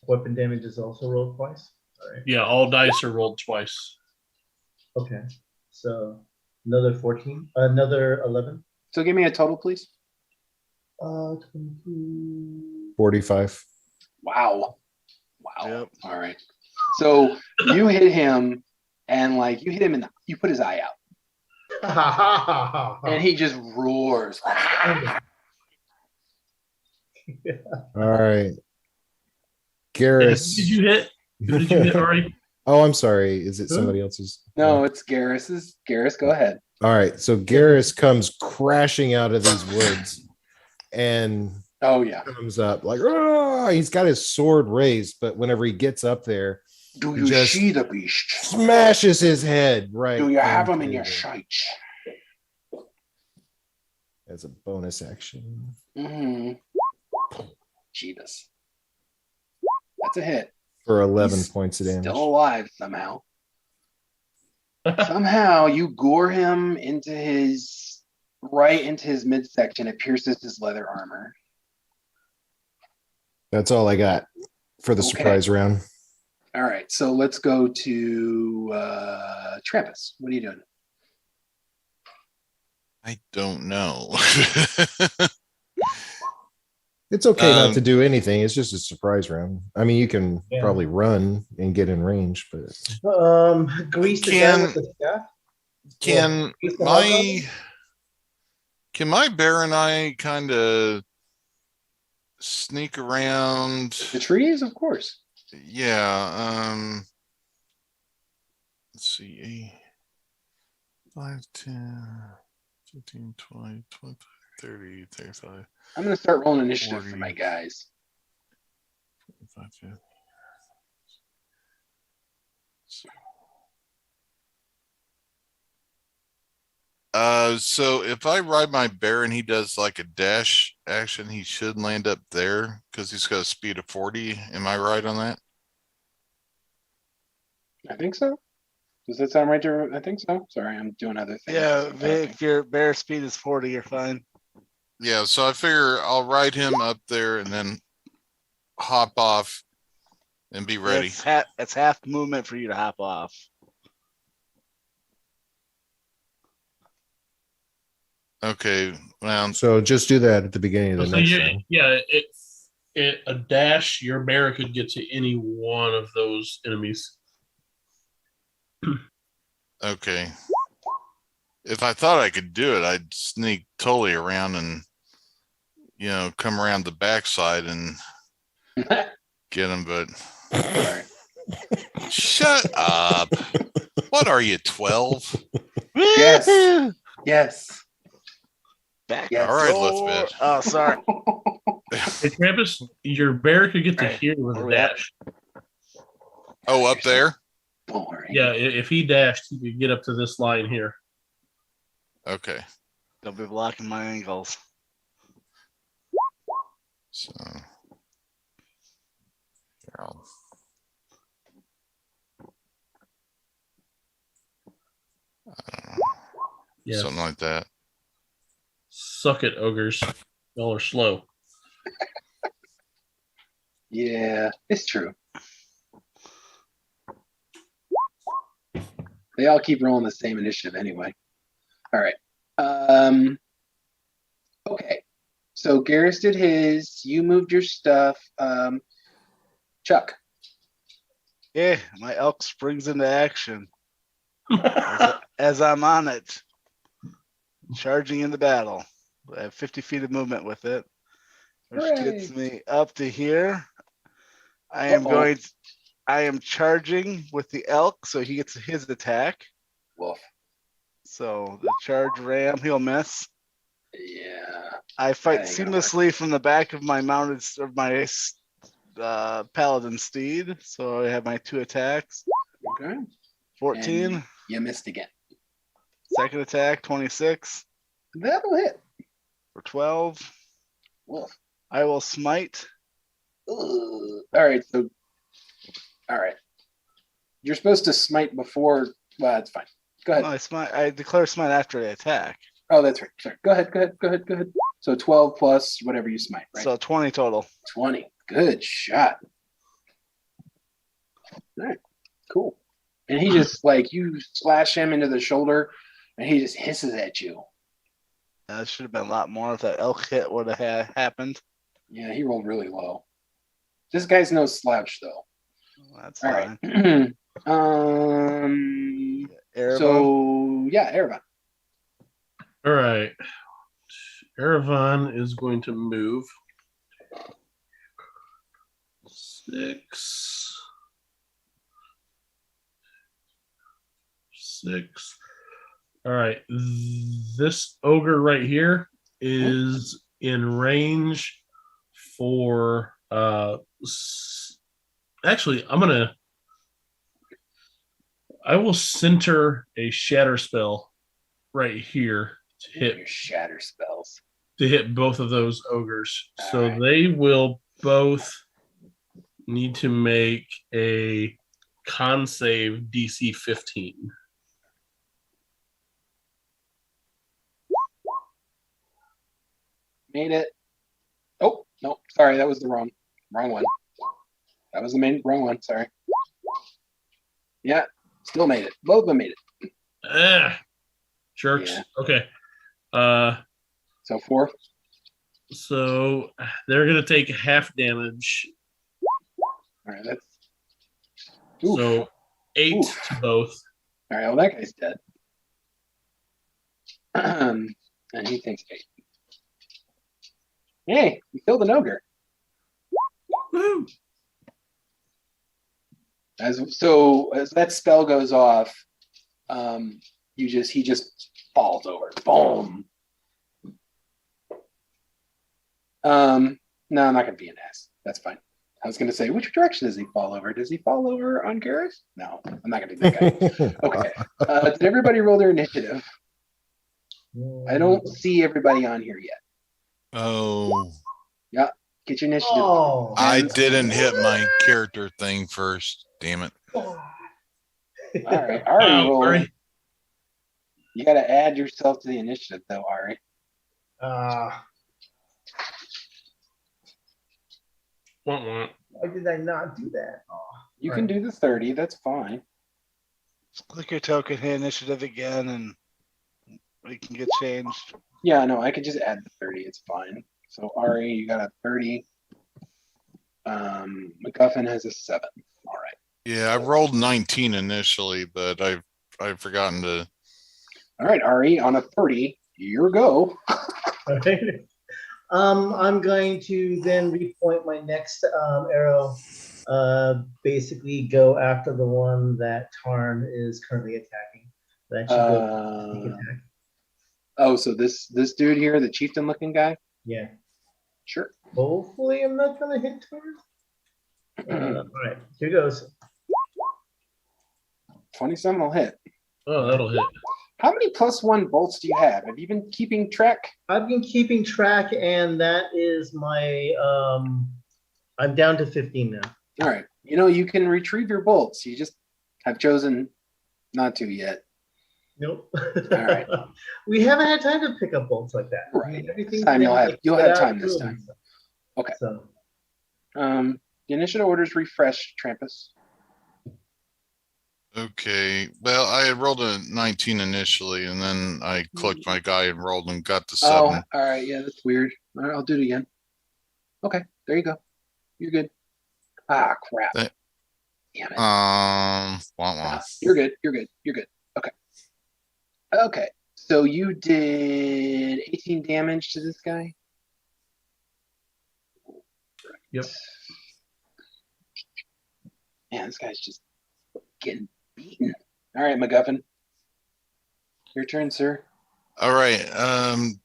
Weapon damage is also rolled twice. All right. Yeah, all dice are rolled twice. Okay. So another 14, another 11. So give me a total, please. 22. 45. Wow. Yep. All right. So you hit him, and like you hit him you put his eye out, and he just roars. All right. And Garrus. who did you hit? Who did you hit, Ari? Oh, I'm sorry. Is it somebody else's? No, it's Garrus's. Garrus, go ahead. All right. So Garrus comes crashing out of these woods and Oh yeah. comes up like, "Ah!" He's got his sword raised, but whenever he gets up there, Do He you just see the beast? smashes his head right. Do you have him in into your the- sights? as a bonus action? Mm-hmm. Jeebus. That's a hit. For 11 He's points of damage. Still alive somehow. Somehow you gore him into his midsection. It pierces his leather armor. That's all I got for the Okay. surprise round. All right, so let's go to Trampus. What are you doing? I don't know. It's okay not Um, to do anything. It's just a surprise round. I mean, you can Yeah. probably run and get in range, but Grease the guy Can- with the staff. Can Grease the my hobgoblin? can my bear and I kind of sneak around? The trees, of course. Yeah. Let's see. 5, 10, 15, 20, 25, 30, 35, I'm going to start rolling initiative for 40. my guys. 45, 50. So if I ride my bear and he does like a dash action, he should land up there because he's got a speed of 40. Am I right on that? I think so. Does that sound right to I think so. Sorry, I'm doing other things. Yeah, if your bear speed is 40, you're fine. Yeah, so I figure I'll ride him up there and then hop off and be ready. It's half movement for you to hop off. Okay, well, so just do that at the beginning of the So next you, round. yeah, a dash, your bear could get to any one of those enemies. okay. If I thought I could do it, I'd sneak totally around and, come around the backside and get him, but Sorry. shut up. What are you, 12? Yes. Yes. Back Yes. All right, door. let's bet. Oh, sorry. Hey, Travis, your bear could get to Right. here with Where a we at? dash. Oh, up there? Boring. Yeah, if he dashed, he could get up to this line here. Okay. Don't be blocking my angles. So here, Yes. something like that. Suck it, ogres. Y'all are slow. Yeah, it's true. They all keep rolling the same initiative anyway. All right. Okay. So Garrus did his. You moved your stuff. Chuck. Yeah, my elk springs into action as I'm on it, charging into battle. I have 50 feet of movement with it, which gets me up to here. I am charging with the elk, so he gets his attack. Wolf. So the charge ram, he'll miss. Yeah. I fight seamlessly from the back of my paladin steed. So I have my 2 attacks. Okay. 14. And you missed again. Second attack, 26. That'll hit. For 12. Wolf. I will smite. All right. So, all right. You're supposed to smite before. Well, that's fine. Go ahead. No, I declare smite after the attack. Oh, that's right. Sorry. Go ahead. So 12 plus whatever you smite, right? So 20 total. 20. Good shot. All right. Cool. And he just you slash him into the shoulder and he just hisses at you. That should have been a lot more if that elk hit would have happened. Yeah, he rolled really low. This guy's no slouch though. That's all fine. Right. Erebon? So yeah, Erebon. All right. Erebon is going to move 6. All right. This ogre right here is in range for actually I will center a shatter spell right here to hit your shatter spells. To hit both of those ogres. All so right. They will both need to make a con save DC 15. Made it. Oh, no, sorry, that was the wrong one. That was the wrong one, sorry. Yeah, still made it. Both of them made it. Jerks. Yeah. Okay. So 4. So they're gonna take half damage. All right, that's so 8 to both. All right, well that guy's dead. And he thinks 8. Hey, you killed an ogre. Woo! As that spell goes off, he just falls over. Boom. No, I'm not gonna be an ass. That's fine. I was gonna say, which direction does he fall over? Does he fall over on Garrus? No, I'm not gonna do that guy. Okay. Did everybody roll their initiative? I don't see everybody on here yet. Oh. Yeah, get your initiative. Oh, I didn't hit my character thing first. Damn it. All right, Ari, roll. Ari. You got to add yourself to the initiative, though, Ari. Wah. Why did I not do that? Oh, You can do the 30. That's fine. Just click your token, hit initiative again, and we can get changed. Yeah, no, I could just add the 30. It's fine. So Ari, you got a 30. MacGuffin has a 7. All right. Yeah, I rolled 19 initially, but I've forgotten to. All right, Ari, on a 30, your go. Okay. I'm going to then repoint my next arrow. Basically, go after the one that Tarn is currently attacking. That should go sneak attack. Oh, so this dude here, the chieftain-looking guy? Yeah. Sure. Hopefully, I'm not going to hit Tarn. All right, here goes. 27 will hit. Oh, that'll hit. How many +1 bolts do you have? Have you been keeping track? I've been keeping track, and that is my. I'm down to 15 now. All right. You can retrieve your bolts. You just have chosen not to yet. Nope. All right. We haven't had time to pick up bolts like that. Right. Everything's Time been, you'll spread have out time this early, time. so- Okay. So The initiative orders refresh, Trampus. Okay. Well, I had rolled a 19 initially, and then I clicked my guy and rolled and got the 7. Oh, all right. Yeah, that's weird. All right, I'll do it again. Okay, there you go. You're good. Ah, crap. That- Damn it. Wah, wah. You're good. You're good. You're good. Okay. Okay. So you did 18 damage to this guy? Yep. Man, this guy's just getting beaten. All right, MacGuffin. Your turn, sir. All right.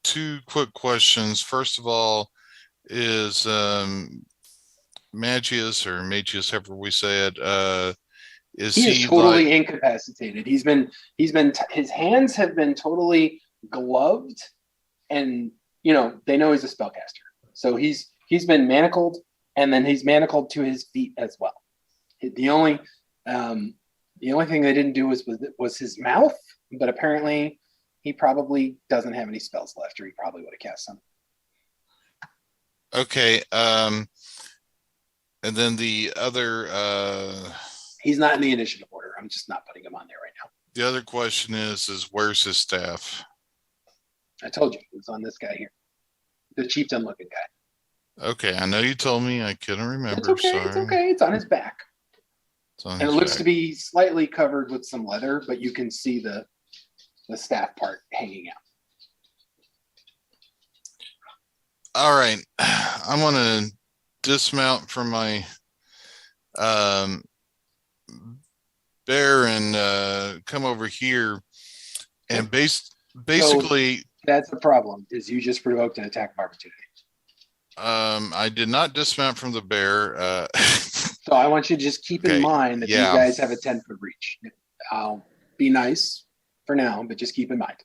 2 quick questions. First of all, is Magius or Magius, however we say it, is He is he totally like, incapacitated. His hands have been totally gloved, and they know he's a spellcaster. So he's been manacled, and then he's manacled to his feet as well. The only thing they didn't do was his mouth, but apparently he probably doesn't have any spells left, or he probably would have cast some. okay? And then the other He's not in the initiative order. I'm just not putting him on there right now. the other question is where's his staff? I told you it was on this guy here, the chieftain looking guy. Okay, I know you told me. I couldn't remember. It's okay. Sorry. It's okay. It's on his back. It's on And it his looks back. to be slightly covered with some leather, but you can see the staff part hanging out. All right. I'm going to dismount from my bear and come over here. And basically, That's the problem, is you just provoked an attack of opportunity. I did not dismount from the bear. So I want you to just keep in Okay, mind that yeah. these guys have a 10-foot reach. I'll be nice for now, but just keep in mind.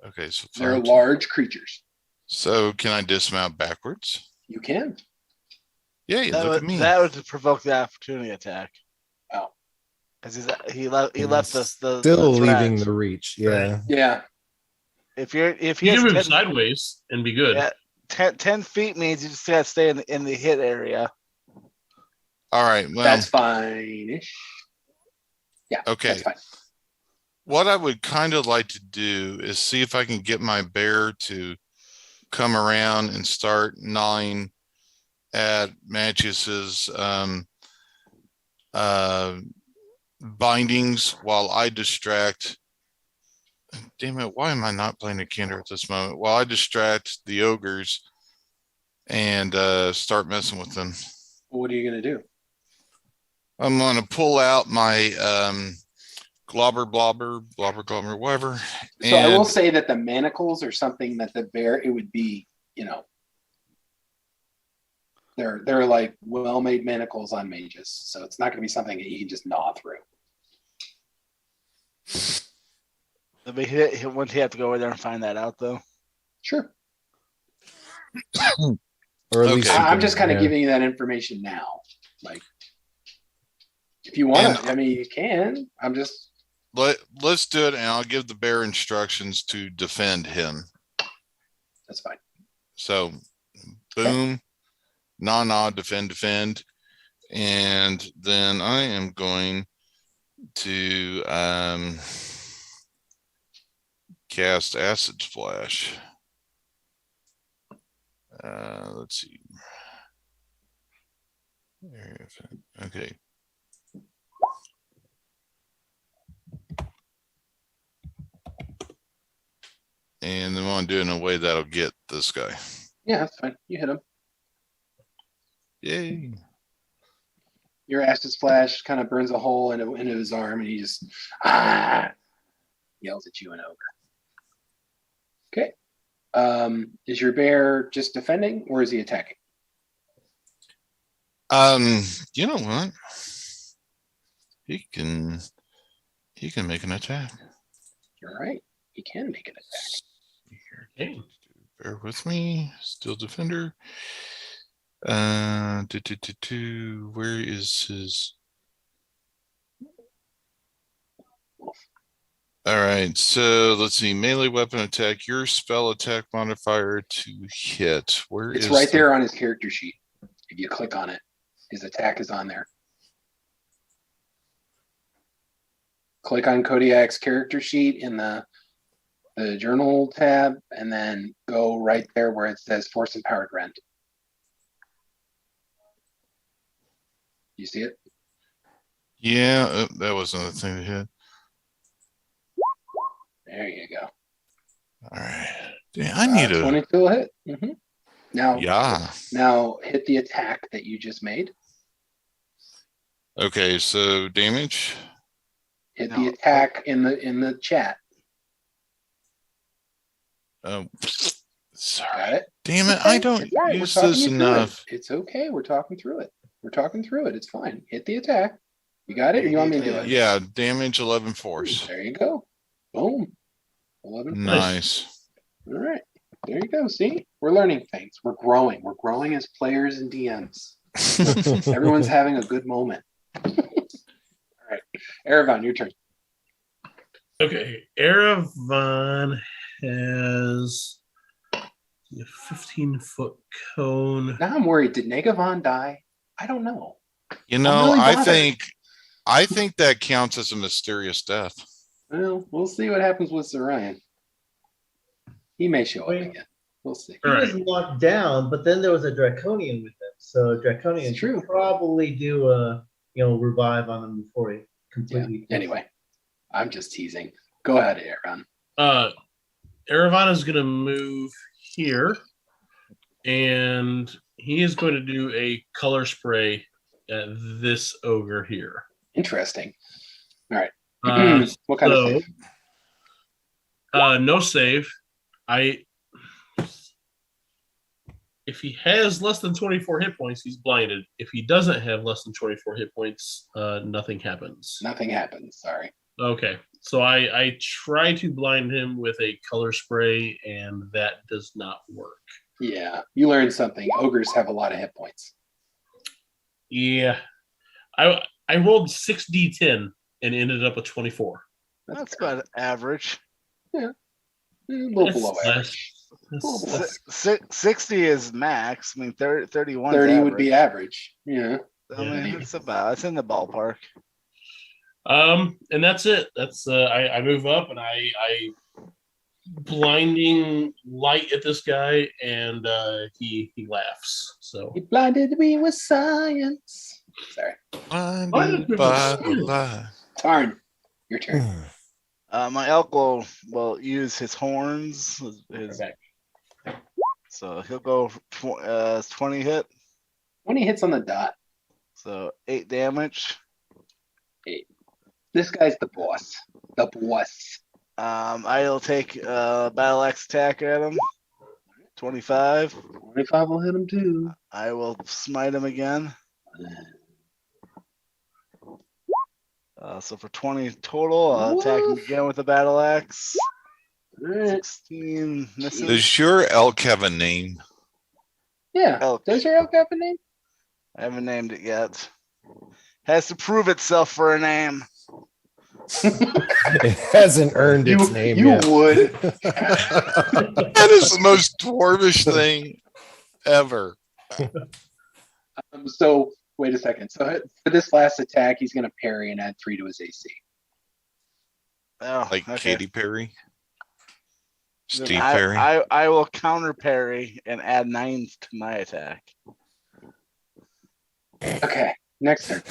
Okay, so They're fine. large creatures. So can I dismount backwards? You can. Yeah, look at me. That would provoke the opportunity attack. Oh. Because he left the Still the leaving threat. the reach. Yeah. Yeah. If he You has can move 10, sideways and be good. Yeah. 10 feet means you just gotta stay in the hit area. All right. Well, That's fine-ish. Yeah. okay. That's fine. What I would kind of like to do is see if I can get my bear to come around and start gnawing at Magius's bindings while I distract. Damn it, why am I not playing a Kinder at this moment? While I distract the ogres and start messing with them. What are you going to do? I'm going to pull out my globber, whatever. So I will say that the manacles are something that the bear, it would be, they're like well-made manacles on mages. So it's not going to be something that you can just gnaw through. I mean, wouldn't he have to go over there and find that out though? Sure. Or at least Okay. you I'm can- just kind of yeah. giving you that information now. Like, if you want And- to, I mean, you can. I'm just, Let's do it, and I'll give the bear instructions to defend him. that's fine. So, boom, nah, defend, and then I am going to cast Acid Splash. Let's see. Okay. And then I want to do it in a way that'll get this guy. Yeah, that's fine. You hit him. Yay. Your acid splash kind of burns a hole into his arm, and he just yells at you and over. Okay. Is your bear just defending, or is he attacking? You know what? He can make an attack. All right. He can make an attack. Okay. Bear with me. Still defender. Where is his? All right, so let's see. Melee weapon attack. Your spell attack modifier to hit. Where It's is right there on his character sheet. If you click on it, his attack is on there. Click on Kodiak's character sheet in the journal tab, and then go right there where it says Force Empowered Rend. You see it? Yeah, that was another thing to hit. There you go. All right. Damn, I need a 22 will hit. Now, yeah. Now hit the attack that you just made. Okay, so damage. Hit the attack in the chat. Sorry. Got it? Damn it! Okay. I don't It's all right. use We're talking this you through enough. it. It's okay. We're talking through it. It's fine. Hit the attack. You got it? Or you want me to do it? Yeah, damage 11 force. There you go. Boom. 11 force. Nice. All right. There you go. See? We're learning things. We're growing. We're growing as players and DMs. Everyone's having a good moment. All right. Erevan, your turn. Okay. Erevan has a 15-foot cone. Now I'm worried. Did Negavon die? I don't know. You know, really I bothered. think that counts as a mysterious death. Well, we'll see what happens with Zorion. He may show up again. We'll see. He was knocked down, but then there was a Draconian with him. So Draconian It's true. should probably do a revive on him before he completely. Yeah. Anyway, I'm just teasing. Go ahead, Aaron. Erevan is going to move here, and he is going to do a color spray at this ogre here. Interesting. All right. What kind of save? No save. If he has less than 24 hit points, he's blinded. If he doesn't have less than 24 hit points, nothing happens. Nothing happens. Sorry. Okay. So I try to blind him with a color spray, and that does not work. Yeah. You learned something. Ogres have a lot of hit points. Yeah. I rolled 6d10 and ended up with 24. That's about average. Yeah. A little below That's average. 60 is max. I mean, 31 30 would be average. Yeah. I mean, it's in the ballpark. And that's it. That's I move up and I blinding light at this guy, and he laughs. So He blinded me with science. Sorry. Blinded by the light. Tarn, your turn. My elk will use his horns. So he'll go 20 hit. 20 hits on the dot. So 8 damage. 8. This guy's the boss. The boss. I'll take battle axe attack at him. 25. 25 will hit him too. I will smite him again. So for 20 total, I'll attack him again with the battle axe. Right. 16 misses. Does your elk have a name? Yeah. Elk. Does your elk have a name? I haven't named it yet. Has to prove itself for a name. It hasn't earned its name you yet. would. That is the most dwarvish thing ever. So wait a second. So for this last attack, he's going to parry and add 3 to his AC. Oh, Like okay. Katy Perry? Then Steve Perry? I will counter parry and add 9 to my attack. Okay. Next turn.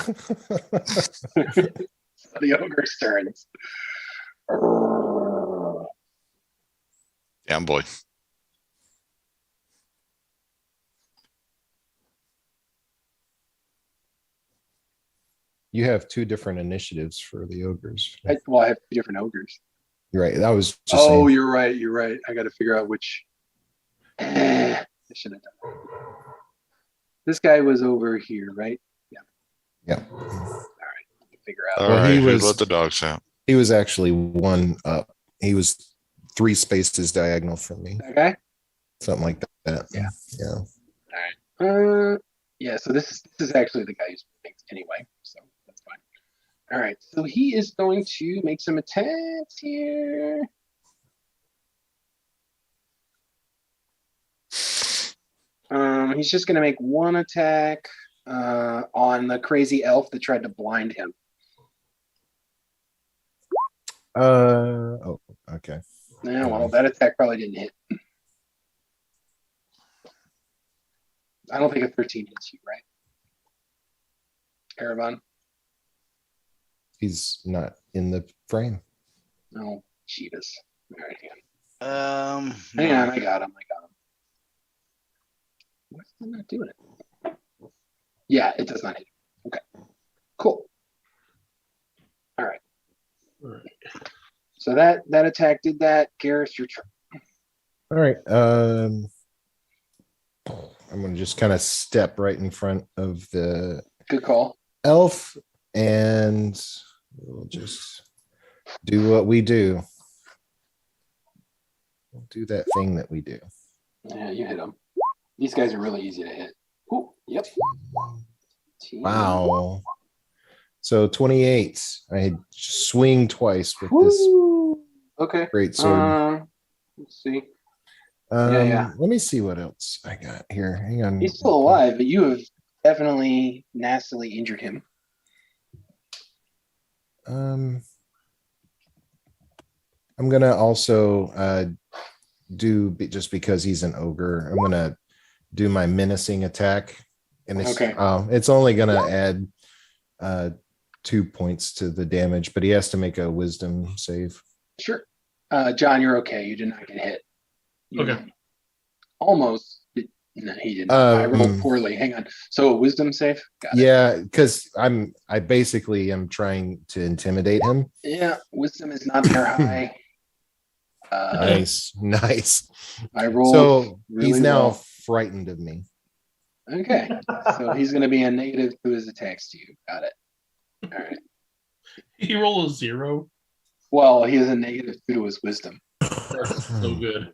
The ogre's turns. Damn boy. You have 2 different initiatives for the ogres. I have 2 different ogres. You're right. That was just saying. You're right. You're right. I got to figure out which. I should have done that. This guy was over here, right? Yeah. All right. Figure out. All Well, right, he who was- let the dogs out? He was actually 1 up He was 3 spaces diagonal from me. Okay. Something like that. Yeah. Yeah. Yeah, so this is actually the guy who's moving anyway, so that's fine. All right, so he is going to make some attacks here. He's just going to make one attack on the crazy elf that tried to blind him. Oh, okay. Yeah, well, that attack probably didn't hit. I don't think a 13 hits you, right? Erebon? He's not in the frame. No, Jesus. All right, hang No. on, I got him. What's it not doing it? Yeah, it does not hit. Okay, cool. All right. So that attack did that. Garrus, your turn. All right. I'm gonna just kind of step right in front of the Good call. elf, and we'll just do what we do. We'll do that thing that we do. Yeah, you hit him. These guys are really easy to hit. Ooh, yep. Wow. So 28. I swing twice with Woo. Okay. great sword. Let's see. Let me see what else I got here. Hang on. He's still alive, but you have definitely nastily injured him. I'm gonna also do just because he's an ogre. I'm gonna do my menacing attack, and it's only gonna add 2 points to the damage, but he has to make a wisdom save. Sure. John, you're okay. You did not get hit. Okay. Almost. No, he didn't. I rolled poorly. Hang on. So a wisdom save? Got it. Yeah, because I basically am trying to intimidate him. Yeah, wisdom is not very high. Nice. I rolled. So really he's now well. frightened of me. Okay. So he's going to be a negative to his attacks to you. Got it. All right. He rolled a 0. Well, he has a negative 2 to his wisdom. That's so good.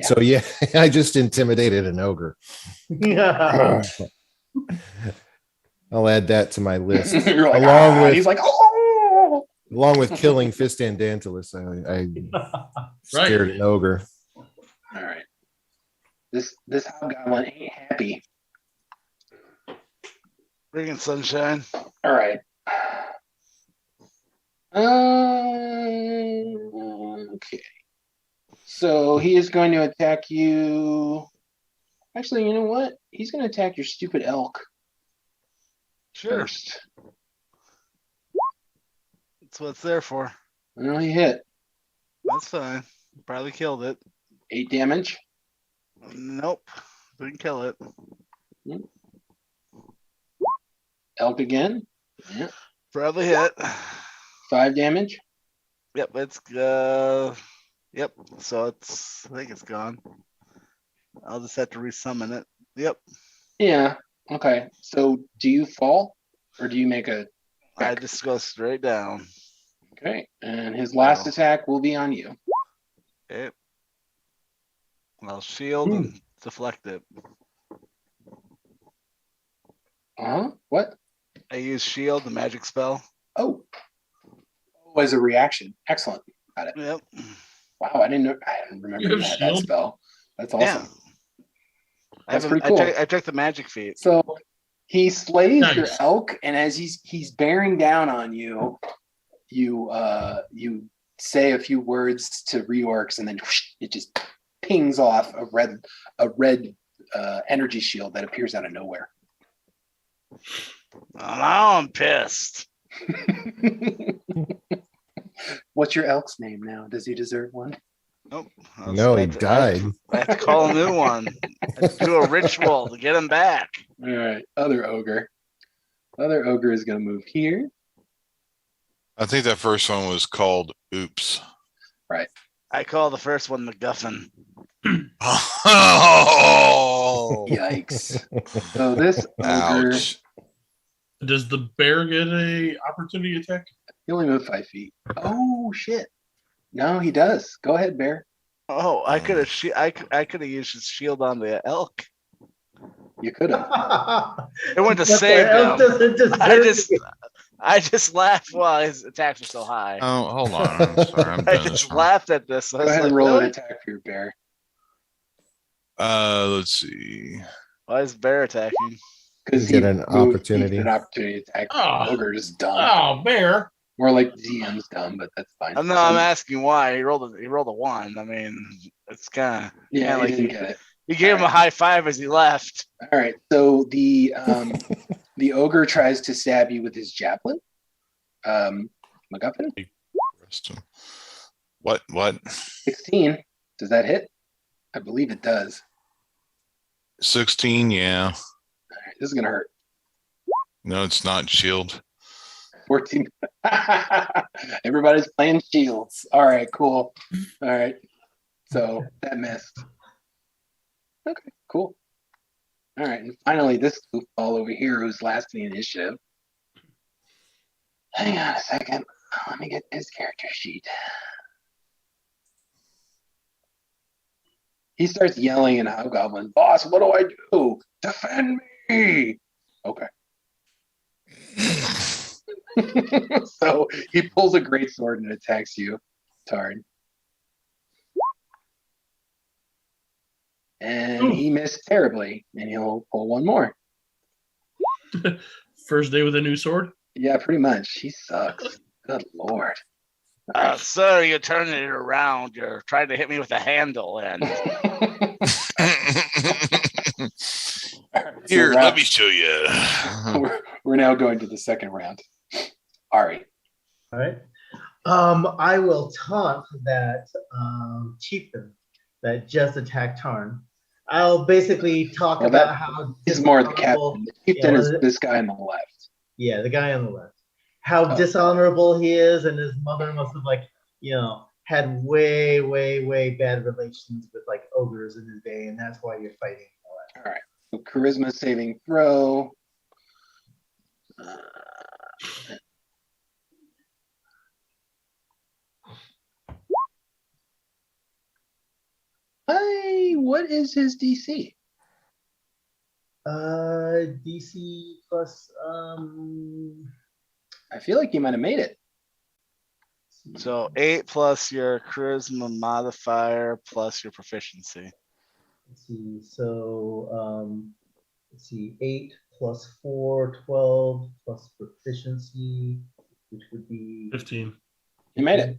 So yeah, I just intimidated an ogre. Yeah. I'll add that to my list. You're like, with he's like, oh. along with killing Fistandantilus, I scared an ogre. All right. This hobgoblin ain't happy. Bringing sunshine. All right. Okay. So he is going to attack you. Actually, you know what? He's going to attack your stupid elk first. That's what it's there for. No, he hit. That's fine. Probably killed it. 8 damage. Nope. Didn't kill it. Elk again. Yeah. Probably hit. 5 damage. Yep, it's yep. So it's I think it's gone. I'll just have to resummon it. Yep. Yeah. Okay. So do you fall or do you make a I just go straight down. Okay. And his last attack will be on you. Okay. I'll shield and deflect it. What? I use shield, the magic spell. Oh, as a reaction. Excellent. Got it. Yep. Wow, I didn't remember you had that spell. That's awesome. Yeah. That's pretty cool. I checked the magic feat. So he slays your elk, and as he's bearing down on you, you say a few words to reorcs, and then it just pings off a red energy shield that appears out of nowhere. Now I'm pissed. What's your elk's name now? Does he deserve one? Nope. No, he died. I have to call a new one. I have to do a ritual to get him back. All right, other ogre. Other ogre is going to move here. I think that first one was called Oops. Right. I call the first one MacGuffin. Oh, yikes. So this ogre, ouch. Does the bear get a opportunity attack? he only moved 5 feet. Oh, shit. No, he does. Go ahead, bear. Oh, I could have. I could have used his shield on the elk. You could have. It went to But save the elf him. doesn't deserve I just laughed while his attacks were so high. Oh, hold on. I'm sorry. I'm I doing this just wrong. laughed at this. I Go was ahead like, and roll an really? attack for your bear. Let's see. Why is bear attacking? Because You get an opportunity. An opportunity attack. Oh. Ogre is dumb. Oh, bear. More like DM's dumb, but that's fine. No, I'm asking why. He rolled a 1. I mean, it's kind of Yeah, like he didn't get it. he gave him a high five as he left. All right. So the ogre tries to stab you with his javelin. MacGuffin? What? 16. Does that hit? I believe it does. 16, yeah. All right, this is gonna hurt. No, it's not shield. 14. Everybody's playing shields. All right, cool. All right. So that missed. Okay, cool. All right, and finally this goofball over here who's last in the initiative. Hang on a second. Let me get his character sheet. He starts yelling in Hobgoblin, "Boss, what do I do? Defend me!" Okay. So he pulls a great sword and attacks you, Tard. And he missed terribly, and he'll pull one more. First day with a new sword. Yeah, pretty much. He sucks. Good lord. Sir, you're turning it around. You're trying to hit me with a handle, and Here, let me show you. We're now going to the second round. Ari. All right. I will taunt that chieftain that just attacked Tarn. I'll basically talk about how he's more the captain. The chieftain is this guy on the left. Yeah, the guy on the left. How dishonorable he is, and his mother must have had way, way, way bad relations with ogres in his day, and that's why you're fighting. All right. So charisma saving throw. What is his DC? DC plus I feel like you might have made it. So 8 plus your charisma modifier plus your proficiency. Let's see. So let's see. 8 plus 4, 12 plus proficiency, which would be 15. You made it.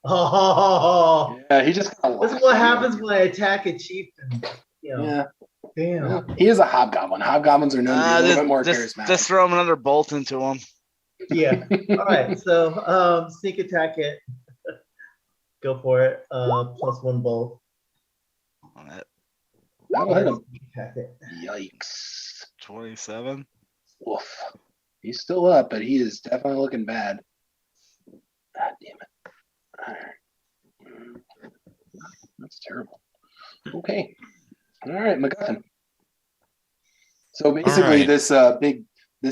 Oh, yeah. He just. This is what happens when I attack a chieftain. Yeah. Damn. He is a hobgoblin. Hobgoblins are known to be a little bit more charismatic. Just throw him another bolt into him. Yeah. All right. So sneak attack it. Go for it. Plus 1 bolt. That'll hit him. Attack it. Yikes. 27. Woof. He's still up, but he is definitely looking bad. God damn it. All right. That's terrible. Okay. All right, MacGuffin. So basically, this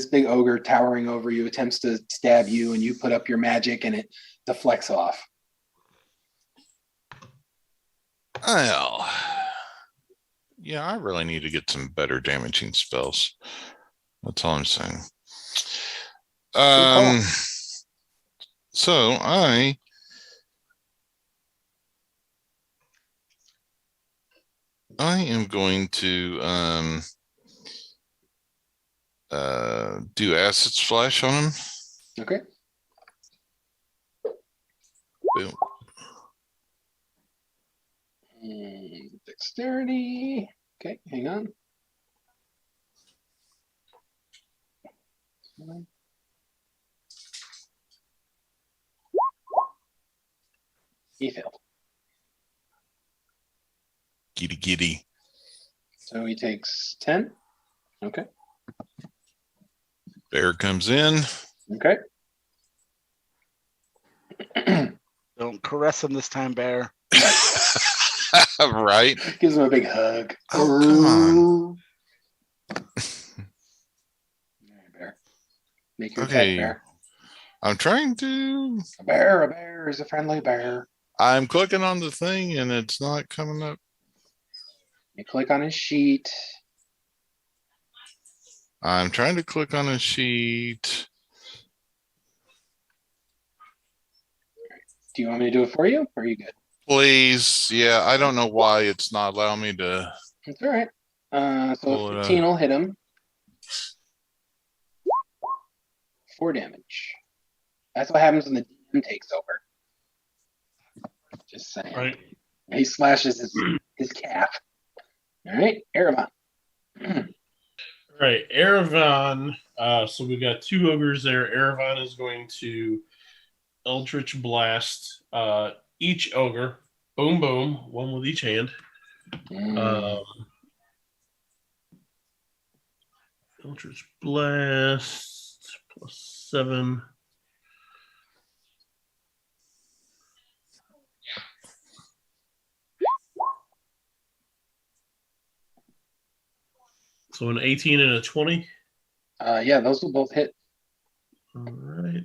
big ogre towering over you attempts to stab you, and you put up your magic, and it deflects off. Well, yeah, I really need to get some better damaging spells. That's all I'm saying. So I am going to do acid splash on him. Okay. Boom. Dexterity. Okay, hang on. He failed. Giddy. So he takes 10. Okay. Bear comes in. Okay. Don't caress him this time, Bear. Right. Gives him a big hug. Oh, come on. All right, Bear. Make your attack, Bear. I'm trying to. A bear is a friendly bear. I'm clicking on the thing and it's not coming up. You click on his sheet. I'm trying to click on a sheet. Do you want me to do it for you? Or are you good? Please. Yeah, I don't know why it's not allowing me to. It's all right. So Pull it 15 will hit him. 4 damage. That's what happens when the DM takes over. Just saying. Right. He slashes his calf. All right, Erebon. All right, Erevan. So we've got 2 ogres there. Erevan is going to Eldritch Blast each ogre. Boom, boom. One with each hand. Eldritch Blast +7. So an 18 and a 20. Yeah, those will both hit. All right.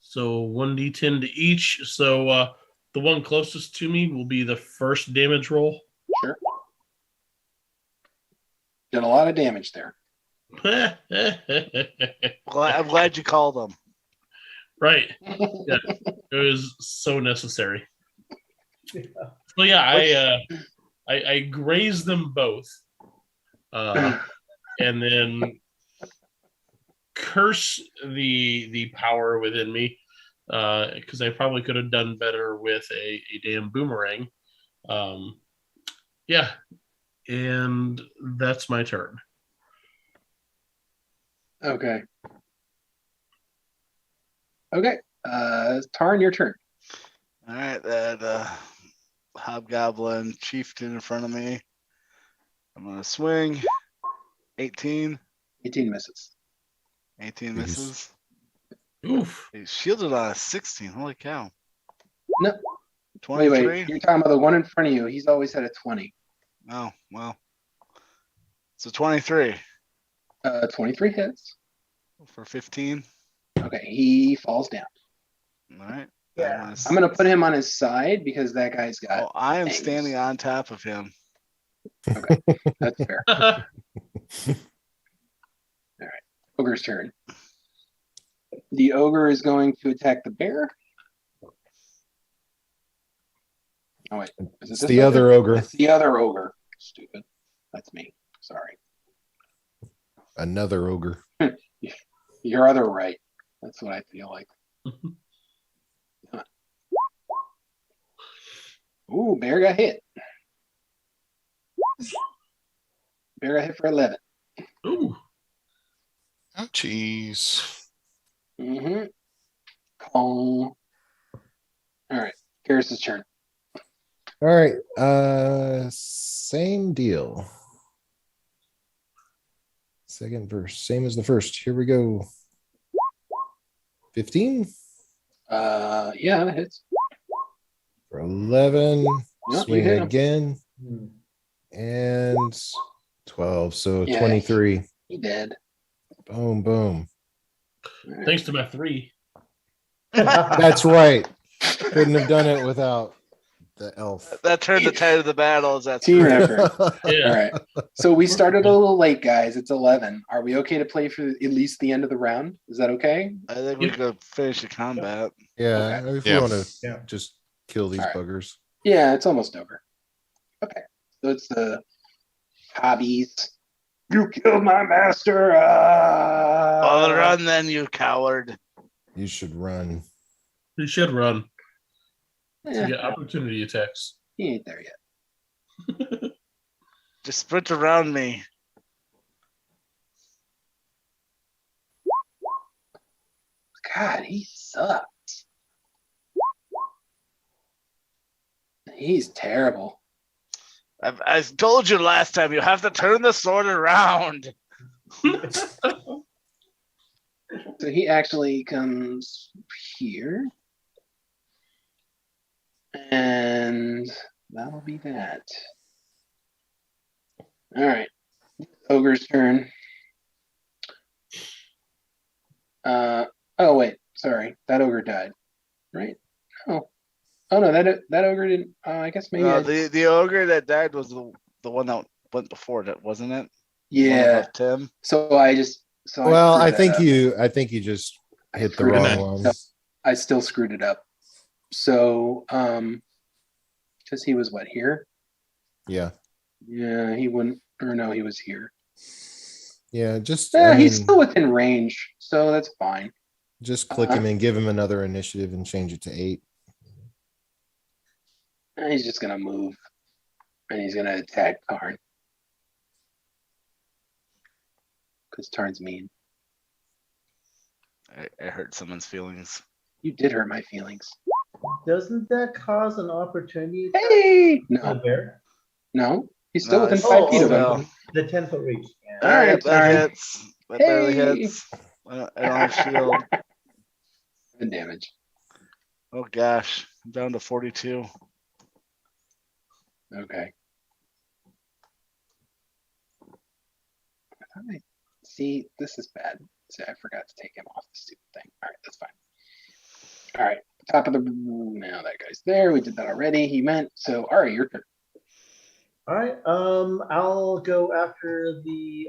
So 1d10 to each. So the one closest to me will be the first damage roll. Sure. Did a lot of damage there. I'm glad you called them. Right. Yeah. It was so necessary. So yeah, I grazed them both. And then curse the power within me, because I probably could have done better with a damn boomerang. Yeah, and that's my turn. Okay. Tarn, your turn. All right, that hobgoblin chieftain in front of me. I'm gonna swing. 18. 18 misses. 18 misses. Oof. He's shielded on a 16. Holy cow. No. 23. Wait. You're talking about the one in front of you. He's always had a 20. Oh, well. So 23 23 hits. for 15. Okay, he falls down. All right. Yeah. I'm going to put him on his side because that guy's got. Oh, I am things. standing on top of him. Okay, that's fair. All right, ogre's turn. The ogre is going to attack the bear. Oh wait, is it It's this the other ogre. It's the other ogre. Stupid. That's me. Sorry. Another ogre. Your other right. That's what I feel like. Ooh, bear got hit. Bear got hit for 11. Ooh. Ouchies. Mm-hmm. All right, Garrus's turn. All right. Same deal. Second verse, same as the first. Here we go. 15 Yeah, that hits. for 11. Yep, you Swing hit him. again. Hmm. And 12. So Yeah. 23. He dead. Boom, boom. All right. Thanks to my 3. That's right. Couldn't have done it without the elf. That turned the tide of the battle. Is that Team three. effort. Yeah. All right. So we started a little late, guys. It's 11. Are we okay to play for at least the end of the round? Is that okay? I think we could finish the combat. Yeah, if we Yeah. want to Yeah. just kill these All right. buggers. Yeah, it's almost over. Okay. So it's the hobbies. You killed my master. Oh, run then, you coward. You should run. You should run. Yeah, To get opportunity attacks. he ain't there yet. Just sprint around me. God, he sucks. He's terrible. I told you last time, you have to turn the sword around. So he actually comes here. And that'll be that. All right. Ogre's turn. Oh wait, sorry. That ogre died. Right? Oh. Oh no, that ogre didn't. I guess maybe. The ogre that died was the one that went before that, wasn't it? Yeah. One above Tim. So I just. So Well, I I screwed that up. think you just hit the screwed wrong it up. ones. I still screwed it up. So because he was what, here? Yeah. Yeah, he wouldn't. Or no, he was here. Yeah, just Yeah, I mean, he's still within range, so that's fine. just click him and give him another initiative and change it to 8. He's just gonna move, and he's gonna attack Tarn because Tarn's mean. I hurt someone's feelings. You did hurt my feelings. Doesn't that cause an opportunity Hey, to no, the bear? no, he's still No, within it's- 5 feet of no. him. The 10-foot reach. Yeah. All right, Yep, that Tarn. hits. That barely Hey. hits. I don't have shield. 7 damage. Oh gosh, I'm down to 42. Okay. All right. See, this is bad. See, I forgot to take him off the stupid thing. All right, that's fine. All right, top of the. Now that guy's there. We did that already. He meant so. All right, your turn. All right. I'll go after the.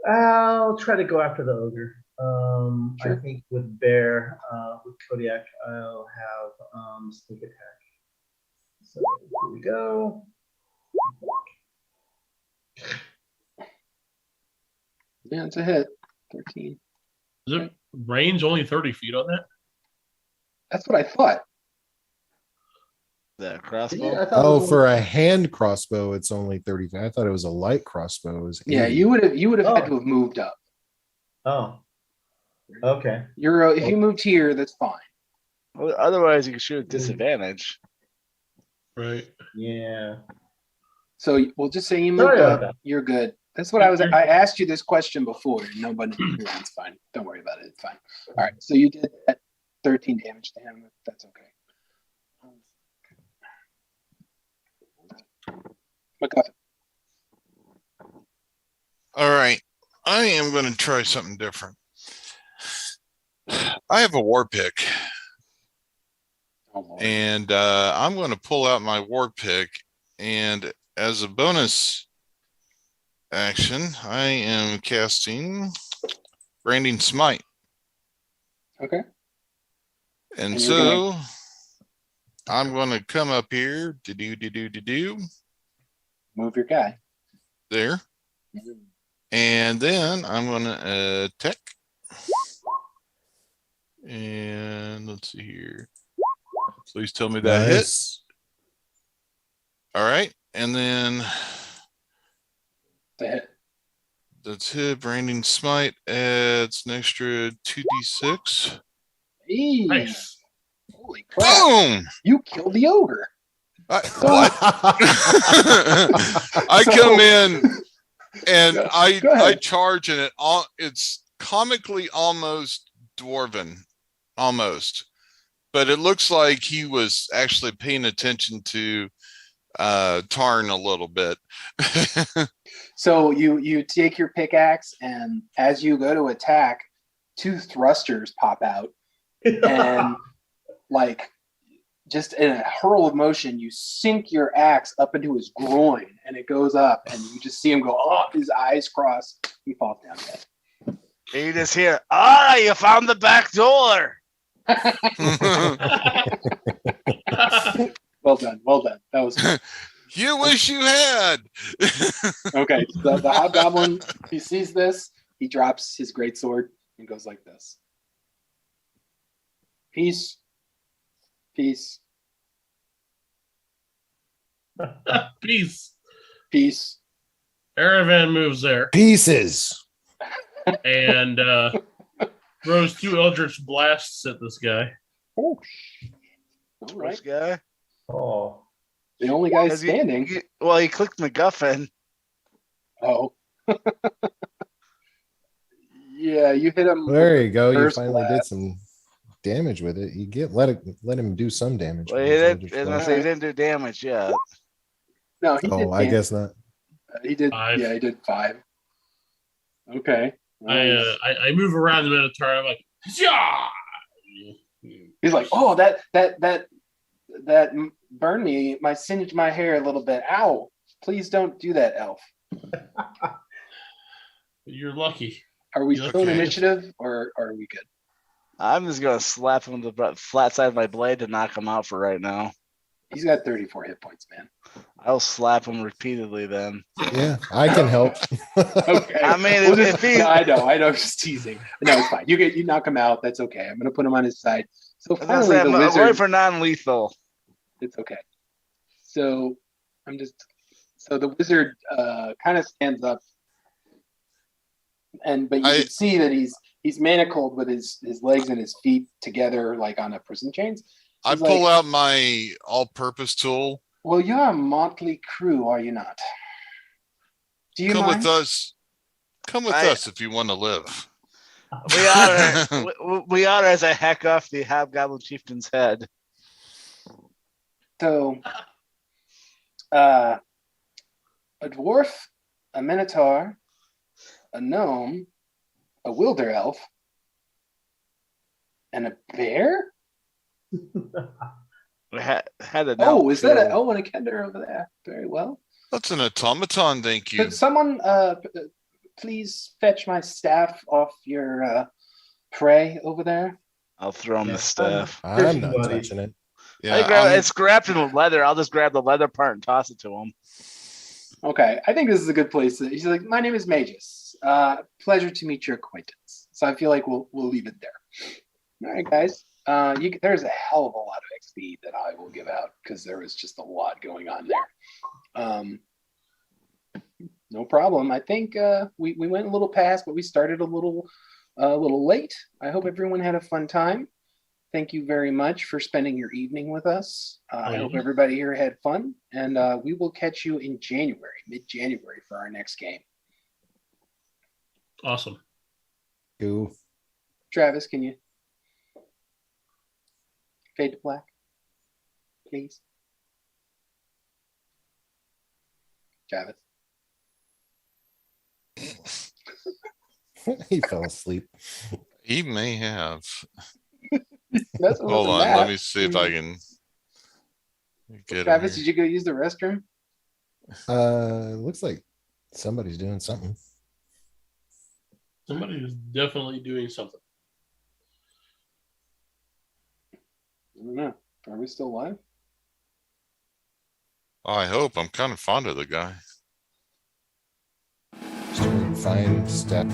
I'll try to go after the ogre. Sure. I think with bear, with Kodiak, I'll have sneak attack. So here we go. Yeah, it's a hit. 13. Is it range only 30 feet on that? That's what I thought. That crossbow. Yeah, I thought it Oh, was for only- a hand crossbow, it's only 30. I thought it was a light crossbow. It was Yeah, 80. you would have had Oh. to have moved up. Oh. Okay. You're if you moved here, that's fine. Well, otherwise, you can shoot at disadvantage. Right. Yeah. So we'll just say you Sorry moved about up. that. You're good. That's what I asked you this question before. And nobody. It's fine. Don't worry about it. It's fine. All right. So you did that 13 damage to him. That's okay. MacGuffin. All right. I am going to try something different. I have a war pick, Oh, Lord. and I'm going to pull out my war pick, and as a bonus action, I am casting Branding Smite. Okay. And And you're so I'm going to come up here, do Move your guy. there, and then I'm going to attack. And let's see here. Please tell me that hit. Nice. All right, and then The hit. that's hit. Branding Smite adds an extra 2d6. Hey. Nice. Holy crap. Boom! You killed the ogre. What? I I So- come in and Go I ahead. charge, and it's comically almost dwarven, almost, but it looks like he was actually paying attention to Tarn a little bit. So you take your pickaxe, and as you go to attack, 2 thrusters pop out, and like just in a hurl of motion, you sink your axe up into his groin, and it goes up, and you just see him go, oh, his eyes cross. He falls down dead. You just hear, you found the back door. Well done. Well done. That was fun. You wish you had. Okay. The hobgoblin, he sees this, he drops his greatsword and goes like this. Peace. Peace. Peace. Peace. Aravan moves there Pieces. and throws 2 Eldritch Blasts at this guy. Oh. All right. Which guy? Oh. The only guy 'Cause standing. He clicked MacGuffin. Oh. Yeah, you hit him. There you go. You First finally did blast. some damage with it. Let him do some damage. Well, with he his didn't, Eldritch as I Blast. say, he didn't do damage yet. No, he did. Oh, I guess not. He did. 5. Yeah, he did 5. Okay. I move around the Minotaur. I'm like, yeah. He's like, oh, that burned me. My singed my hair a little bit. Ow! Please don't do that, elf. You're lucky. Are we You're still in okay. initiative, or are we good? I'm just gonna slap him with the flat side of my blade to knock him out for right now. He's got 34 hit points, man. I'll slap him repeatedly then. Yeah, I can help. Okay. I mean, We'll if he- no, I know. I'm just teasing. No, it's fine. You knock him out. That's okay. I'm gonna put him on his side. So I'm finally, the going wizard. for non-lethal. It's okay. So the wizard kind of stands up, but you can see that he's manacled with his legs and his feet together like on a prison chains. I He's pull like, out my all-purpose tool. well, you're a motley crew, are you not? Do you Come mind? with us. Come with us if you want to live. We honor as I hack off the hobgoblin chieftain's head. So, a dwarf, a minotaur, a gnome, a wilder elf, and a bear. We had a Oh, is that and a kender over there? Very well. That's an automaton, thank you. Could someone please fetch my staff off your prey over there? I'll throw him the staff. I'm not touching it. Yeah, It's wrapped in leather. I'll just grab the leather part and toss it to him. Okay, I think this is a good place. He's like, my name is Magus. Pleasure to meet your acquaintance. So I feel like we'll leave it there. All right, guys. There's a hell of a lot of XP that I will give out because there was just a lot going on there. No problem. I think we went a little past, but we started a little late. I hope everyone had a fun time. Thank you very much for spending your evening with us. I hope everybody here had fun, and we will catch you in January, mid-January, for our next game. Awesome. Cool. Travis, can you fade to black, please? Travis. He fell asleep. he may have. Hold on, let me see if I can get Travis, him did you go use the restroom? Looks like somebody's doing something. Somebody is definitely doing something. I don't know. Are we still live? I hope. I'm kind of fond of the guy. Just doing fine stuff.